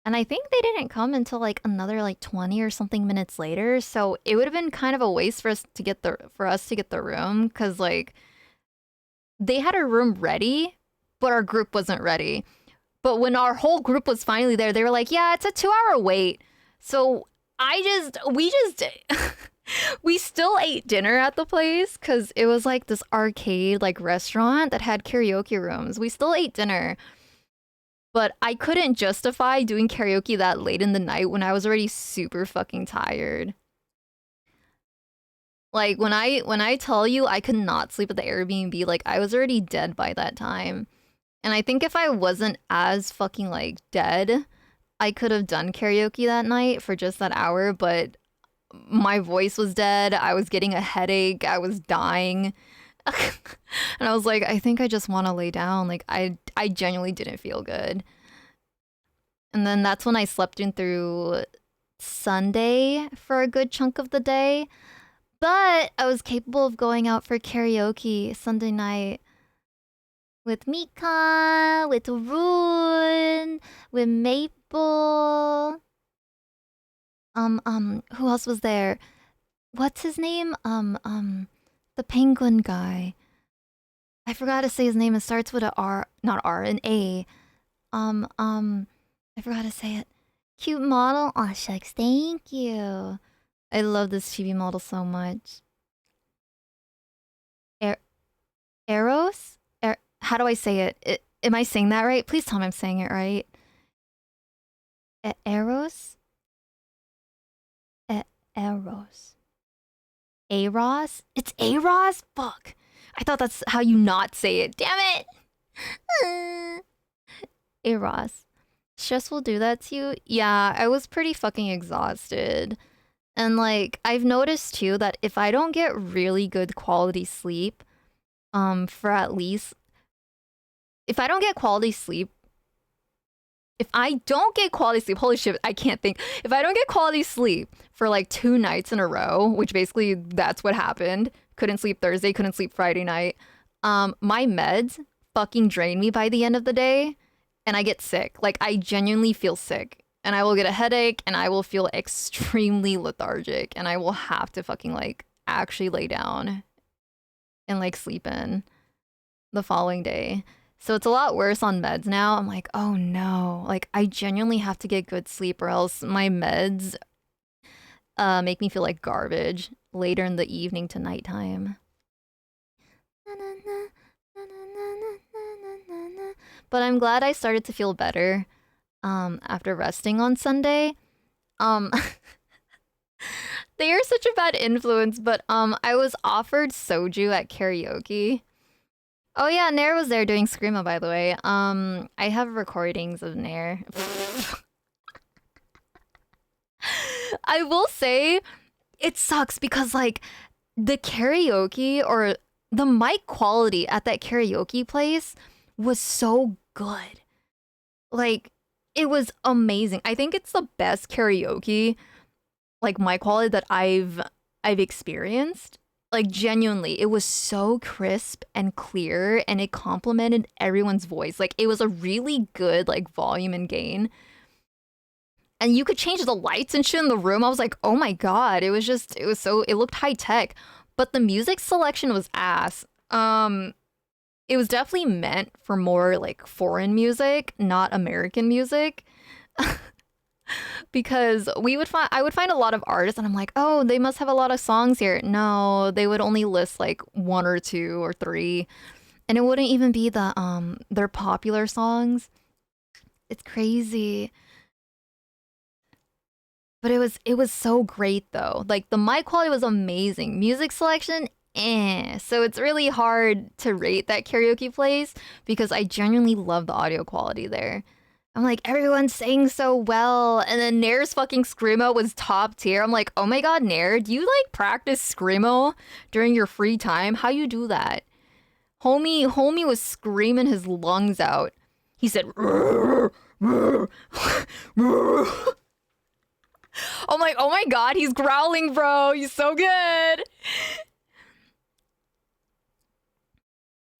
And I think they didn't come until like another like 20 or something minutes later. So it would have been kind of a waste for us to get the room, because like they had a room ready, but our group wasn't ready. But when our whole group was finally there, they were like, yeah, it's a 2-hour wait. So we still ate dinner at the place because it was like this arcade like restaurant that had karaoke rooms. We still ate dinner. But I couldn't justify doing karaoke that late in the night when I was already super fucking tired. Like when I tell you I could not sleep at the Airbnb, like I was already dead by that time. And I think if I wasn't as fucking like dead, I could have done karaoke that night for just that hour, but my voice was dead. I was getting a headache. I was dying. And I was like, I think I just want to lay down. Like I genuinely didn't feel good. And then that's when I slept in through Sunday for a good chunk of the day. But I was capable of going out for karaoke Sunday night with Mika, with Rune, with Maple. Who else was there? What's his name? The penguin guy. I forgot to say his name. It starts with a R, not R, an A. I forgot to say it. Cute model. Aw, shucks. Thank you. I love this chibi model so much. Eros? How do I say it? Am I saying that right? Please tell me I'm saying it right. Eros? Eros. Eros? It's Eros? Fuck. I thought that's how you not say it. Damn it! Eros. Stress will do that to you? Yeah, I was pretty fucking exhausted. And like, I've noticed too that if I don't get really good quality sleep, for at least... If I don't get quality sleep... If I don't get quality sleep, holy shit, I can't think. If I don't get quality sleep for like 2 nights in a row, which basically that's what happened. Couldn't sleep Thursday, couldn't sleep Friday night. My meds fucking drain me by the end of the day. And I get sick. Like, I genuinely feel sick. And I will get a headache, and I will feel extremely lethargic. And I will have to fucking, like, actually lay down and, like, sleep in the following day. So it's a lot worse on meds now. I'm like, oh no. Like, I genuinely have to get good sleep, or else my meds make me feel like garbage later in the evening to nighttime. But I'm glad I started to feel better after resting on Sunday. They are such a bad influence, but I was offered soju at karaoke. Oh yeah, Nair was there doing Screamo, by the way. I have recordings of Nair. I will say it sucks because like the karaoke or the mic quality at that karaoke place was so good. Like, it was amazing. I think it's the best karaoke, like, mic quality that I've experienced. Like genuinely, it was so crisp and clear and it complemented everyone's voice. Like it was a really good like volume and gain. And you could change the lights and shit in the room. I was like, "Oh my god." It looked high tech, but the music selection was ass. It was definitely meant for more like foreign music, not American music. Because I would find a lot of artists and I'm like, oh, they must have a lot of songs here. No, they would only list like one or two or three. And it wouldn't even be their popular songs. It's crazy. But it was so great though. Like the mic quality was amazing. Music selection, eh. So it's really hard to rate that karaoke place because I genuinely love the audio quality there. I'm like, everyone's saying so well. And then Nair's fucking Screamo was top tier. I'm like, oh my god, Nair, do you like practice Screamo during your free time? How you do that? Homie was screaming his lungs out. He said, "Rrr, rrr, rrr." I'm like, oh my god, he's growling, bro. He's so good.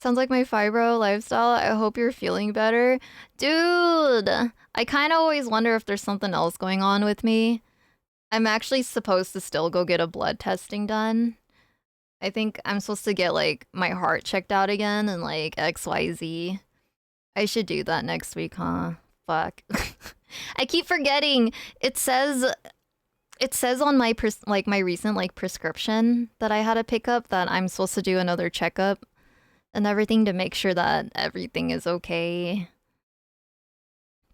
Sounds like my fibro lifestyle. I hope you're feeling better. Dude, I kind of always wonder if there's something else going on with me. I'm actually supposed to still go get a blood testing done. I think I'm supposed to get like my heart checked out again and like XYZ. I should do that next week, huh? Fuck. I keep forgetting. It says on my my recent like prescription that I had to pick up that I'm supposed to do another checkup and everything to make sure that everything is okay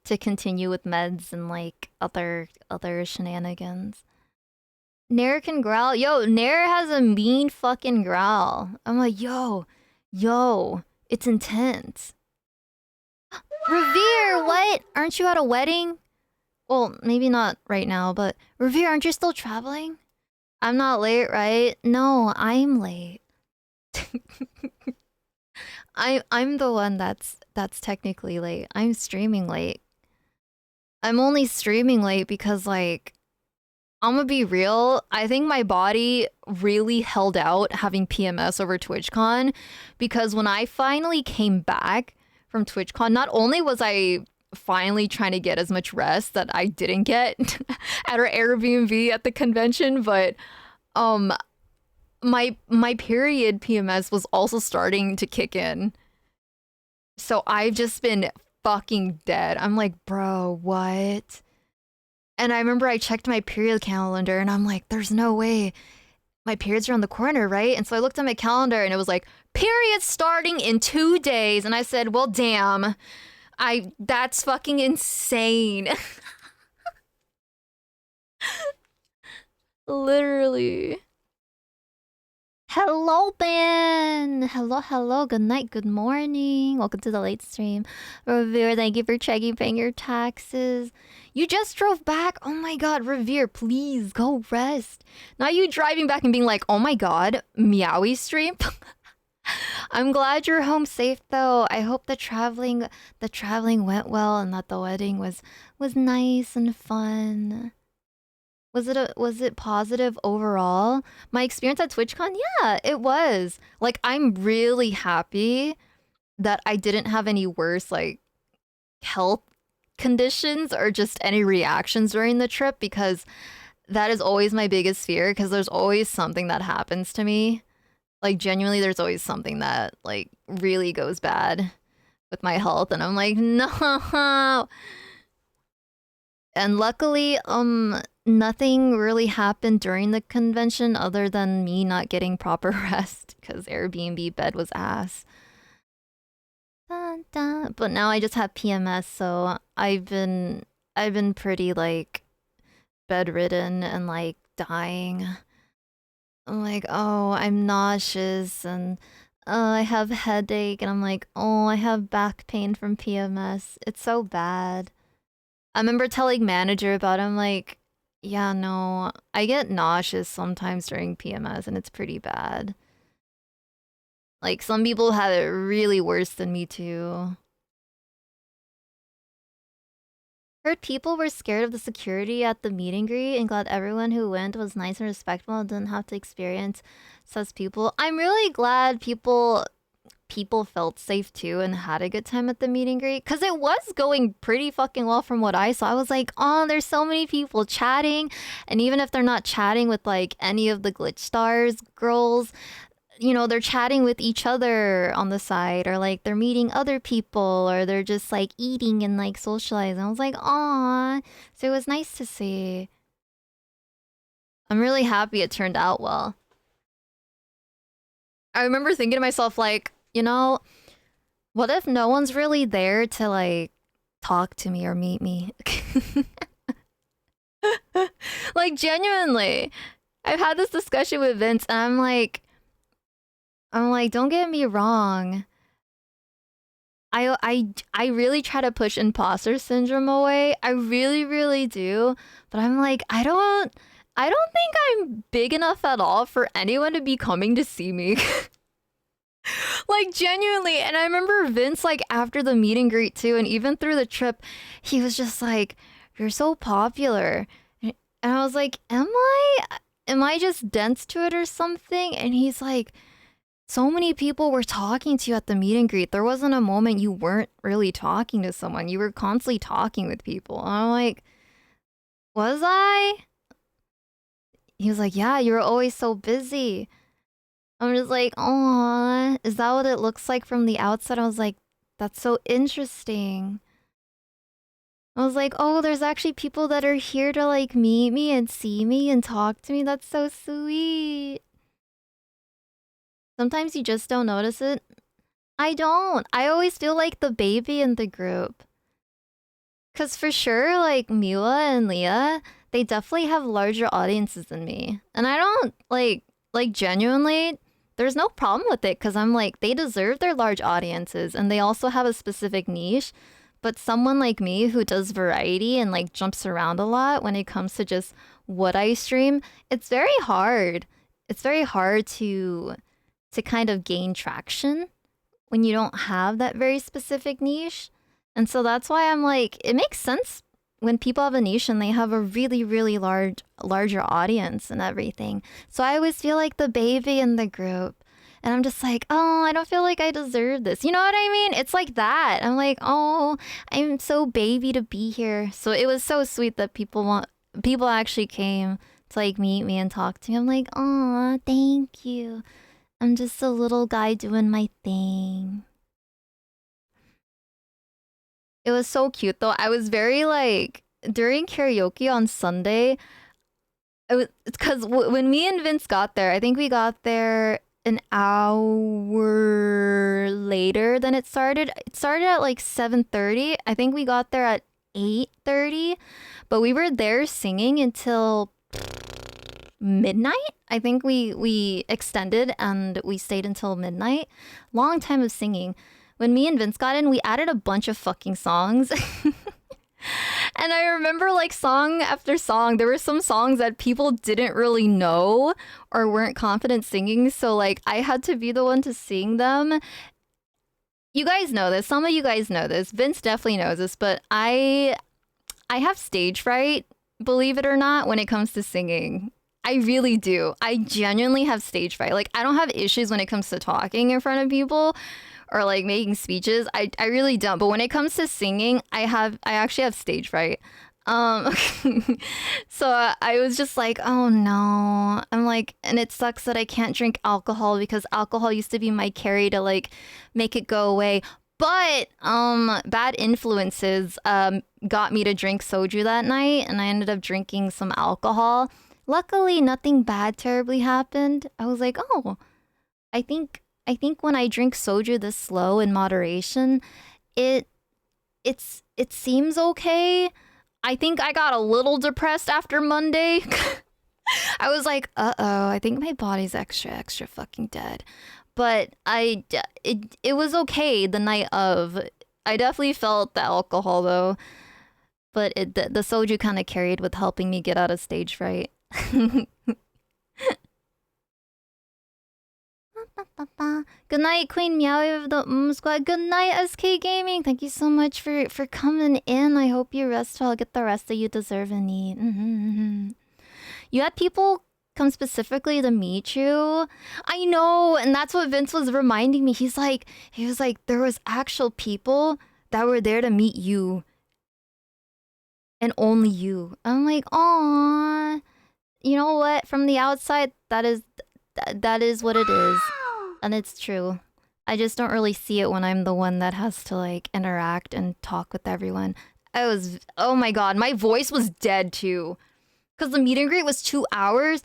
to continue with meds and like other shenanigans. Nair can growl. Yo, Nair has a mean fucking growl. I'm like, yo, it's intense. Revere, what? Aren't you at a wedding? Well, maybe not right now, but Revere, aren't you still traveling? I'm not late, right? No, I'm late. I'm the one that's technically late. I'm streaming late. I'm only streaming late because like I'm gonna be real. I think my body really held out having PMS over TwitchCon because when I finally came back from TwitchCon, not only was I finally trying to get as much rest that I didn't get at our Airbnb at the convention, but um my period PMS was also starting to kick in. So I've just been fucking dead. I'm like, bro, what? And I remember I checked my period calendar and I'm like, there's no way. My periods are on the corner, right? And so I looked at my calendar and it was like, period starting in 2 days. And I said, well, damn. That's fucking insane. Literally. Hello, Ben. Hello. Good night. Good morning. Welcome to the late stream. Revere, thank you for paying your taxes. You just drove back. Oh my god, Revere, please go rest. Not you driving back and being like, oh my god, meowie stream. I'm glad you're home safe though. I hope the traveling went well and that the wedding was nice and fun. Was it positive overall? My experience at TwitchCon? Yeah, it was. Like I'm really happy that I didn't have any worse like health conditions or just any reactions during the trip because that is always my biggest fear because there's always something that happens to me. Like genuinely there's always something that like really goes bad with my health and I'm like, "No." And luckily, nothing really happened during the convention other than me not getting proper rest because Airbnb bed was ass. Dun, dun. But now I just have PMS, so I've been pretty like bedridden and like dying. I'm like, oh, I'm nauseous and I have headache and I'm like, oh, I have back pain from PMS. It's so bad. I remember telling manager about it. I'm like, yeah, no, I get nauseous sometimes during PMS and it's pretty bad. Like some people have it really worse than me too. Heard people were scared of the security at the meet and greet and glad everyone who went was nice and respectful and didn't have to experience such people. I'm really glad people felt safe too and had a good time at the meet and greet because it was going pretty fucking well from what I saw. I was like, oh, there's so many people chatting, and even if they're not chatting with like any of the glitch stars girls, you know, they're chatting with each other on the side, or like they're meeting other people, or they're just like eating and like socializing. I was like, aw. So it was nice to see. I'm really happy it turned out well. I remember thinking to myself, like, you know, what if no one's really there to like talk to me or meet me? Like, genuinely. I've had this discussion with Vince, and I'm like, don't get me wrong. I really try to push imposter syndrome away. I really, really do. But I'm like, I don't think I'm big enough at all for anyone to be coming to see me. Like, genuinely. And I remember Vince, like, after the meet and greet too, and even through the trip, he was just like, you're so popular. And I was like, am I? Am I just dense to it or something? And he's like, so many people were talking to you at the meet and greet. There wasn't a moment you weren't really talking to someone. You were constantly talking with people. And I'm like, was I? He was like, yeah, you were always so busy. I'm just like, oh, is that what it looks like from the outside? I was like, that's so interesting. I was like, oh, there's actually people that are here to like meet me and see me and talk to me. That's so sweet. Sometimes you just don't notice it. I don't. I always feel like the baby in the group. Cause for sure, like Mila and Leah, they definitely have larger audiences than me. And I don't like genuinely, there's no problem with it because I'm like, they deserve their large audiences and they also have a specific niche. But someone like me who does variety and like jumps around a lot when it comes to just what I stream, it's very hard. It's very hard to kind of gain traction when you don't have that very specific niche. And so that's why I'm like, it makes sense when people have a niche and they have a really, really larger audience and everything. So I always feel like the baby in the group. And I'm just like, oh, I don't feel like I deserve this. You know what I mean? It's like that. I'm like, oh, I'm so baby to be here. So it was so sweet that people actually came to like meet me and talk to me. I'm like, oh, thank you. I'm just a little guy doing my thing. It was so cute though. I was very like, during karaoke on Sunday, it's because when me and Vince got there, I think we got there an hour later than it started. It started at like 7:30. I think we got there at 8:30, but we were there singing until midnight. I think we extended and we stayed until midnight. Long time of singing. When me and Vince got in, we added a bunch of fucking songs. And I remember like song after song, there were some songs that people didn't really know or weren't confident singing. So like I had to be the one to sing them. You guys know this. Some of you guys know this. Vince definitely knows this, but I have stage fright, believe it or not, when it comes to singing. I really do. I genuinely have stage fright. Like I don't have issues when it comes to talking in front of people or like making speeches. I really don't. But when it comes to singing, I actually have stage fright. So I was just like, oh no. I'm like, and it sucks that I can't drink alcohol because alcohol used to be my carry to like make it go away. But bad influences got me to drink soju that night, and I ended up drinking some alcohol. Luckily, nothing bad terribly happened. I was like, oh, I think when I drink soju this slow in moderation, it seems okay. I think I got a little depressed after Monday. I was like, uh-oh, I think my body's extra fucking dead. But it was okay the night of. I definitely felt the alcohol though. But the soju kind of carried with helping me get out of stage fright. Good night, Queen Meow of the Squad. Good night, SK Gaming. Thank you so much for coming in. I hope you rest well. Get the rest that you deserve and need. You had people come specifically to meet you. I know, and that's what Vince was reminding me. He was like, there was actual people that were there to meet you. And only you. I'm like, aw. You know what? From the outside, that is what it is. And it's true. I just don't really see it when I'm the one that has to like interact and talk with everyone. Oh my god, my voice was dead too. Because the meet and greet was 2 hours.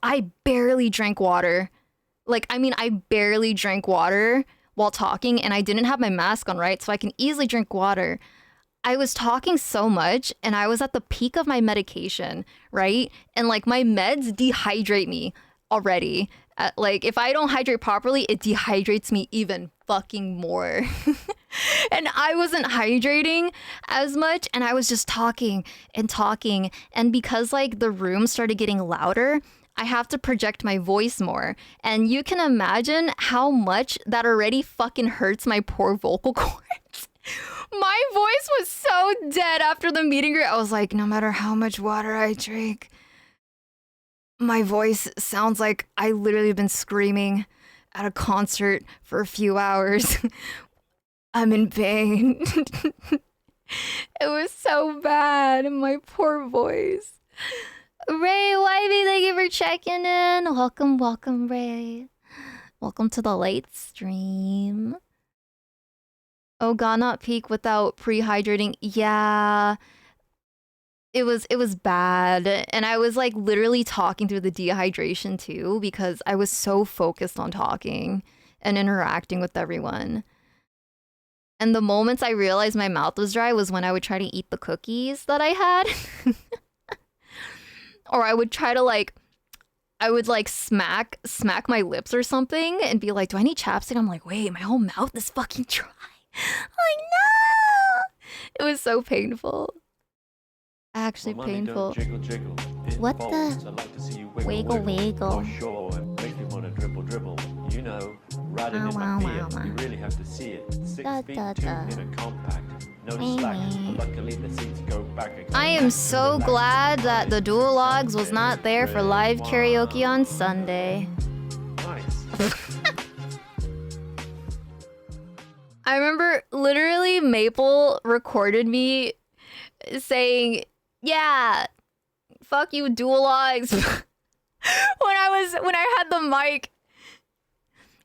I barely drank water. I barely drank water while talking, and I didn't have my mask on, right? So I can easily drink water. I was talking so much, and I was at the peak of my medication, right? And like my meds dehydrate me already. If I don't hydrate properly, it dehydrates me even fucking more. And I wasn't hydrating as much, and I was just talking and talking. And because like the room started getting louder, I have to project my voice more. And you can imagine how much that already fucking hurts my poor vocal cords. My voice was so dead after the meet and greet. I was like, no matter how much water I drink, my voice sounds like I literally have been screaming at a concert for a few hours. I'm in pain. It was so bad. My poor voice. Ray Wivey, thank you for checking in. Welcome, Ray. Welcome to the late stream. Oh god, not peak without pre-hydrating. Yeah. It was bad. And I was like literally talking through the dehydration too, because I was so focused on talking and interacting with everyone. And the moments I realized my mouth was dry was when I would try to eat the cookies that I had. Or I would try to smack my lips or something and be like, do I need chapstick? I'm like, wait, my whole mouth is fucking dry. Like, no! It was so painful. Actually painful. Jiggle, jiggle. What the? Wiggle, wiggle. Sure, make you wanna dribble, dribble. You know, riding in my Fiat, you really have to see it. 6 feet 2 in a compact. No slack, but luckily the seats go back again. I am so glad that the Duologs was not there for live karaoke on Sunday. Nice. I remember literally Maple recorded me saying, yeah, fuck you Duologs. when I had the mic.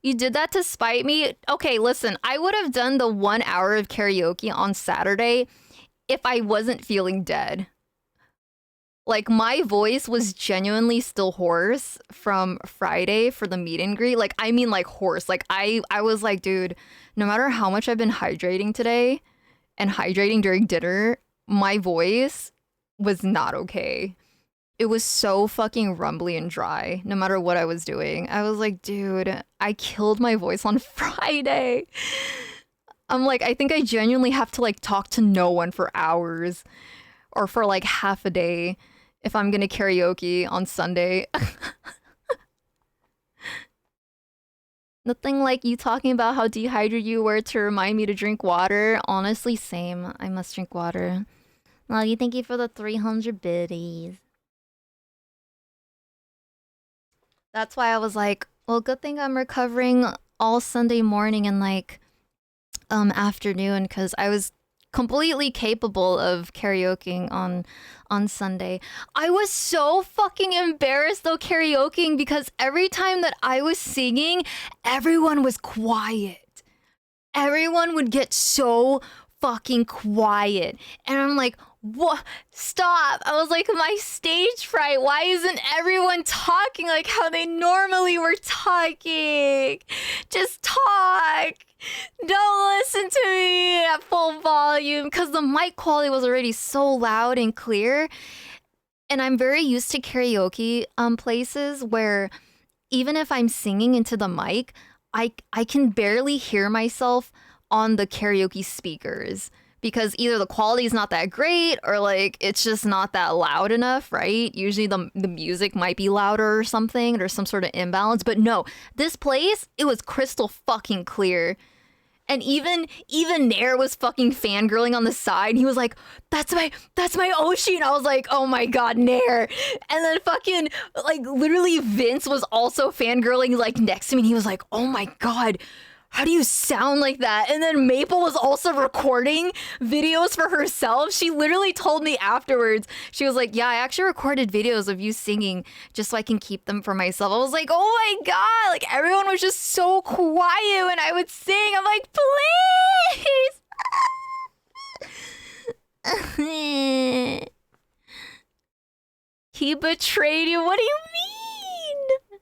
You did that to spite me? Okay, listen, I would have done the 1 hour of karaoke on Saturday if I wasn't feeling dead. Like, my voice was genuinely still hoarse from Friday for the meet and greet. Like, I mean, like, hoarse. Like, I was like, dude, no matter how much I've been hydrating today and hydrating during dinner, my voice was not okay. It was so fucking rumbly and dry, no matter what I was doing. I was like, dude, I killed my voice on Friday. I'm like, I think I genuinely have to like talk to no one for hours or for like half a day if I'm gonna karaoke on Sunday. Nothing like you talking about how dehydrated you were to remind me to drink water. Honestly, same. I must drink water. Loggy, thank you for the 300 biddies. That's why I was like, well, good thing I'm recovering all Sunday morning and like afternoon, because I was completely capable of karaokeing on Sunday. I was so fucking embarrassed though karaokeing, because every time that I was singing, everyone was quiet. Everyone would get so fucking quiet. And I'm like, what? Stop. I was like, my stage fright. Why isn't everyone talking like how they normally were talking? Just talk. Don't listen to me at full volume, because the mic quality was already so loud and clear. And I'm very used to karaoke places where even if I'm singing into the mic, I can barely hear myself on the karaoke speakers because either the quality is not that great or like it's just not that loud enough, right? Usually the music might be louder or something. There's some sort of imbalance, but no, this place, it was crystal fucking clear. And even Nair was fucking fangirling on the side. He was like, that's my Oshi. And I was like, oh my god, Nair. And then fucking, like, literally Vince was also fangirling, like, next to me. And he was like, oh my god, how do you sound like that? And then Maple was also recording videos for herself. She literally told me afterwards, she was like, yeah, I actually recorded videos of you singing just so I can keep them for myself. I was like, oh my god, like everyone was just so quiet when I would sing. I'm like, please. He betrayed you. What do you mean?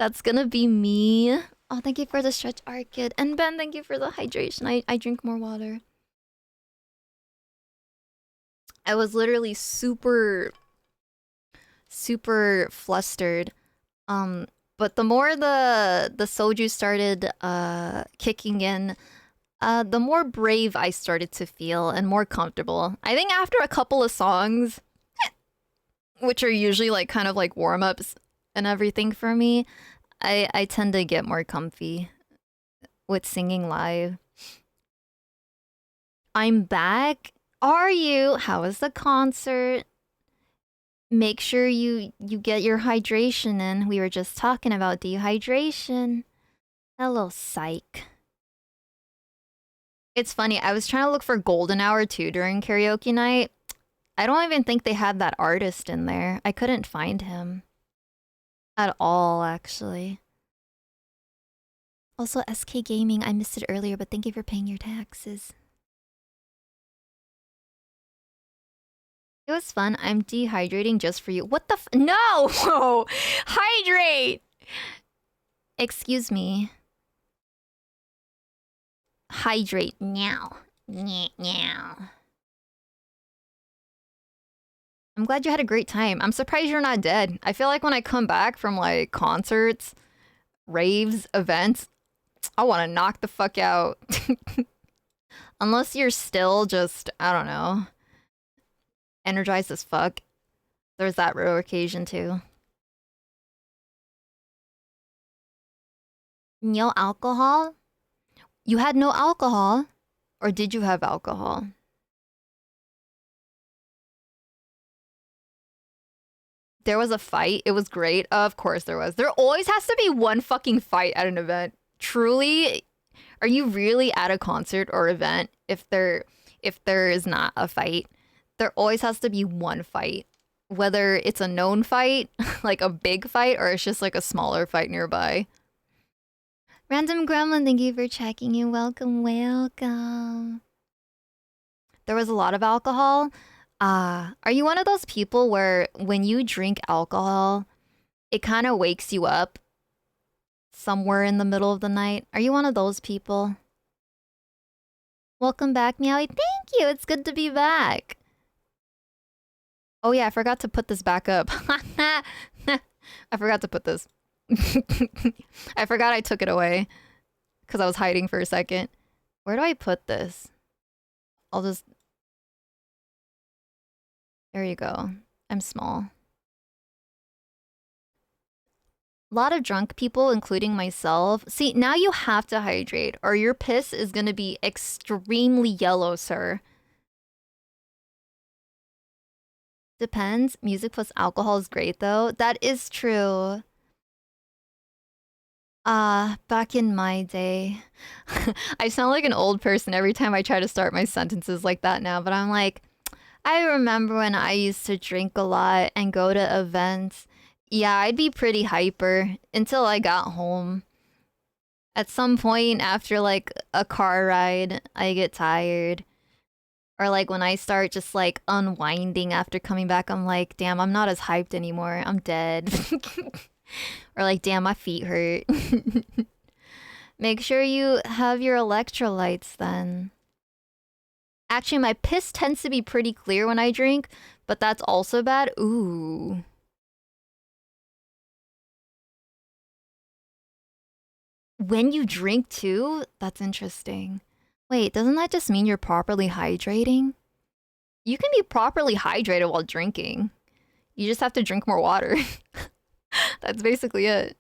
That's gonna be me. Oh, thank you for the stretch, Arcade. And Ben, thank you for the hydration. I drink more water. I was literally super flustered. But the more the soju started kicking in, the more brave I started to feel and more comfortable. I think after a couple of songs, which are usually like kind of like warm-ups and everything for me, I tend to get more comfy with singing live. I'm back. Are you? How was the concert? Make sure you get your hydration in. We were just talking about dehydration. Hello, psych. It's funny, I was trying to look for Golden Hour too during karaoke night. I don't even think they had that artist in there. I couldn't find him. At all, actually. Also, SK Gaming, I missed it earlier, but thank you for paying your taxes. It was fun. I'm dehydrating just for you. What the f- No! Hydrate! Excuse me. Hydrate now. Now. I'm glad you had a great time. I'm surprised you're not dead. I feel like when I come back from like concerts, raves, events, I want to knock the fuck out. Unless you're still just, I don't know, energized as fuck. There's that rare occasion too. No alcohol? You had no alcohol? Or did you have alcohol? There was a fight. It was great. Of course there was. There always has to be one fucking fight at an event. Truly, are you really at a concert or event if there is not a fight? There always has to be one fight. Whether it's a known fight, like a big fight, or it's just like a smaller fight nearby. Random Gremlin, thank you for checking in. Welcome, welcome. There was a lot of alcohol. Are you one of those people where when you drink alcohol, it kind of wakes you up somewhere in the middle of the night? Are you one of those people? Welcome back, Meowie. Thank you. It's good to be back. Oh yeah, I forgot to put this back up. I forgot to put this. I forgot I took it away because I was hiding for a second. Where do I put this? I'll just... There you go. I'm small. A lot of drunk people, including myself. See, now you have to hydrate or your piss is going to be extremely yellow, sir. Depends. Music plus alcohol is great, though. That is true. Back in my day. I sound like an old person every time I try to start my sentences like that now, but I'm like... I remember when I used to drink a lot and go to events. Yeah, I'd be pretty hyper until I got home. At some point after like a car ride, I get tired. Or like when I start just like unwinding after coming back, I'm like, damn, I'm not as hyped anymore. I'm dead. Or like, damn, my feet hurt. Make sure you have your electrolytes then. Actually, my piss tends to be pretty clear when I drink, but that's also bad. Ooh. When you drink too? That's interesting. Wait, doesn't that just mean you're properly hydrating? You can be properly hydrated while drinking. You just have to drink more water. That's basically it.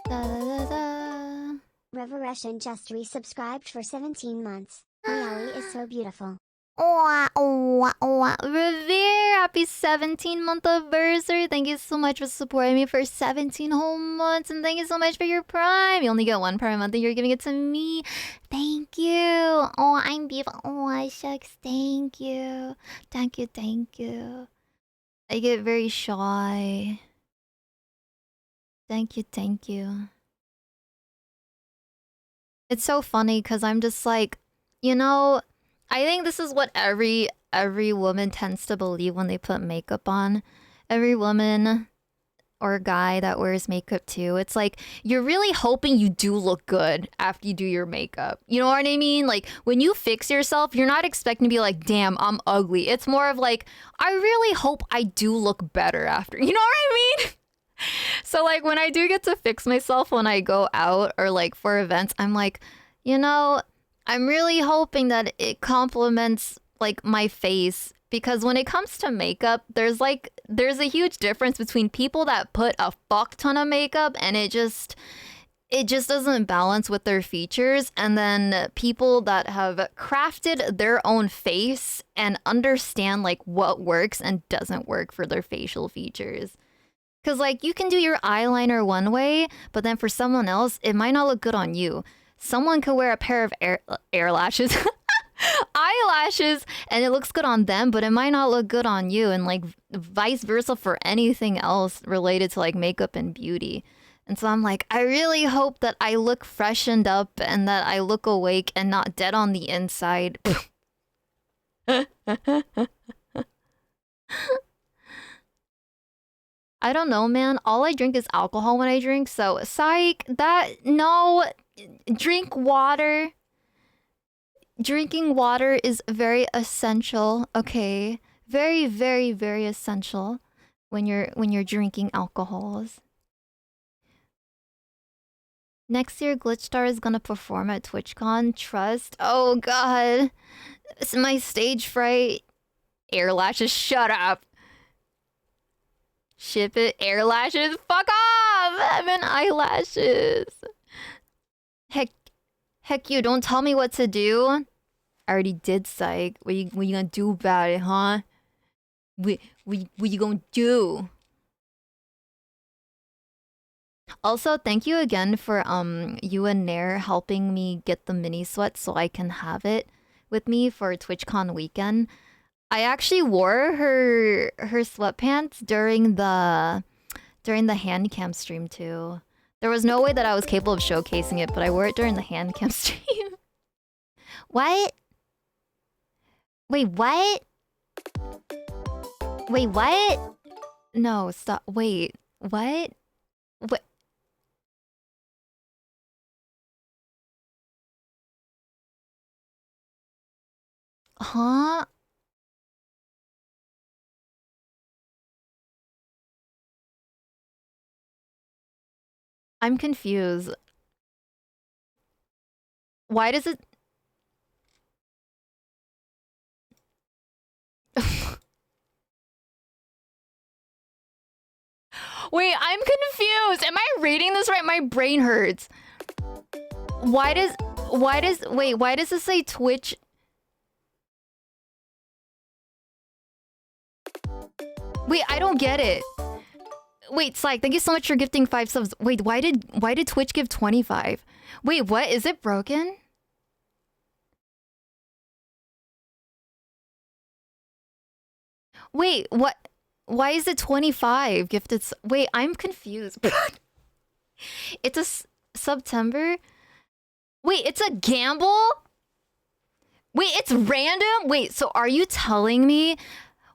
Da, da, da. Reveression just resubscribed for 17 months. Riali is so beautiful. Revere, happy 17-month anniversary. Thank you so much for supporting me for 17 whole months. And thank you so much for your Prime. You only get one Prime a month and you're giving it to me. Thank you. Oh, I'm beautiful. Oh, shucks. Thank you. Thank you, thank you. I get very shy. Thank you, thank you. It's so funny because I'm just like, you know, I think this is what every woman tends to believe when they put makeup on. Every woman or guy that wears makeup too. It's like you're really hoping you do look good after you do your makeup. You know what I mean? Like when you fix yourself, you're not expecting to be like, damn, I'm ugly. It's more of like, I really hope I do look better after. You know what I mean? So like when I do get to fix myself when I go out or like for events, I'm like, you know, I'm really hoping that it complements like my face, because when it comes to makeup, there's a huge difference between people that put a fuck ton of makeup and it just doesn't balance with their features, and then people that have crafted their own face and understand like what works and doesn't work for their facial features. Cause like you can do your eyeliner one way, but then for someone else, it might not look good on you. Someone could wear a pair of air lashes, eyelashes, and it looks good on them, but it might not look good on you, and like vice versa for anything else related to like makeup and beauty. And so I'm like, I really hope that I look freshened up and that I look awake and not dead on the inside. I don't know, man. All I drink is alcohol when I drink, so psych, no, drink water. Drinking water is very essential, okay? Very, very, very essential when you're drinking alcohols. Next year, Glitchstar is gonna perform at TwitchCon. Trust. Oh god. It's my stage fright. Air lashes, shut up. Ship it, air lashes, fuck off! I mean eyelashes. Heck you, don't tell me what to do. I already did, psych. What you gonna do about it, huh? What you gonna do? Also, thank you again for you and Nair helping me get the mini sweat so I can have it with me for TwitchCon weekend. I actually wore her sweatpants during the hand cam stream too. There was no way that I was capable of showcasing it, but I wore it during the hand cam stream. What? Wait, what? Wait, what? No, stop. Wait, what? What? Huh? I'm confused. Why does it... Wait, I'm confused. Am I reading this right? My brain hurts. Why does this say Twitch? Wait, I don't get it. Wait, Psych, thank you so much for gifting 5 subs. Wait, why did Twitch give 25? Wait, what? Is it broken? Wait, what? Why is it 25 gifted? Wait, I'm confused. It's a September? Wait, it's a gamble? Wait, it's random? Wait, so are you telling me...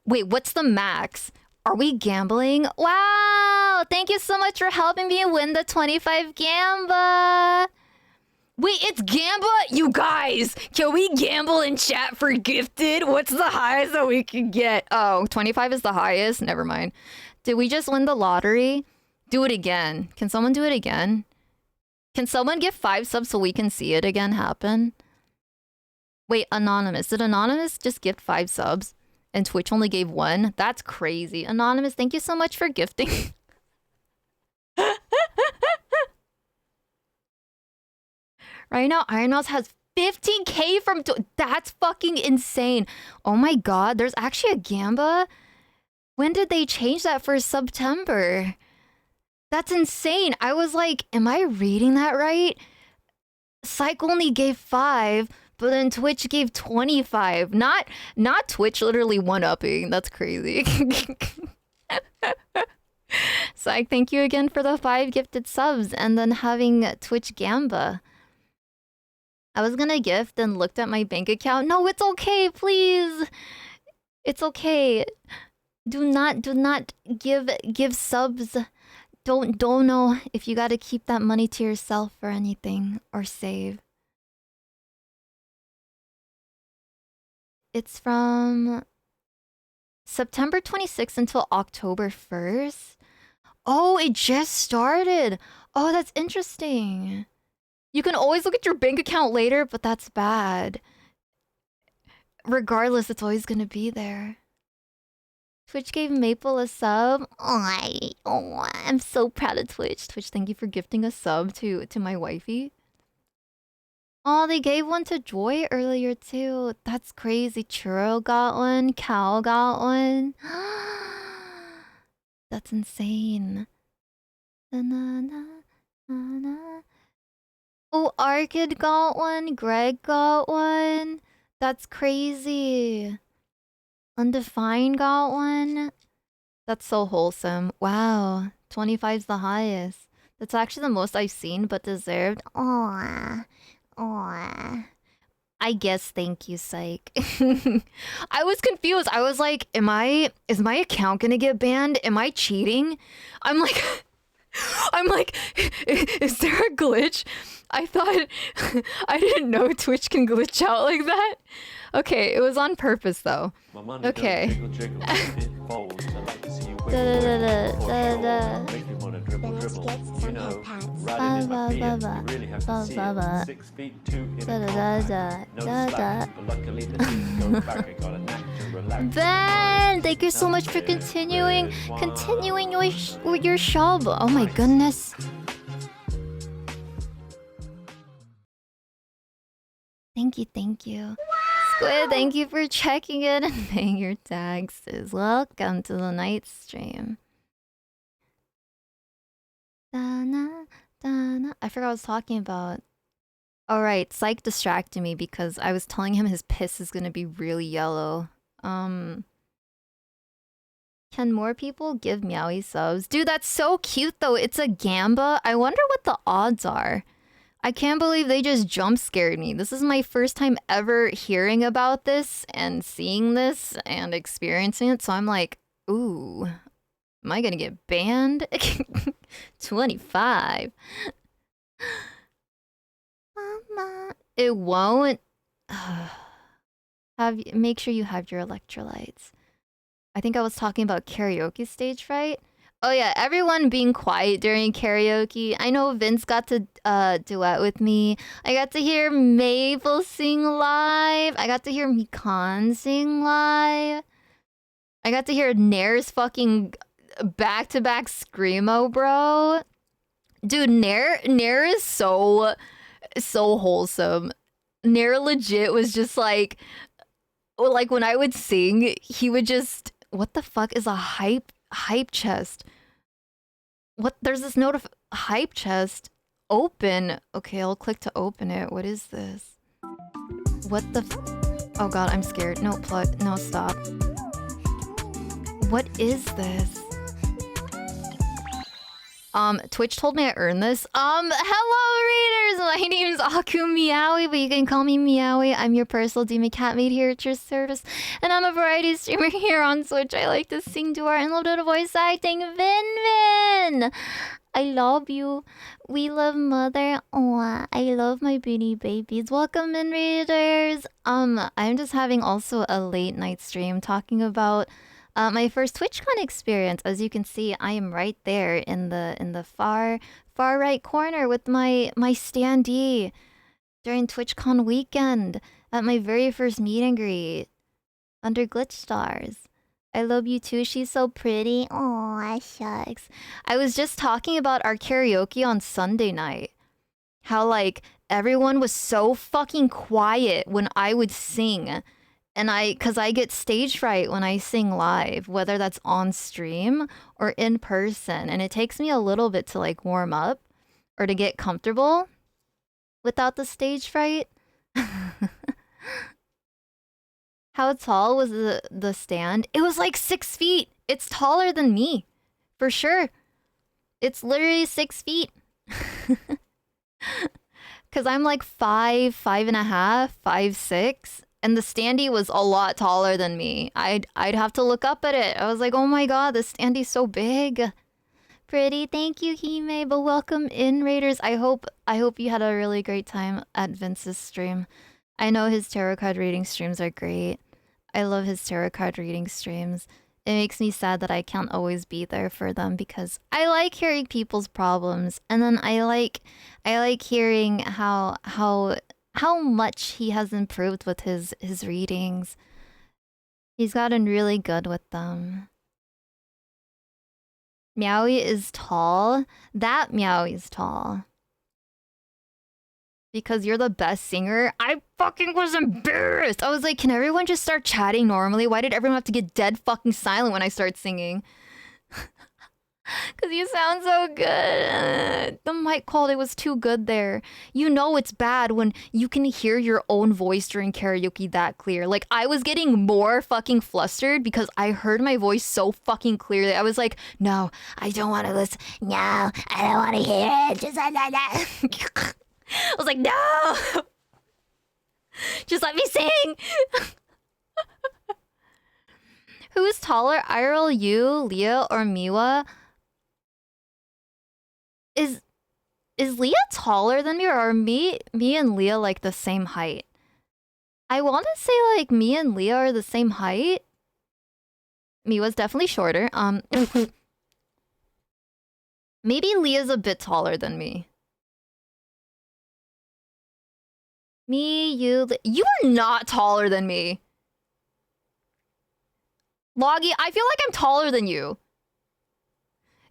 Wait, what's the max? Are we gambling? Wow! Thank you so much for helping me win the 25 Gamba! Wait, it's Gamba? You guys! Can we gamble in chat for gifted? What's the highest that we can get? Oh, 25 is the highest? Never mind. Did we just win the lottery? Do it again. Can someone do it again? Can someone give 5 subs so we can see it again happen? Wait, Anonymous. Did Anonymous just gift 5 subs? And Twitch only gave 1? That's crazy. Anonymous, thank you so much for gifting. Right now, Iron Mouse has 15k from... That's fucking insane. Oh my god, there's actually a Gamba? When did they change that for September? That's insane. I was like, am I reading that right? Psych only gave 5, but then Twitch gave 25. Not Twitch literally one-upping. That's crazy. Psych, thank you again for the 5 gifted subs and then having Twitch Gamba. I was gonna gift and looked at my bank account. No, it's okay, please. It's okay. Do not give subs. Don't know if you gotta keep that money to yourself or anything or save. It's from September 26th until October 1st. Oh, it just started. Oh, that's interesting. You can always look at your bank account later, but that's bad. Regardless, it's always gonna be there. Twitch gave Maple a sub. Oh, I'm so proud of Twitch. Twitch, thank you for gifting a sub to my wifey. Oh, they gave one to Joy earlier too. That's crazy. Churro got one. Cal got one. That's insane. Oh, Arkid got one. Greg got one. That's crazy. Undefined got one. That's so wholesome. Wow. 25's the highest. That's actually the most I've seen, but deserved. Aww. I guess thank you, Psych. I was confused. I was like, is my account gonna get banned? Am I cheating? I'm like, is there a glitch? I thought, I didn't know Twitch can glitch out like that. Okay, it was on purpose though. Okay. Ben, thank you so much for continuing your shop. Oh my goodness. Thank you. Squid, thank you for checking in and paying your taxes. Welcome to the night stream. I forgot what I was talking about. Alright, Psych distracted me because I was telling him his piss is gonna be really yellow. Can more people give Meowie subs? Dude, that's so cute though. It's a Gamba. I wonder what the odds are. I can't believe they just jump scared me. This is my first time ever hearing about this and seeing this and experiencing it. So I'm like, ooh, am I gonna get banned? 25. Mama. It won't. Make sure you have your electrolytes. I think I was talking about karaoke stage fright. Oh yeah, everyone being quiet during karaoke. I know Vince got to duet with me. I got to hear Maple sing live. I got to hear Mikan sing live. I got to hear Nair's fucking back-to-back screamo, bro. Dude, Nair is so wholesome. Nair legit was just like when I would sing, he would just, what the fuck is a hype chest? What? There's this note of hype chest. Open. Okay, I'll click to open it. What is this? What the oh god, I'm scared. No, plug. No, stop. What is this? Twitch told me I earned this. Hello readers! My name's Aku Meowie, but you can call me Meowie. I'm your personal demon cat maid here at your service. And I'm a variety streamer here on Twitch. I like to sing, do art, and a little bit of voice acting. Vin! I love you. We love mother. Aw, I love my beanie babies. Welcome in readers. I'm just having also a late night stream talking about my first TwitchCon experience. As you can see, I am right there in the far far right corner with my standee during TwitchCon weekend at my very first meet and greet under Glitch Stars. I love you too. She's so pretty. Aw, shucks. I was just talking about our karaoke on Sunday night. How, like, everyone was so fucking quiet when I would sing. And cause I get stage fright when I sing live, whether that's on stream or in person. And it takes me a little bit to like warm up or to get comfortable without the stage fright. How tall was the stand? It was like 6 feet. It's taller than me, for sure. It's literally 6 feet. Cause I'm like 5.5, 5'6", and the standee was a lot taller than me. I'd have to look up at it. I was like, oh my god, the standee's so big. Pretty, thank you, Hime. But welcome in, Raiders. I hope you had a really great time at Vince's stream. I know his tarot card reading streams are great. I love his tarot card reading streams. It makes me sad that I can't always be there for them because I like hearing people's problems, and then I like hearing how much he has improved with his readings. He's gotten really good with them. Meowie is tall. That Meowie is tall. Because you're the best singer. I fucking was embarrassed. I was like, can everyone just start chatting normally? Why did everyone have to get dead fucking silent when I start singing? Because you sound so good. The mic quality was too good there. You know it's bad when you can hear your own voice during karaoke that clear. Like, I was getting more fucking flustered because I heard my voice so fucking clearly. I was like, no, I don't want to listen. No, I don't want to hear it. Just like that. I was like, no! Just let me sing! Who's taller, IRL, you, Leah, or Miwa? Is Leah taller than me, or are me and Leah like the same height? I want to say like me and Leah are the same height. Miwa's definitely shorter. Maybe Leah's a bit taller than me. Me, you are not taller than me. Loggy, I feel like I'm taller than you.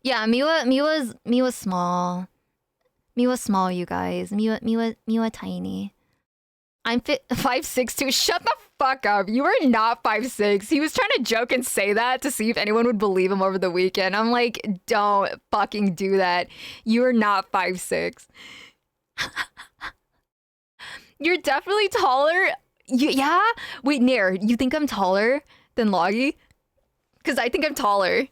Yeah, Miwa's small. Miwa's small, you guys. Miwa tiny. I'm 5'6" too. Shut the fuck up. You are not 5'6". He was trying to joke and say that to see if anyone would believe him over the weekend. I'm like, don't fucking do that. You are not 5'6". You're definitely taller. Yeah? Wait, Nair, you think I'm taller than Loggy? Because I think I'm taller.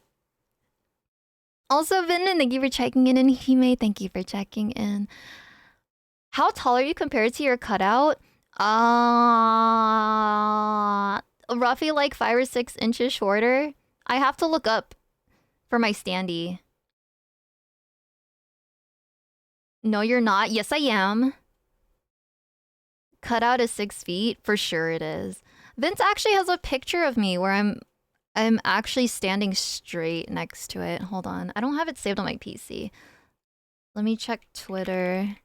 Also, Vin, thank you for checking in. And Hime, thank you for checking in. How tall are you compared to your cutout? Roughly like 5 or 6 inches shorter. I have to look up for my standee. No, you're not. Yes, I am. Cutout is 6 feet. For sure it is. Vince actually has a picture of me where I'm actually standing straight next to it. Hold on. I don't have it saved on my PC. Let me check Twitter.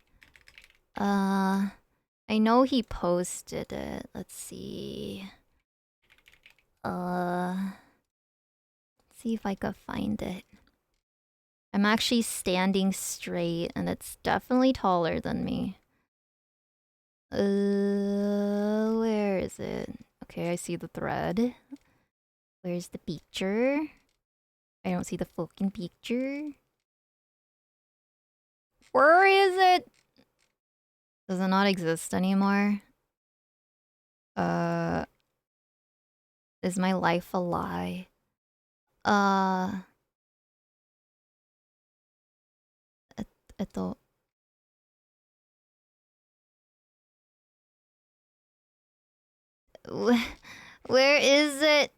I know he posted it. Let's see. See if I could find it. I'm actually standing straight and it's definitely taller than me. Where is it? Okay, I see the thread. Where's the picture? I don't see the fucking picture. Where is it? Does it not exist anymore? Is my life a lie? Where is it?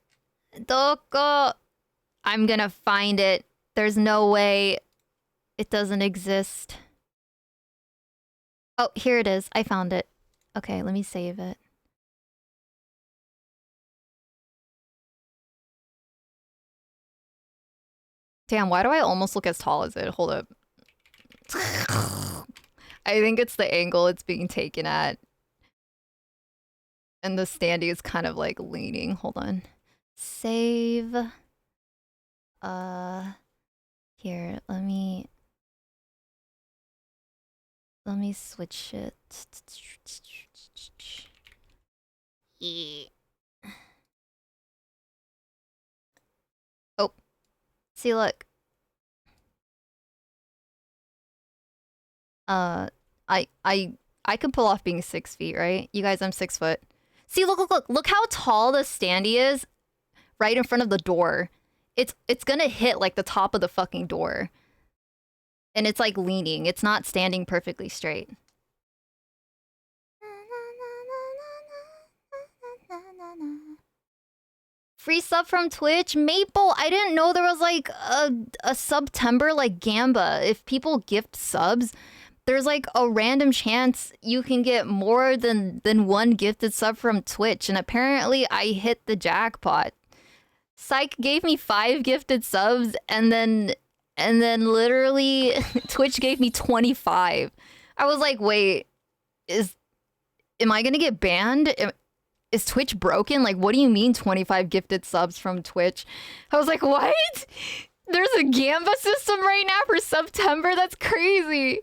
Doko. I'm gonna find it. There's no way it doesn't exist. Oh, here it is. I found it. Okay, let me save it. Damn, why do I almost look as tall as it? Hold up. I think it's the angle it's being taken at. And the standee is kind of like leaning. Hold on. Save. Here, let me switch it. Oh. See, look. I can pull off being 6 feet, right? You guys, I'm 6 foot. See, look how tall the standee is right in front of the door. It's gonna hit like the top of the fucking door. And it's like leaning. It's not standing perfectly straight. Free sub from Twitch? Maple, I didn't know there was like a September like Gamba. If people gift subs, there's like a random chance you can get more than one gifted sub from Twitch. And apparently I hit the jackpot. Psych gave me 5 gifted subs and then literally Twitch gave me 25. I was like, wait, am I gonna get banned? Is Twitch broken? Like, what do you mean 25 gifted subs from Twitch? I was like, what? There's a Gamba system right now for September? That's crazy.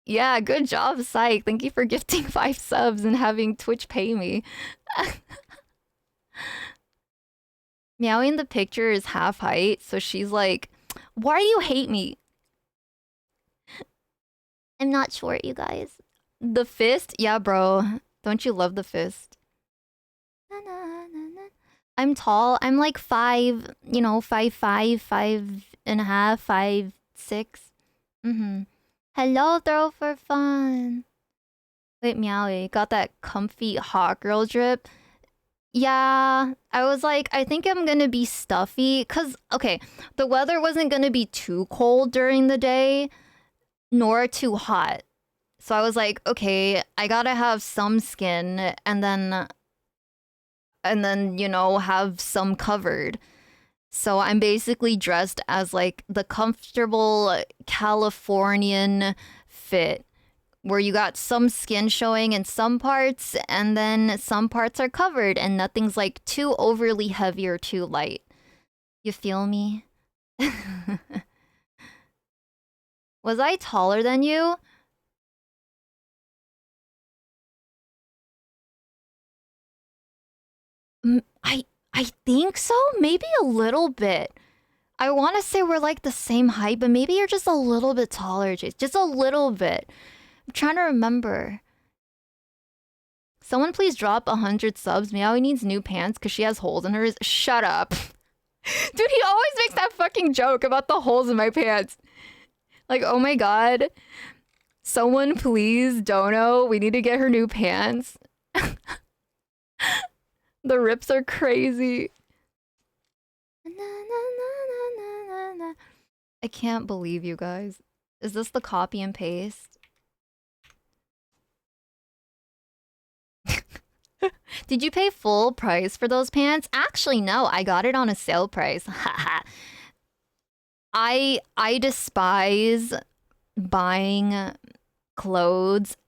Yeah, good job, Psych. Thank you for gifting 5 subs and having Twitch pay me. Meowie in the picture is half height, so she's like, why do you hate me? I'm not short, you guys. The fist? Yeah, bro. Don't you love the fist? I'm tall. I'm like 5, you know, 5'5", 5.5", 5'6". Hello, throw for fun. Wait, Meowie, got that comfy hot girl drip? Yeah, I was like, I think I'm gonna be stuffy. Cause, okay, the weather wasn't gonna be too cold during the day, nor too hot. So I was like, okay, I gotta have some skin and then, you know, have some covered. So I'm basically dressed as like the comfortable Californian fit where you got some skin showing in some parts and then some parts are covered and nothing's like too overly heavy or too light. You feel me? Was I taller than you? I think so. Maybe a little bit. I want to say we're like the same height, but maybe you're just a little bit taller, Jace. Just a little bit. I'm trying to remember. Someone please drop 100 subs. Meowie needs new pants because she has holes in hers. Shut up. Dude, he always makes that fucking joke about the holes in my pants. Like, oh my god. Someone please, Dono. We need to get her new pants. The rips are crazy. I can't believe you guys. Is this the copy and paste? Did you pay full price for those pants? Actually, no. I got it on a sale price. I despise buying clothes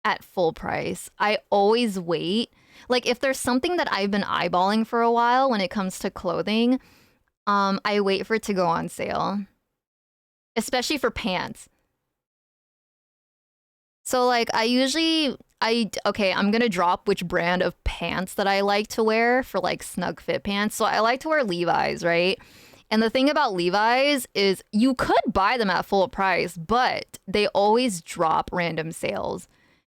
at full price. I always wait. Like, if there's something that I've been eyeballing for a while when it comes to clothing, I wait for it to go on sale. Especially for pants. So, like, okay, I'm gonna drop which brand of pants that I like to wear for, like, snug fit pants. So I like to wear Levi's, right? And the thing about Levi's is you could buy them at full price, but they always drop random sales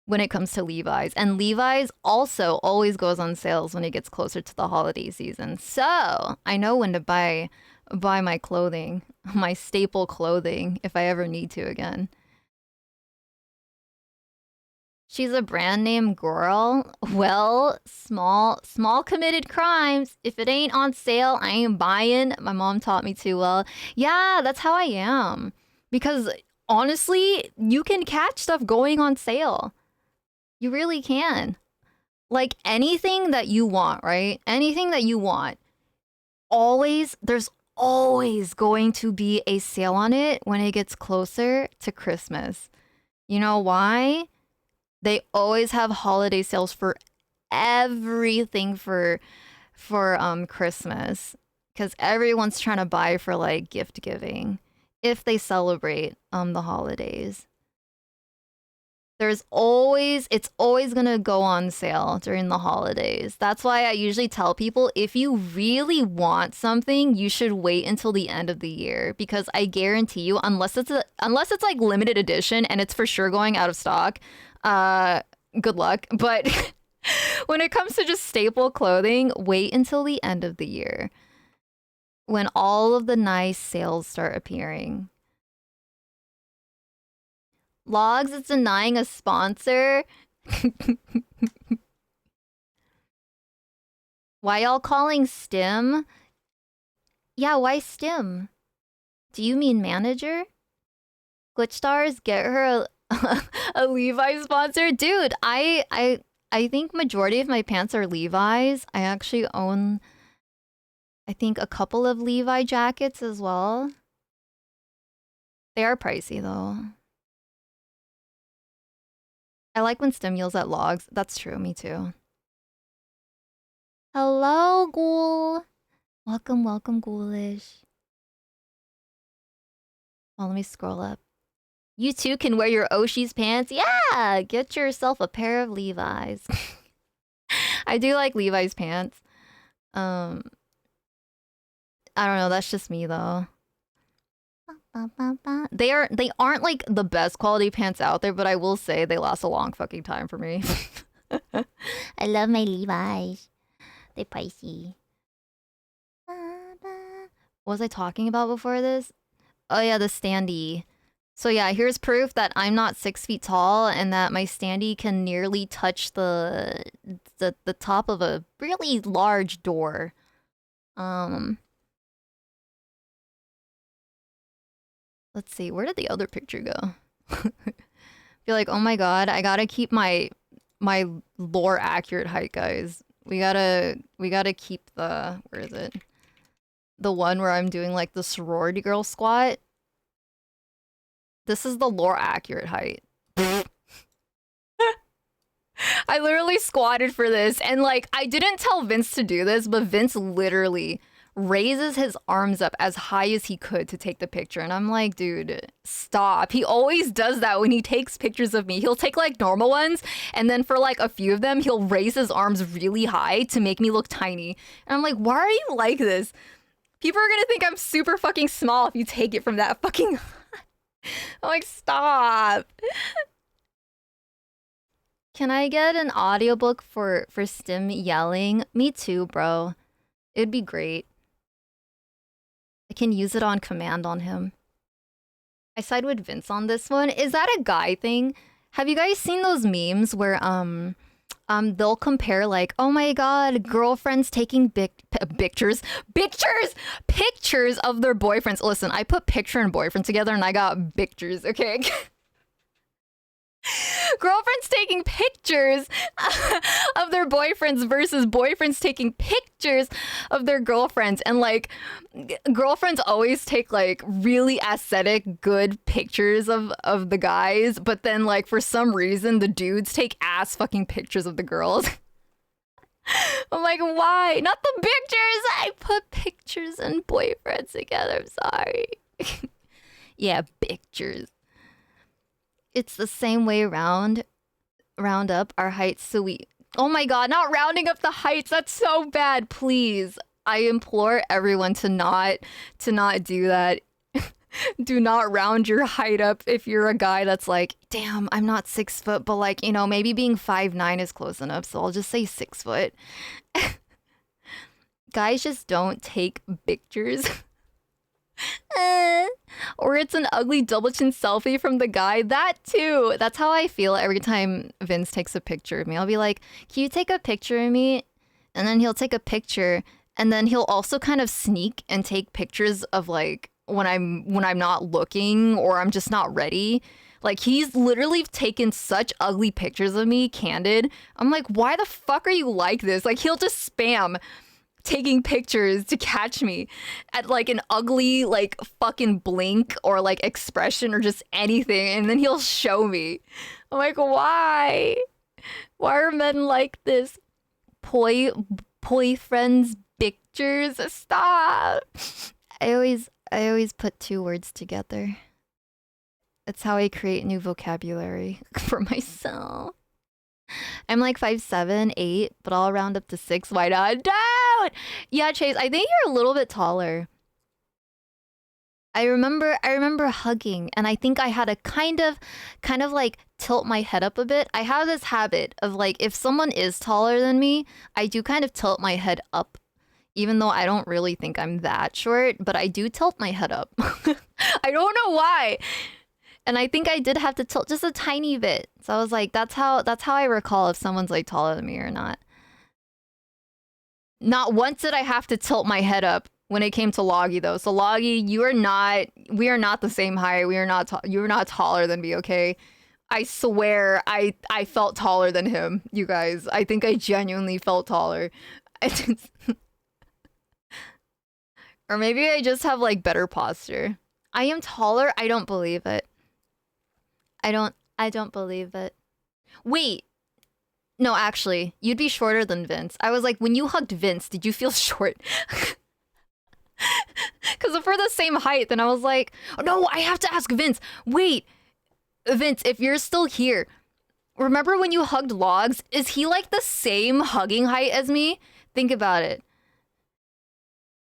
when it comes to Levi's. And Levi's also always goes on sales when it gets closer to the holiday season. So I know when to buy my clothing, my staple clothing, if I ever need to again. She's a brand name girl. Well, small committed crimes. If it ain't on sale, I ain't buying. My mom taught me too well. Yeah, that's how I am. Because honestly, you can catch stuff going on sale. You really can. Like anything that you want, right? Anything that you want. There's always going to be a sale on it when it gets closer to Christmas. You know why? They always have holiday sales for everything for Christmas, because everyone's trying to buy for like gift giving if they celebrate the holidays. It's always gonna go on sale during the holidays. That's why I usually tell people, if you really want something, you should wait until the end of the year, because I guarantee you, unless it's like limited edition and it's for sure going out of stock, good luck. But when it comes to just staple clothing, wait until the end of the year when all of the nice sales start appearing. Logs is denying a sponsor. Why y'all calling Stim? Yeah, why Stim? Do you mean manager? Glitch Stars, get her a Levi sponsor? Dude, I think majority of my pants are Levi's. I actually own, I think, a couple of Levi jackets as well. They are pricey though. I like when Stim yells at Logs. That's true, me too. Hello, Ghoul. Welcome, welcome, Ghoulish. Oh, let me scroll up. You too can wear your Oshi's pants? Yeah! Get yourself a pair of Levi's. I do like Levi's pants. I don't know, that's just me though. They aren't like the best quality pants out there, but I will say they last a long fucking time for me. I love my Levi's. They're pricey. What was I talking about before this? Oh yeah, the standee. So yeah, here's proof that I'm not 6 feet tall and that my standee can nearly touch the top of a really large door. Let's see, where did the other picture go? Feel like, oh my god, I gotta keep my lore accurate height, guys. We gotta keep the, where is it? The one where I'm doing like the sorority girl squat. This is the lore accurate height. I literally squatted for this, and like, I didn't tell Vince to do this, but Vince literally raises his arms up as high as he could to take the picture, and I'm like, dude, stop. He always does that when he takes pictures of me. He'll take like normal ones, and then for like a few of them, he'll raise his arms really high to make me look tiny. And I'm like, why are you like this? People are gonna think I'm super fucking small if you take it from that fucking I'm like, stop. Can I get an audiobook for Stim yelling? Me too, bro. It'd be great. I can use it on command on him. I side with Vince on this one. Is that a guy thing? Have you guys seen those memes where they'll compare like, oh my god, girlfriends taking pictures of their boyfriends. Listen, I put picture and boyfriend together and I got pictures, okay? Girlfriends taking pictures of their boyfriends versus boyfriends taking pictures of their girlfriends. And like, girlfriends always take like really aesthetic, good pictures of the guys, but then like for some reason the dudes take ass fucking pictures of the girls. I'm like, why? Not the pictures! I put pictures and boyfriends together, I'm sorry. Yeah, pictures. It's the same way around. Round up our heights so we... Oh my god, not rounding up the heights. That's so bad. Please. I implore everyone to not do that. Do not round your height up if you're a guy that's like, damn, I'm not 6 foot, but like, you know, maybe being 5'9" is close enough, so I'll just say 6 foot. Guys just don't take pictures. Or it's an ugly double chin selfie from the guy. That too. That's how I feel every time Vince takes a picture of me. I'll be like, can you take a picture of me? And then he'll take a picture, and then he'll also kind of sneak and take pictures of like when I'm not looking or I'm just not ready. Like, he's literally taken such ugly pictures of me, candid. I'm like, why the fuck are you like this? Like, he'll just spam taking pictures to catch me at like an ugly like fucking blink or like expression or just anything, and then he'll show me. I'm like, why? Why are men like this? Boyfriends pictures? Stop. I always put two words together. That's how I create new vocabulary for myself. I'm like 5'7", 8, but I'll round up to 6. Why not? Don't! Yeah, Chase, I think you're a little bit taller. I remember hugging, and I think I had a kind of like tilt my head up a bit. I have this habit of like, if someone is taller than me, I do kind of tilt my head up, even though I don't really think I'm that short, but I do tilt my head up. I don't know why. And I think I did have to tilt just a tiny bit. So I was like, that's how I recall if someone's like taller than me or not. Not once did I have to tilt my head up when it came to Loggy though. So Loggy, we are not the same height. You're not taller than me, okay? I swear I felt taller than him, you guys. I think I genuinely felt taller. Or maybe I just have like better posture. I am taller? I don't believe it. I don't believe it. Wait. No, actually, you'd be shorter than Vince. I was like, when you hugged Vince, did you feel short? Because if we're the same height, then I was like, oh, no, I have to ask Vince. Wait, Vince, if you're still here, remember when you hugged Logs? Is he like the same hugging height as me? Think about it.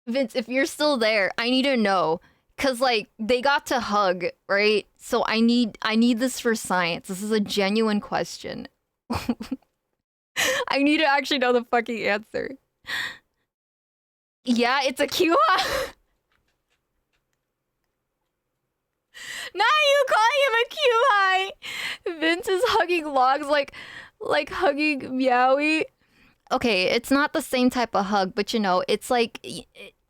Vince, if you're still there, I need to know. Cause like they got to hug, right? So I need this for science. This is a genuine question. I need to actually know the fucking answer. Yeah, it's a QI. Now you call him a QI. Vince is hugging Logs like hugging Meowie. Okay, it's not the same type of hug, but you know, it's like,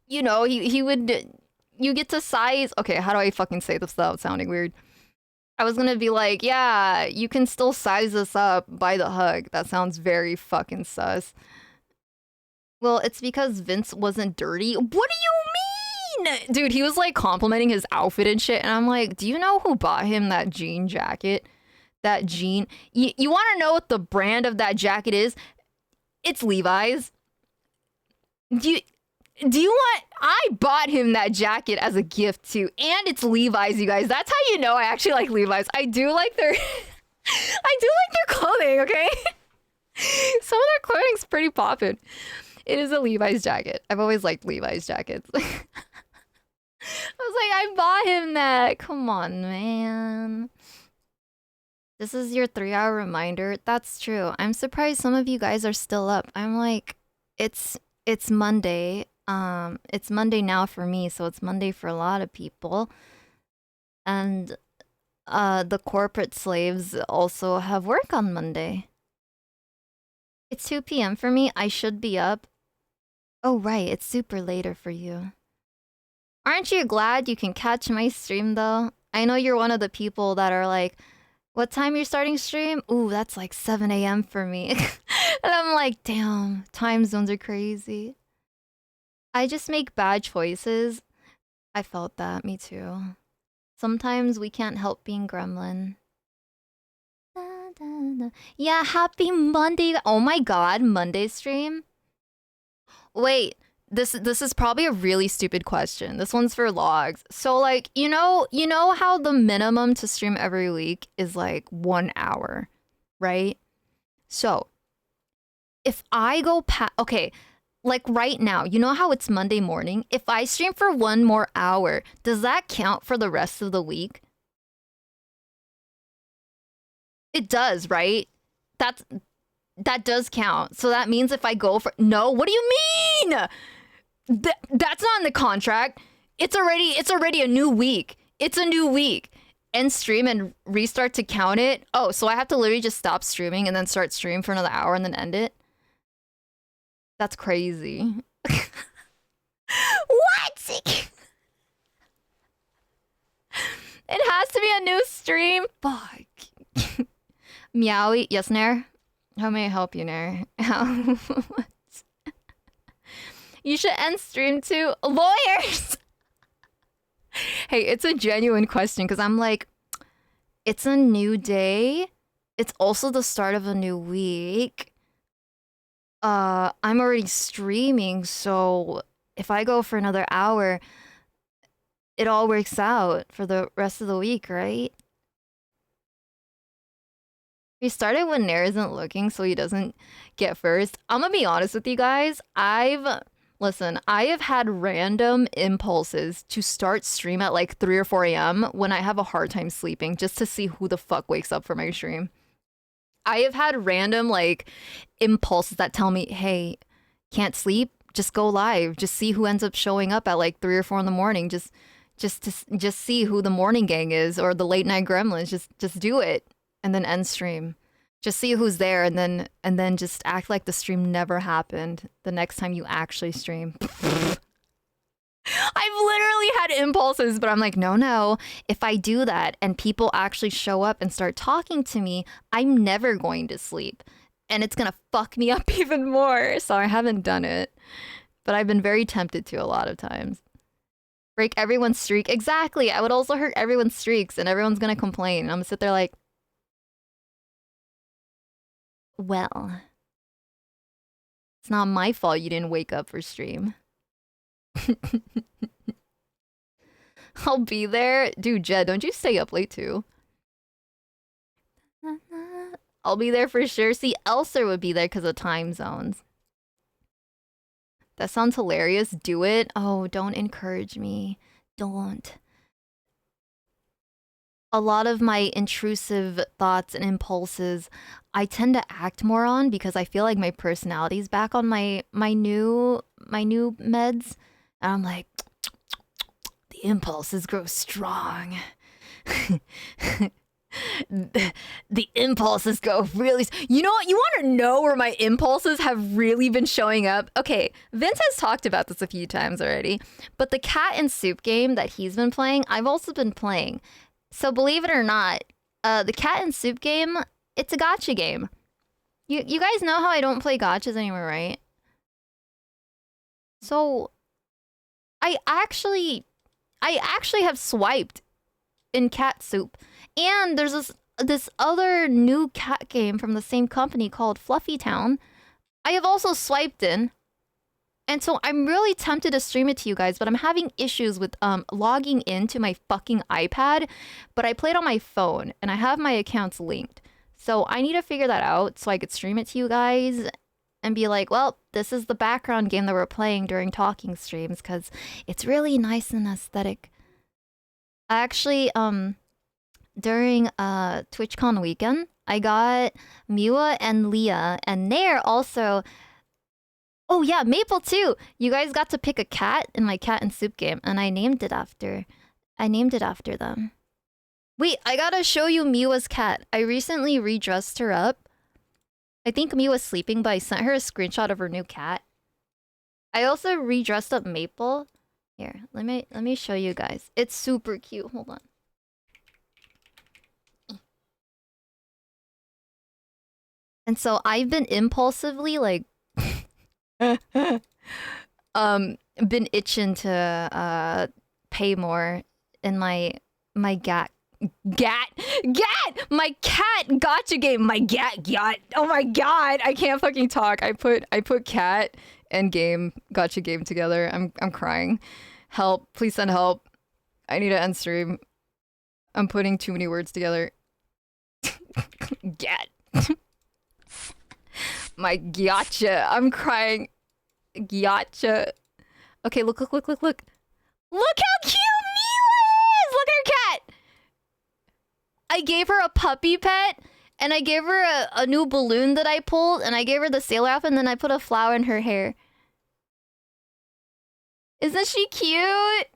you know, he would. You get to size. Okay, how do I fucking say this without sounding weird? I was gonna be like, yeah, you can still size us up by the hug. That sounds very fucking sus. Well, it's because Vince wasn't dirty. What do you mean? Dude, he was like complimenting his outfit and shit. And I'm like, do you know who bought him that jean jacket? That jean. You want to know what the brand of that jacket is? It's Levi's. Do you want... I bought him that jacket as a gift too. And it's Levi's, you guys. That's how you know I actually like Levi's. I do like their... I do like their clothing, okay? Some of their clothing's pretty poppin'. It is a Levi's jacket. I've always liked Levi's jackets. I was like, I bought him that. Come on, man. This is your 3-hour reminder. That's true. I'm surprised some of you guys are still up. I'm like, it's Monday. It's Monday now for me, so it's Monday for a lot of people. And the corporate slaves also have work on Monday. It's 2 p.m. for me. I should be up. Oh, right. It's super later for you. Aren't you glad you can catch my stream, though? I know you're one of the people that are like, what time you're starting stream? Ooh, that's like 7 a.m. for me. And I'm like, damn, time zones are crazy. I just make bad choices. I felt that, me too. Sometimes we can't help being gremlin. Da, da, da. Yeah, happy Monday. Oh my god, Monday stream? Wait, this is probably a really stupid question. This one's for Logs. So like, you know how the minimum to stream every week is like 1 hour, right? So, if I go okay, like right now, you know how it's Monday morning? If I stream for 1 more hour, does that count for the rest of the week? It does, right? That does count. So that means if I go for... No, what do you mean? That's not in the contract. It's already a new week. It's a new week. End stream and restart to count it. Oh, so I have to literally just stop streaming and then start stream for another hour and then end it? That's crazy. What? It has to be a new stream? Fuck. Meowie. Yes, Nair? How may I help you, Nair? You should end stream too. Lawyers! Hey, it's a genuine question because I'm like, it's a new day. It's also the start of a new week. I'm already streaming, so if I go for another hour, it all works out for the rest of the week, right? We started when Nair isn't looking, so he doesn't get first. I'm gonna be honest with you guys. Listen, I have had random impulses to start stream at like 3 or 4 a.m. when I have a hard time sleeping, just to see who the fuck wakes up for my stream. I have had random like impulses that tell me, hey, can't sleep, just go live. Just see who ends up showing up at like 3 or 4 in the morning. Just see who the morning gang is or the late night gremlins. Just do it and then end stream. Just see who's there and then just act like the stream never happened the next time you actually stream. I've literally had impulses, but I'm like, no. If I do that and people actually show up and start talking to me, I'm never going to sleep. And it's gonna fuck me up even more. So I haven't done it. But I've been very tempted to a lot of times. Break everyone's streak. Exactly. I would also hurt everyone's streaks and everyone's gonna complain. And I'm gonna sit there like, well, it's not my fault you didn't wake up for stream. I'll be there. Dude, Jed, don't you stay up late too? I'll be there for sure. See, Elser would be there because of time zones. That sounds hilarious. Do it. Oh, don't encourage me. Don't. A lot of my intrusive thoughts and impulses I tend to act more on because I feel like my personality's back on my new meds. And I'm like, the impulses grow strong. The impulses go really... You know what? You want to know where my impulses have really been showing up? Okay, Vince has talked about this a few times already. But the cat and soup game that he's been playing, I've also been playing. So believe it or not, the cat and soup game, it's a gacha game. You guys know how I don't play gachas anymore, right? So I actually have swiped in cat soup. And there's this other new cat game from the same company called Fluffy Town. I have also swiped in. And so I'm really tempted to stream it to you guys, but I'm having issues with logging into my fucking iPad. But I played on my phone and I have my accounts linked. So I need to figure that out so I could stream it to you guys and be like, well, this is the background game that we're playing during talking streams because it's really nice and aesthetic. I actually, during TwitchCon weekend, I got Miwa and Leah and Nair also. Oh yeah, Maple too. You guys got to pick a cat in my cat and soup game, and I named it after them. Wait, I gotta show you Miwa's cat. I recently redressed her up. I think Miwa's sleeping, but I sent her a screenshot of her new cat. I also redressed up Maple. Here, let me show you guys. It's super cute. Hold on. And so I've been impulsively like been itching to pay more in my my cat gotcha game. My gat. Oh my god, I can't fucking talk. I put cat and game gotcha game together. I'm crying. Help, please send help. I need to end stream. I'm putting too many words together. Gat. My gotcha. I'm crying. Gotcha. Okay, look. Look how cute Mila is! Look at her cat! I gave her a puppy pet, and I gave her a new balloon that I pulled, and I gave her the sailor outfit, and then I put a flower in her hair. Isn't she cute?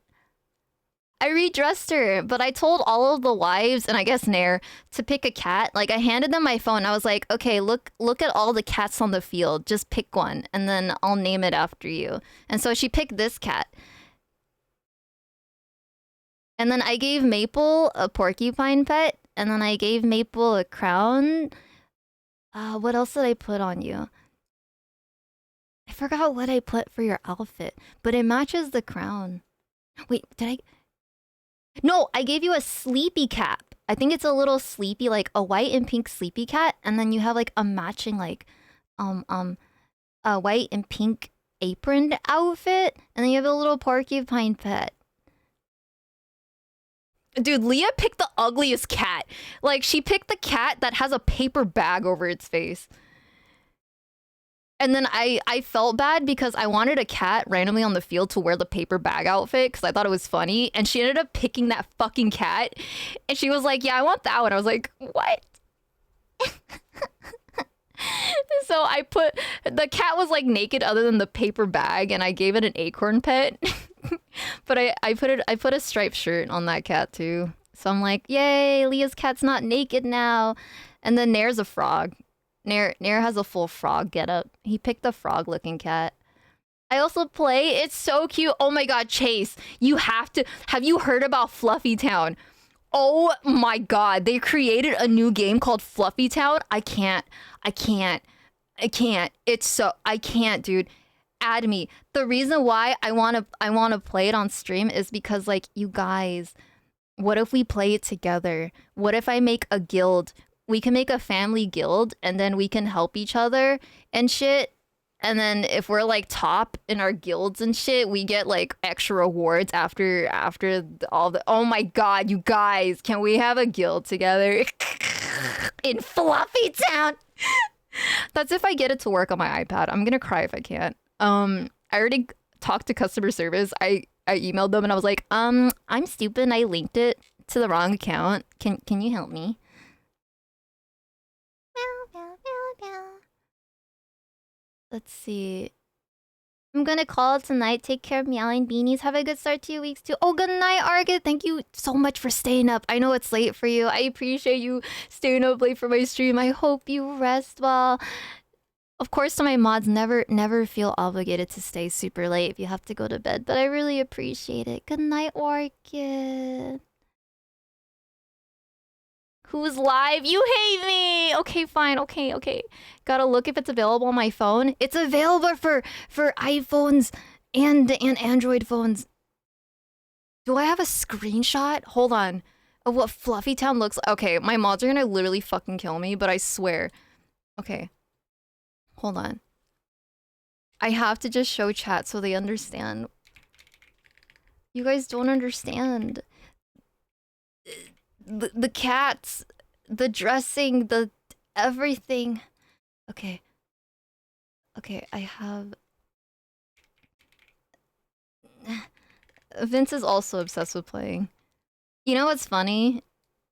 I redressed her, but I told all of the wives, and I guess Nair, to pick a cat. Like, I handed them my phone. I was like, okay, look at all the cats on the field. Just pick one, and then I'll name it after you. And so she picked this cat. And then I gave Maple a porcupine pet, and then I gave Maple a crown. What else did I put on you? forgot what I put for your outfit, but it matches the crown. Wait, did I? No, I gave you a sleepy cap. I think it's a little sleepy, like a white and pink sleepy cat, and then you have like a matching like, a white and pink aproned outfit, and then you have a little porcupine pet. Dude, Leah picked the ugliest cat. Like, she picked the cat that has a paper bag over its face. And then I felt bad because I wanted a cat randomly on the field to wear the paper bag outfit because I thought it was funny. And she ended up picking that fucking cat. And she was like, yeah, I want that one. I was like, what? So I put... The cat was like naked other than the paper bag. And I gave it an acorn pet. But I put a striped shirt on that cat too. So I'm like, yay, Leah's cat's not naked now. And then Nair's a frog. Nair has a full frog getup. He picked the frog looking cat. I also play, it's so cute. Oh my god, Chase, you have to, have you heard about Fluffy Town? Oh my god, they created a new game called Fluffy Town. I can't. It's so, I can't, dude. Add me. The reason why I wanna play it on stream is because, like, you guys, what if we play it together? What if I make a guild? We can make a family guild and then we can help each other and shit. And then if we're like top in our guilds and shit, we get like extra rewards after all the, oh my god, you guys, can we have a guild together in Fluffy Town? That's if I get it to work on my iPad. I'm gonna cry if I can't. I already talked to customer service. I emailed them and I was like, I'm stupid and I linked it to the wrong account. Can you help me? Let's see. I'm gonna call it tonight. Take care of meowing beanies. Have a good start to your weeks too. Oh, good night, Argit. Thank you so much for staying up. I know it's late for you. I appreciate you staying up late for my stream. I hope you rest well. Of course, to my mods, never feel obligated to stay super late if you have to go to bed, but I really appreciate it. Good night, Orchid. Who's live? You hate me! Okay, fine. Okay. Gotta look if it's available on my phone. It's available for iPhones and Android phones. Do I have a screenshot? Hold on. Of what Fluffy Town looks like. Okay, my mods are gonna literally fucking kill me, but I swear. Okay. Hold on. I have to just show chat so they understand. You guys don't understand. The cats, the dressing, the everything. Okay, I have... Vince is also obsessed with playing. You know what's funny?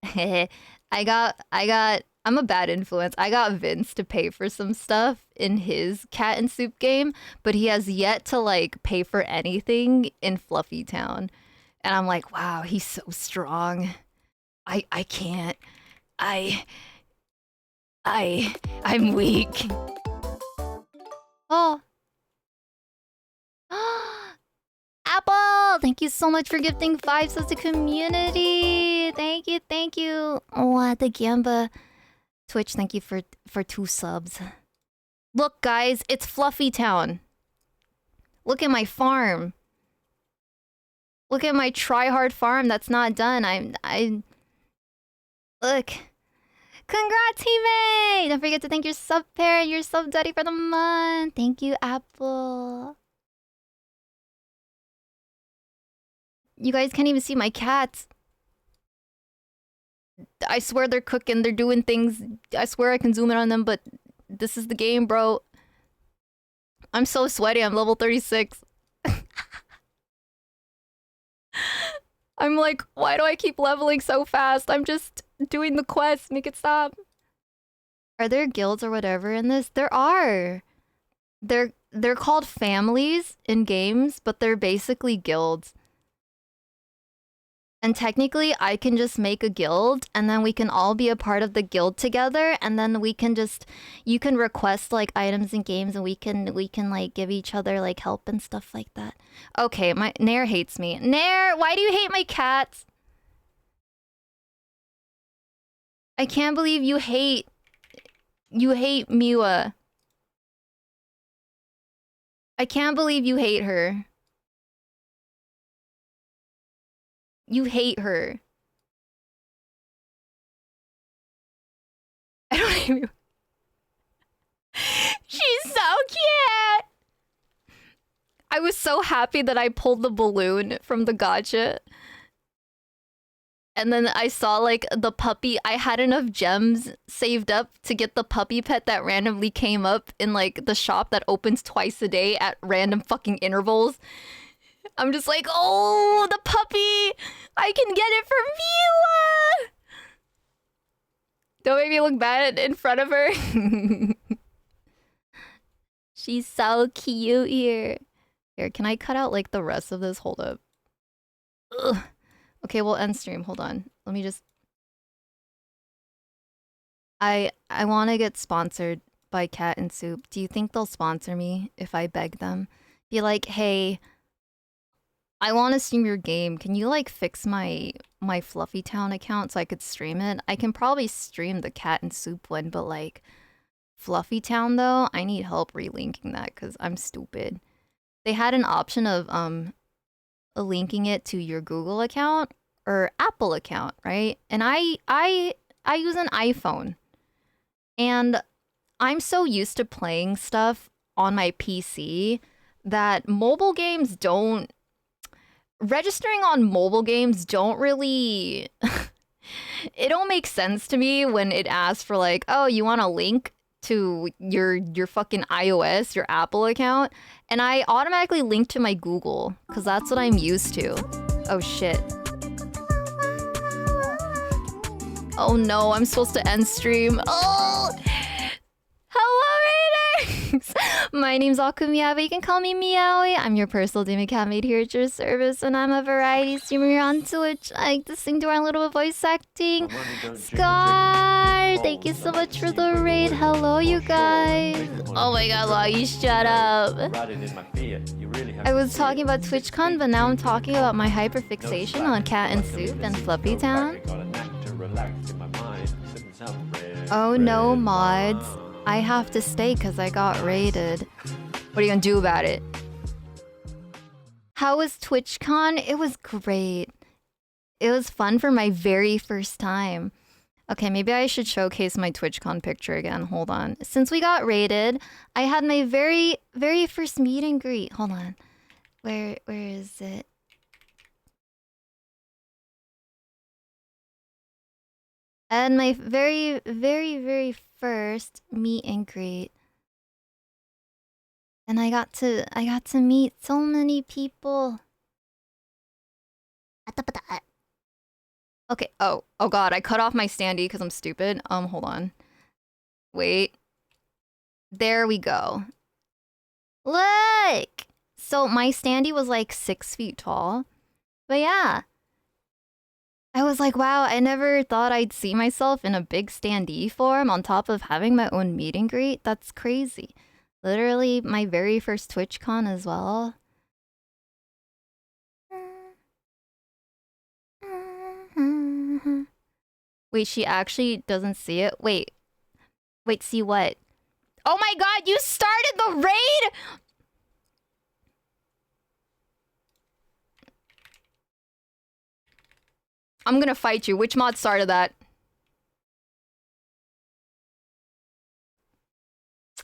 I'm a bad influence. I got Vince to pay for some stuff in his Cat and Soup game, but he has yet to like pay for anything in Fluffy Town. And I'm like, wow, he's so strong. I can't. I'm weak. Oh. Apple! Thank you so much for gifting 5 subs to community. Thank you. Oh, the Gamba. Twitch, thank you for 2 subs. Look, guys, it's Fluffy Town. Look at my farm. Look at my try-hard farm that's not done. Look. Congrats, Hime! Don't forget to thank your sub parent, your sub daddy for the month. Thank you, Apple. You guys can't even see my cats. I swear they're cooking, they're doing things. I swear I can zoom in on them, but this is the game, bro. I'm so sweaty, I'm level 36. I'm like, why do I keep leveling so fast? I'm just doing the quest, make it stop. Are there guilds or whatever in this? There are. They're called families in games, but they're basically guilds. And technically, I can just make a guild, and then we can all be a part of the guild together, and then we can just... You can request, like, items in games, and we can like, give each other, like, help and stuff like that. Okay, Nair hates me. Nair, why do you hate my cats? I can't believe you hate... You hate Miwa. I can't believe you hate her. You hate her. I don't even... She's so cute! I was so happy that I pulled the balloon from the gacha. And then I saw, like, the puppy. I had enough gems saved up to get the puppy pet that randomly came up in, like, the shop that opens twice a day at random fucking intervals. I'm just like, oh, the puppy! I can get it from you! Don't make me look bad in front of her. She's so cute here. Here, can I cut out, like, the rest of this? Hold up. Ugh. Okay, we'll end stream. Hold on. Let me just... I want to get sponsored by Cat and Soup. Do you think they'll sponsor me if I beg them? Be like, hey, I want to stream your game. Can you, like, fix my Fluffy Town account so I could stream it? I can probably stream the Cat and Soup one, but, like, Fluffy Town, though, I need help relinking that because I'm stupid. They had an option of, linking it to your Google account or Apple account, right? And I use an iPhone. And I'm so used to playing stuff on my PC that mobile games don't... Registering on mobile games don't really... It don't make sense to me when it asks for, like, oh, you want a link to your fucking iOS, your Apple account? And I automatically link to my Google, because that's what I'm used to. Oh, shit. Oh, no, I'm supposed to end stream. Oh! Hello, Raiders! My name's Akumiya, but you can call me Meowie. I'm your personal demon cat made here at your service, and I'm a variety streamer here on Twitch. I like to sing, do our little voice acting. Scar! Thank you so much for the raid. Hello, you guys. Oh my god, Loggy, shut up. I was talking about TwitchCon, but now I'm talking about my hyperfixation on Cat and Soup and Fluffy Town. Oh no, mods. I have to stay because I got raided. What are you gonna do about it? How was TwitchCon? It was great. It was fun for my very first time. Okay, maybe I should showcase my TwitchCon picture again. Hold on. Since we got raided, I had my very first meet and greet. Hold on. Where is it? I had my very first meet and greet. And I got to meet so many people. Okay, oh god, I cut off my standee because I'm stupid. Hold on. Wait. There we go. Look! So my standee was like 6 feet tall. But yeah. I was like, wow, I never thought I'd see myself in a big standee form on top of having my own meet and greet. That's crazy. Literally my very first TwitchCon as well. Wait, she actually doesn't see it? Wait, see what? Oh my god, you started the raid?! I'm gonna fight you. Which mod started that?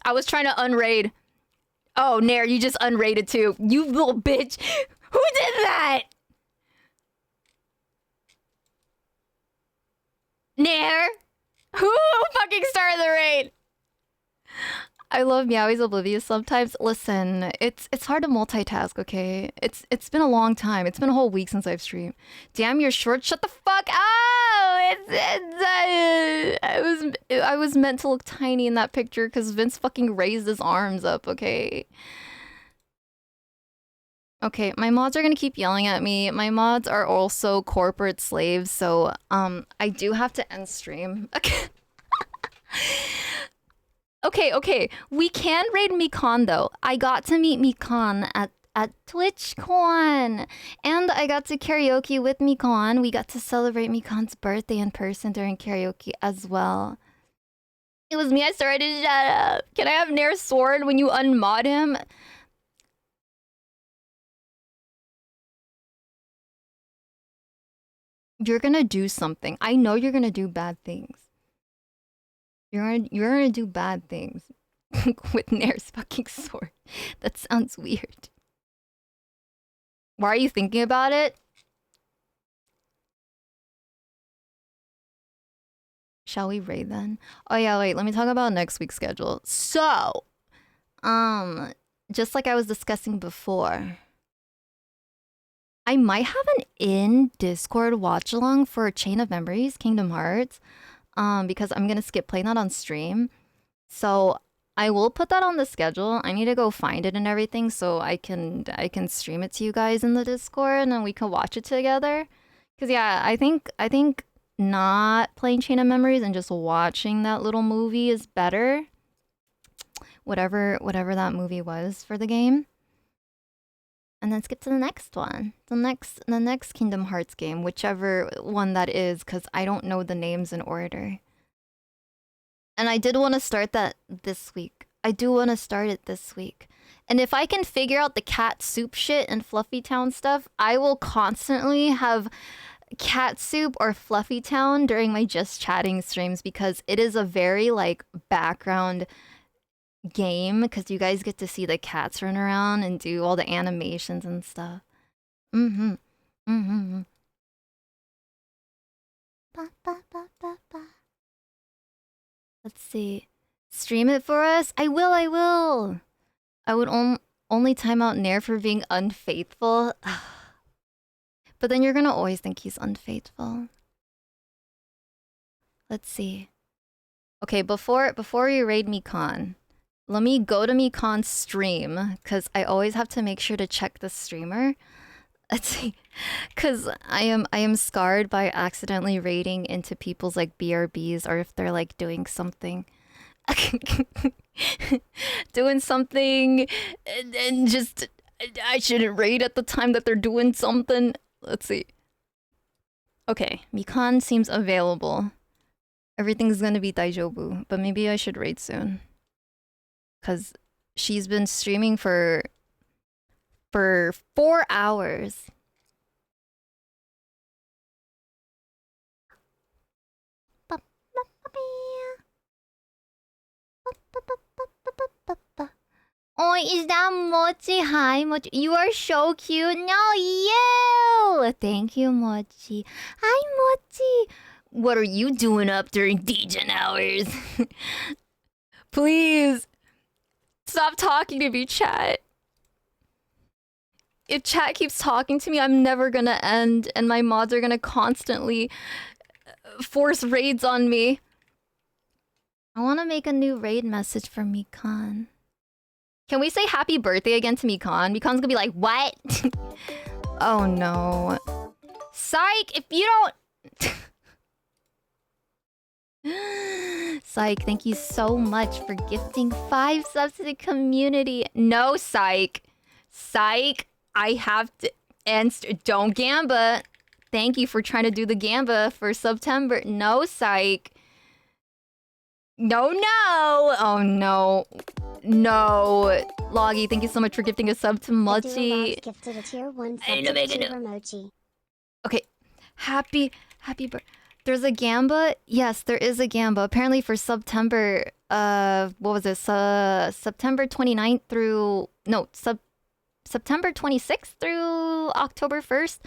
I was trying to unraid. Oh, Nair, you just unraided too. You little bitch. Who did that? Nair? Who fucking started the raid? I love Meowie's oblivious sometimes. Listen, it's hard to multitask, okay? It's been a long time. It's been a whole week since I've streamed. Damn, you're short. Shut the fuck up! I was meant to look tiny in that picture because Vince fucking raised his arms up, okay? Okay, my mods are gonna keep yelling at me. My mods are also corporate slaves, so I do have to end stream. Okay, we can raid Mikan though. I got to meet Mikan at TwitchCon, and I got to karaoke with Mikan. We got to celebrate Mikan's birthday in person during karaoke as well. It was me, I started. Shut up. Can I have Nair's sword when you unmod him? You're gonna do something. I know you're gonna do bad things. You're gonna do bad things with Nair's fucking sword. That sounds weird. Why are you thinking about it? Shall we raid then? Oh yeah, wait, let me talk about next week's schedule. So, just like I was discussing before, I might have an in Discord watch along for Chain of Memories, Kingdom Hearts, because I'm gonna skip playing that on stream. So I will put that on the schedule. I need to go find it and everything so I can stream it to you guys in the Discord and then we can watch it together. Cause yeah, I think not playing Chain of Memories and just watching that little movie is better. Whatever that movie was for the game. And then skip to the next one. The next Kingdom Hearts game, whichever one that is, because I don't know the names in order. And I did want to start that this week. I do want to start it this week. And if I can figure out the cat soup shit and Fluffy Town stuff, I will constantly have cat soup or Fluffy Town during my just chatting streams because it is a very like background game because you guys get to see the cats run around and do all the animations and stuff. Mm-hmm. Mm-hmm. Ba, ba, ba, ba, ba. Let's see. Stream it for us? I will. I would only time out Nair for being unfaithful. But then you're gonna always think he's unfaithful. Let's see. Okay, before you raid Mikan, let me go to Mikan's stream, because I always have to make sure to check the streamer. Let's see. Because I am scarred by accidentally raiding into people's like BRBs or if they're like doing something. Doing something and just I shouldn't raid at the time that they're doing something. Let's see. Okay, Mikan seems available. Everything's gonna be daijobu, but maybe I should raid soon. Cause she's been streaming for 4 hours. Oh, is that Mochi? Hi, Mochi. You are so cute. No, you! Thank you, Mochi. Hi, Mochi. What are you doing up during Degen hours? Please. Stop talking to me, chat. If chat keeps talking to me, I'm never gonna end, and my mods are gonna constantly force raids on me. I wanna make a new raid message for Mikan. Can we say happy birthday again to Mikan? Mikan's gonna be like, what? Oh no. Psych, if you don't... Psych, thank you so much for gifting 5 subs to the community. No, Psych. Psych, I have to... And don't Gamba. Thank you for trying to do the Gamba for September. No, Psych. No. Oh no. No. Loggy, thank you so much for gifting a sub to Mochi. Gifted a tier 1 sub to Mochi. Okay. Happy birthday. There's a Gamba? Yes, there is a Gamba. Apparently for September, what was this? September 29th through... No, September 26th through October 1st.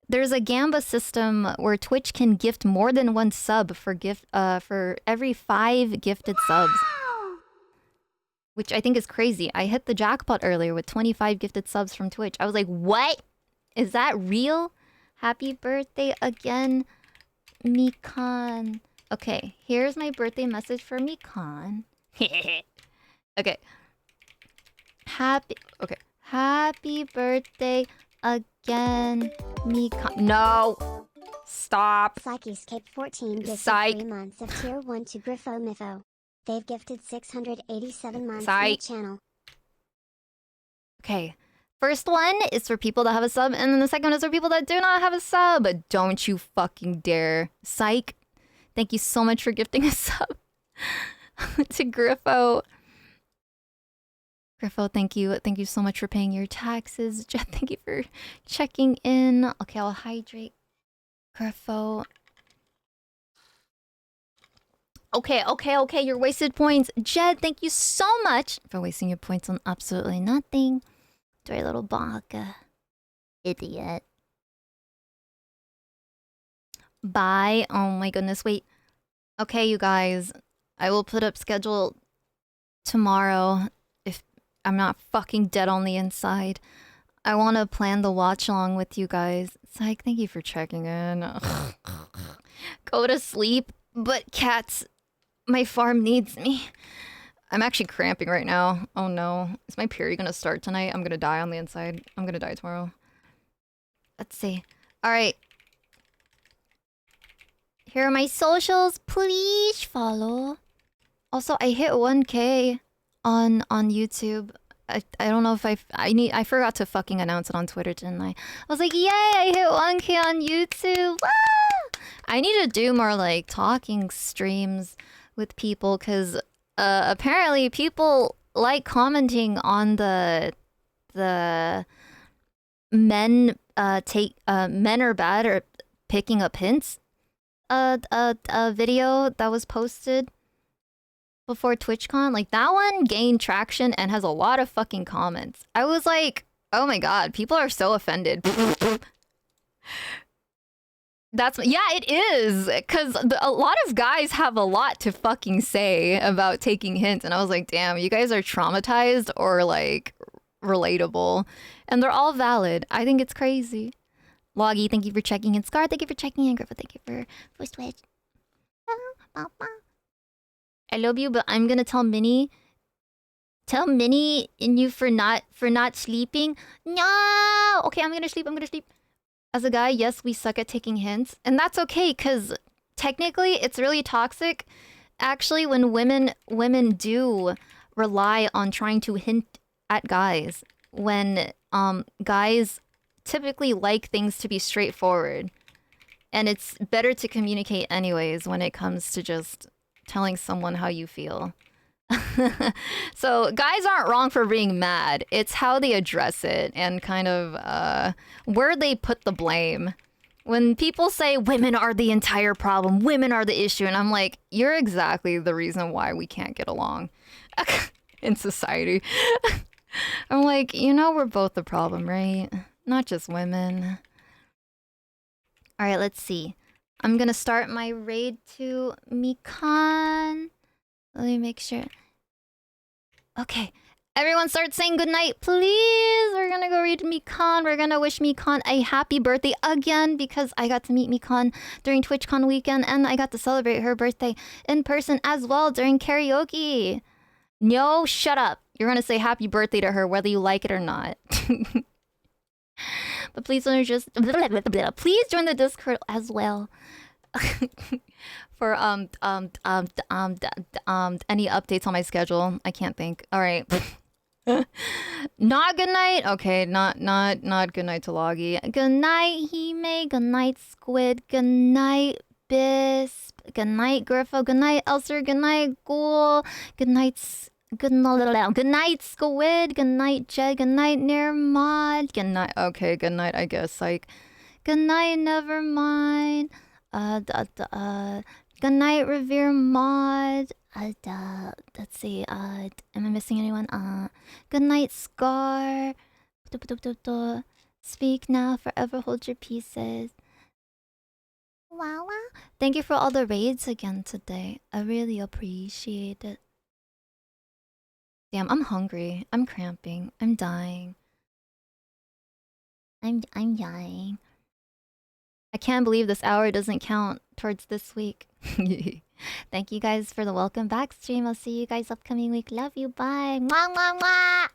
There's a Gamba system where Twitch can gift more than 1 sub for every 5 gifted subs. Which I think is crazy. I hit the jackpot earlier with 25 gifted subs from Twitch. I was like, what? Is that real? Happy birthday again, Mikan. Okay, here's my birthday message for Mikan. Okay. Happy birthday again, Mikan. No! Stop! Psychescape 14 gifted Psych. 3 months of tier 1 to Griffo Miffo. They've gifted 687 months Psych. on the channel. Okay. First one is for people that have a sub, and then the second one is for people that do not have a sub. Don't you fucking dare. Psych. Thank you so much for gifting a sub to Griffo. Griffo, thank you. Thank you so much for paying your taxes. Jet, thank you for checking in. Okay, I'll hydrate. Grifo. Okay, you're wasted points. Jed, thank you so much for wasting your points on absolutely nothing. Dirty little baka. Idiot. Bye. Oh my goodness, wait. Okay, you guys. I will put up schedule tomorrow if I'm not fucking dead on the inside. I want to plan the watch along with you guys. Psych, thank you for checking in. Go to sleep. But cats, my farm needs me. I'm actually cramping right now. Oh no. Is my period gonna start tonight? I'm gonna die on the inside. I'm gonna die tomorrow. Let's see. Alright. Here are my socials. Please follow. Also, I hit 1K on YouTube. I don't know if I forgot to fucking announce it on Twitter, didn't I? I was like, yay, I hit 1K on YouTube. Ah! I need to do more like talking streams with people because apparently people like commenting on the men men are bad or picking up hints video that was posted before TwitchCon. Like that one gained traction and has a lot of fucking comments. I was like, oh my god, people are so offended. Yeah, it is, because a lot of guys have a lot to fucking say about taking hints, and I was like, damn, you guys are traumatized or like relatable, and they're all valid. I think it's crazy. Loggy, thank you for checking in. Scar, thank you for checking in. Griffith, thank you for Twitch. I love you, but I'm gonna tell Minnie. Tell Minnie and you for not sleeping. No. Okay, I'm gonna sleep. As a guy, yes, we suck at taking hints, and that's okay because technically it's really toxic. Actually, when women do rely on trying to hint at guys, when guys typically like things to be straightforward, and it's better to communicate anyways when it comes to just telling someone how you feel. So guys aren't wrong for being mad. It's how they address it and kind of where they put the blame. When people say women are the entire problem, women are the issue, and I'm like, you're exactly the reason why we can't get along in society. I'm like, you know, we're both the problem, right? Not just women. All right, let's see. I'm gonna start my raid to Mikan. Let me make sure. Okay. Everyone start saying goodnight, please. We're gonna go read Mikan. We're gonna wish Mikan a happy birthday again because I got to meet Mikan during TwitchCon weekend and I got to celebrate her birthday in person as well during karaoke. No, shut up. You're gonna say happy birthday to her whether you like it or not. But please don't just please join the Discord as well. For any updates on my schedule. I can't think. All right. Not good night. Okay, not good night to Loggy. Good night, Hime. Good night, Squid. Good night, Bisp. Good night, Griffo. Good night, Elser. Good night, Ghoul. Good night, Good night, Squid. Good night, Jed. Good night, Nirmod. Good night. Okay, good night, I guess. Like, good night, never mind. Good night, Revere Mod. Let's see. Am I missing anyone? Good night, Scar. Speak now, forever hold your pieces. Wow. Thank you for all the raids again today. I really appreciate it. Damn, I'm hungry. I'm cramping. I'm dying. I'm dying. I can't believe this hour doesn't count towards this week. Thank you guys for the welcome back stream. I'll see you guys upcoming week. Love you. Bye. Mwah, mwah, mwah.